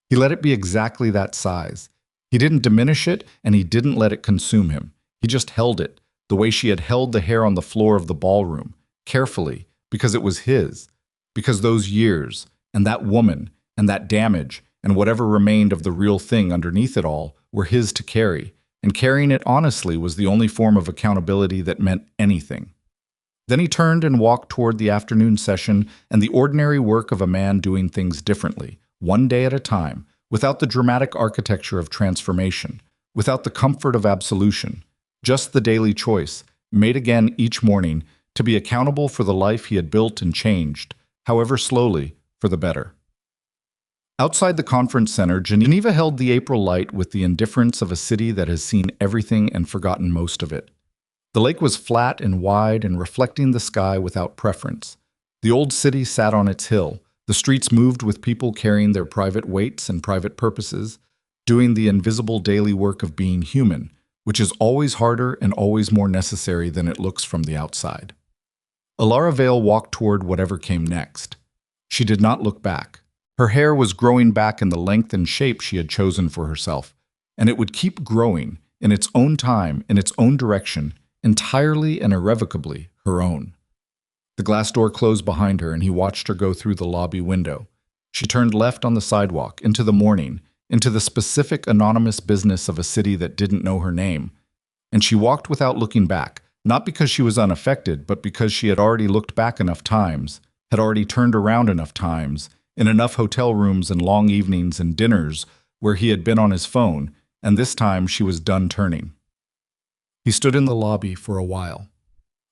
He let it be exactly that size. He didn't diminish it, and he didn't let it consume him. He just held it, the way she had held the hair on the floor of the ballroom, carefully, because it was his, because those years, and that woman, and that damage, and whatever remained of the real thing underneath it all were his to carry, and carrying it honestly was the only form of accountability that meant anything. Then he turned and walked toward the afternoon session and the ordinary work of a man doing things differently, one day at a time, without the dramatic architecture of transformation, without the comfort of absolution, just the daily choice, made again each morning, to be accountable for the life he had built and changed, however slowly, for the better. Outside the conference center, Geneva held the April light with the indifference of a city that has seen everything and forgotten most of it. The lake was flat and wide and reflecting the sky without preference. The old city sat on its hill. The streets moved with people carrying their private weights and private purposes, doing the invisible daily work of being human, which is always harder and always more necessary than it looks from the outside. Elara Vale walked toward whatever came next. She did not look back. Her hair was growing back in the length and shape she had chosen for herself, and it would keep growing in its own time, in its own direction, entirely and irrevocably her own. The glass door closed behind her, and he watched her go through the lobby window. She turned left on the sidewalk, into the morning, into the specific anonymous business of a city that didn't know her name. And she walked without looking back, not because she was unaffected, but because she had already looked back enough times, had already turned around enough times, in enough hotel rooms and long evenings and dinners where he had been on his phone, and this time she was done turning. He stood in the lobby for a while.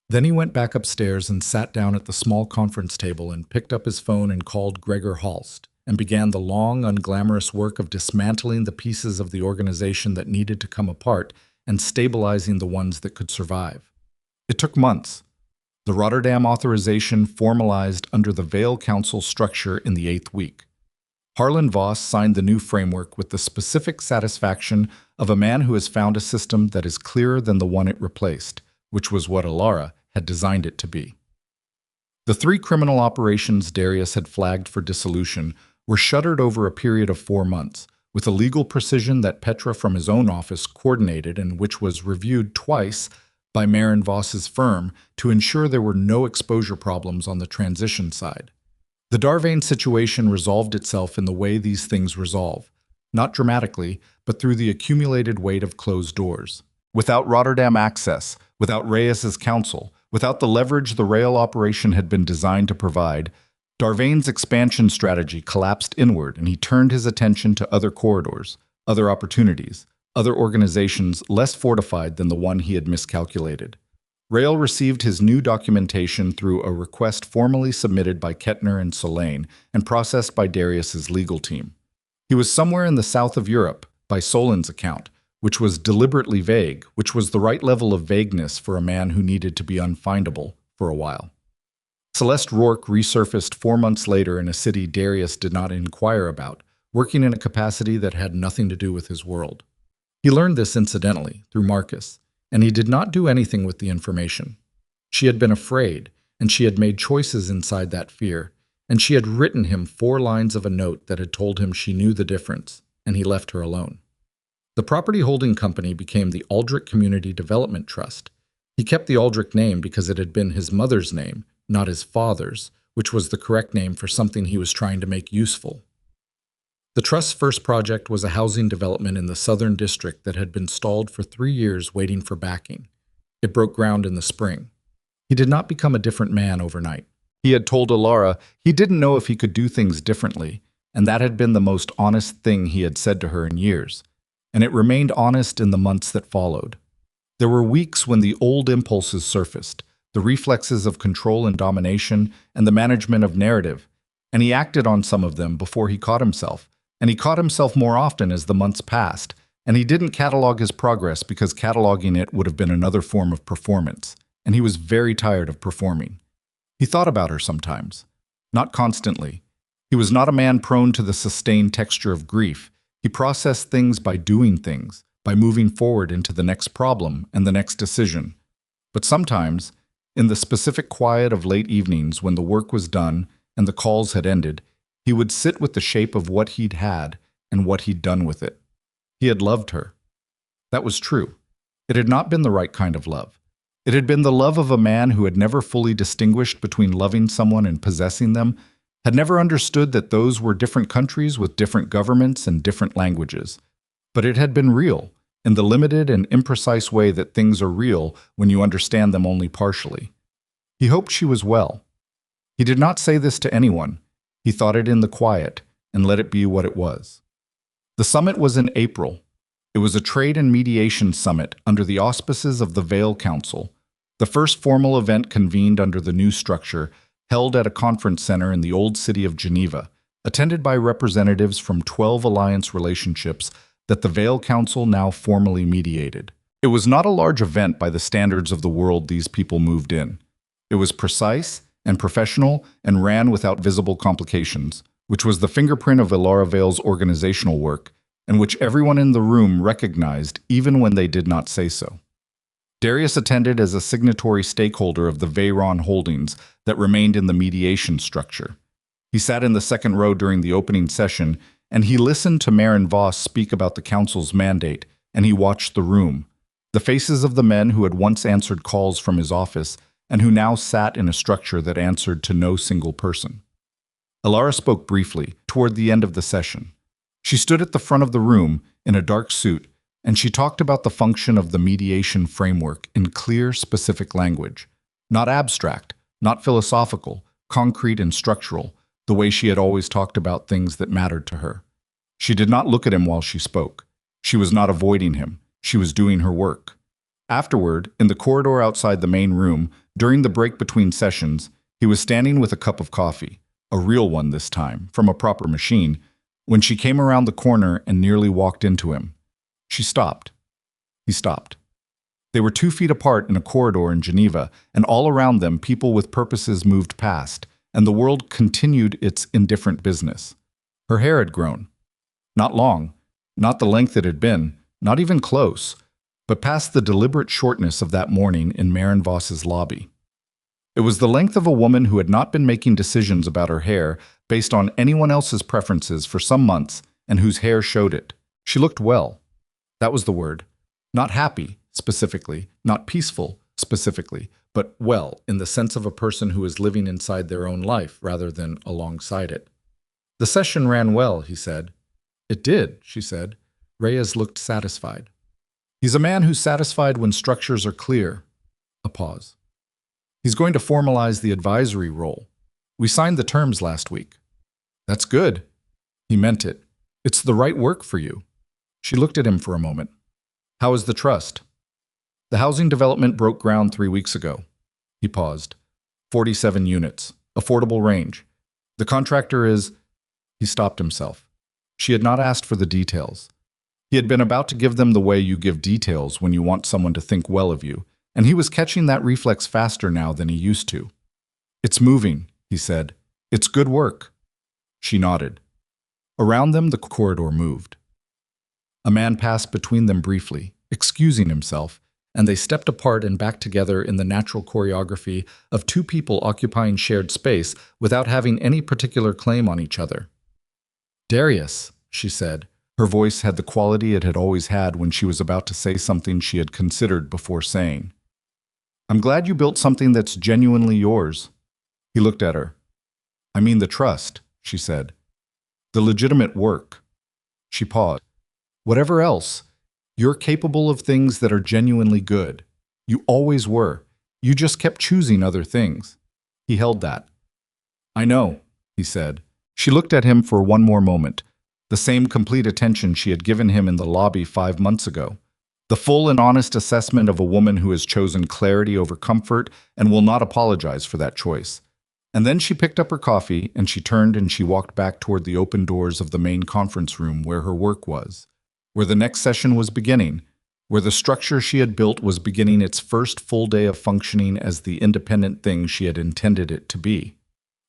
Then he went back upstairs and sat down at the small conference table and picked up his phone and called Gregor Halst and began the long, unglamorous work of dismantling the pieces of the organization that needed to come apart and stabilizing the ones that could survive. It took months. The Rotterdam authorization formalized under the Vale Council structure in the 8th week. Harlan Voss signed the new framework with the specific satisfaction of a man who has found a system that is clearer than the one it replaced, which was what Elara had designed it to be. The 3 criminal operations Darius had flagged for dissolution were shuttered over a period of 4 months, with a legal precision that Petra from his own office coordinated and which was reviewed twice by Marin Voss's firm to ensure there were no exposure problems on the transition side. The Darvain situation resolved itself in the way these things resolve, not dramatically, but through the accumulated weight of closed doors. Without Rotterdam access, without Reyes's counsel, without the leverage the rail operation had been designed to provide, Darvain's expansion strategy collapsed inward and he turned his attention to other corridors, other opportunities, other organizations less fortified than the one he had miscalculated. Rail received his new documentation through a request formally submitted by Kettner and Solane and processed by Darius's legal team. He was somewhere in the south of Europe, by Solan's account, which was deliberately vague, which was the right level of vagueness for a man who needed to be unfindable for a while. Celeste Rourke resurfaced 4 months later in a city Darius did not inquire about, working in a capacity that had nothing to do with his world. He learned this incidentally, through Marcus, and he did not do anything with the information. She had been afraid, and she had made choices inside that fear, and she had written him 4 lines of a note that had told him she knew the difference, and he left her alone. The property holding company became the Aldrich Community Development Trust. He kept the Aldrich name because it had been his mother's name, not his father's, which was the correct name for something he was trying to make useful. The Trust's first project was a housing development in the Southern District that had been stalled for 3 years waiting for backing. It broke ground in the spring. He did not become a different man overnight. He had told Elara he didn't know if he could do things differently, and that had been the most honest thing he had said to her in years, and it remained honest in the months that followed. There were weeks when the old impulses surfaced, the reflexes of control and domination, and the management of narrative, and he acted on some of them before he caught himself. And he caught himself more often as the months passed, and he didn't catalog his progress because cataloging it would have been another form of performance, and he was very tired of performing. He thought about her sometimes, not constantly. He was not a man prone to the sustained texture of grief. He processed things by doing things, by moving forward into the next problem and the next decision. But sometimes, in the specific quiet of late evenings when the work was done and the calls had ended, he would sit with the shape of what he'd had and what he'd done with it. He had loved her. That was true. It had not been the right kind of love. It had been the love of a man who had never fully distinguished between loving someone and possessing them, had never understood that those were different countries with different governments and different languages. But it had been real, in the limited and imprecise way that things are real when you understand them only partially. He hoped she was well. He did not say this to anyone. He thought it in the quiet and let it be what it was. The summit was in April. It was a trade and mediation summit under the auspices of the Vale Council, the first formal event convened under the new structure, held at a conference center in the old city of Geneva, attended by representatives from 12 alliance relationships that the Vale Council now formally mediated. It was not a large event by the standards of the world these people moved in. It was precise and professional and ran without visible complications, which was the fingerprint of Elara Vale's organizational work, and which everyone in the room recognized even when they did not say so. Darius attended as a signatory stakeholder of the Veyron holdings that remained in the mediation structure. He sat in the second row during the opening session, and he listened to Marin Voss speak about the council's mandate, and he watched the room. The faces of the men who had once answered calls from his office and who now sat in a structure that answered to no single person. Elara spoke briefly toward the end of the session. She stood at the front of the room in a dark suit, and she talked about the function of the mediation framework in clear, specific language. Not abstract, not philosophical, concrete and structural, the way she had always talked about things that mattered to her. She did not look at him while she spoke. She was not avoiding him. She was doing her work. Afterward, in the corridor outside the main room, during the break between sessions, he was standing with a cup of coffee, a real one this time, from a proper machine, when she came around the corner and nearly walked into him. She stopped. He stopped. They were 2 feet apart in a corridor in Geneva, and all around them people with purposes moved past, and the world continued its indifferent business. Her hair had grown. Not long, not the length it had been, not even close, but past the deliberate shortness of that morning in Marin Voss's lobby. It was the length of a woman who had not been making decisions about her hair based on anyone else's preferences for some months and whose hair showed it. She looked well. That was the word. Not happy, specifically, not peaceful, specifically, but well in the sense of a person who is living inside their own life rather than alongside it. The session ran well, he said. It did, she said. Reyes looked satisfied. He's a man who's satisfied when structures are clear. A pause. He's going to formalize the advisory role. We signed the terms last week. That's good. He meant it. It's the right work for you. She looked at him for a moment. How is the trust? The housing development broke ground 3 weeks ago. He paused. 47 units. Affordable range. The contractor is... He stopped himself. She had not asked for the details. He had been about to give them the way you give details when you want someone to think well of you, and he was catching that reflex faster now than he used to. It's moving, he said. It's good work. She nodded. Around them, the corridor moved. A man passed between them briefly, excusing himself, and they stepped apart and back together in the natural choreography of 2 people occupying shared space without having any particular claim on each other. Darius, she said. Her voice had the quality it had always had when she was about to say something she had considered before saying. I'm glad you built something that's genuinely yours. He looked at her. I mean the trust, she said. The legitimate work. She paused. Whatever else, you're capable of things that are genuinely good. You always were. You just kept choosing other things. He held that. I know, he said. She looked at him for one more moment. The same complete attention she had given him in the lobby 5 months ago. The full and honest assessment of a woman who has chosen clarity over comfort and will not apologize for that choice. And then she picked up her coffee and she turned and she walked back toward the open doors of the main conference room where her work was, where the next session was beginning, where the structure she had built was beginning its first full day of functioning as the independent thing she had intended it to be.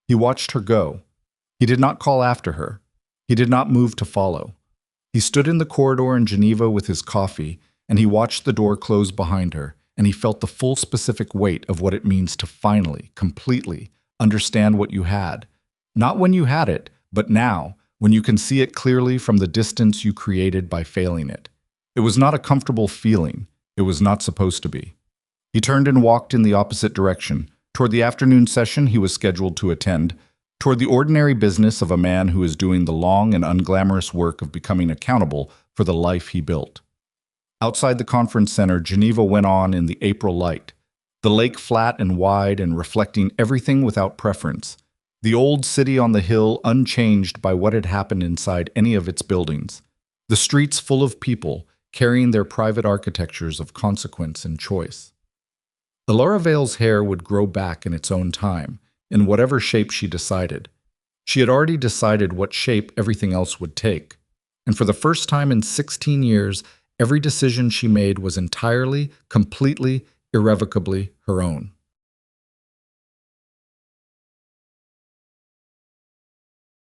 He watched her go. He did not call after her. He did not move to follow. He stood in the corridor in Geneva with his coffee, and he watched the door close behind her, and he felt the full specific weight of what it means to finally, completely, understand what you had. Not when you had it, but now, when you can see it clearly from the distance you created by failing it. It was not a comfortable feeling. It was not supposed to be. He turned and walked in the opposite direction, toward the afternoon session he was scheduled to attend, toward the ordinary business of a man who is doing the long and unglamorous work of becoming accountable for the life he built. Outside the conference center, Geneva went on in the April light, the lake flat and wide and reflecting everything without preference, the old city on the hill unchanged by what had happened inside any of its buildings, the streets full of people carrying their private architectures of consequence and choice. Elara Vale's hair would grow back in its own time, in whatever shape she decided. She had already decided what shape everything else would take, and for the first time in 16 years, every decision she made was entirely, completely, irrevocably her own.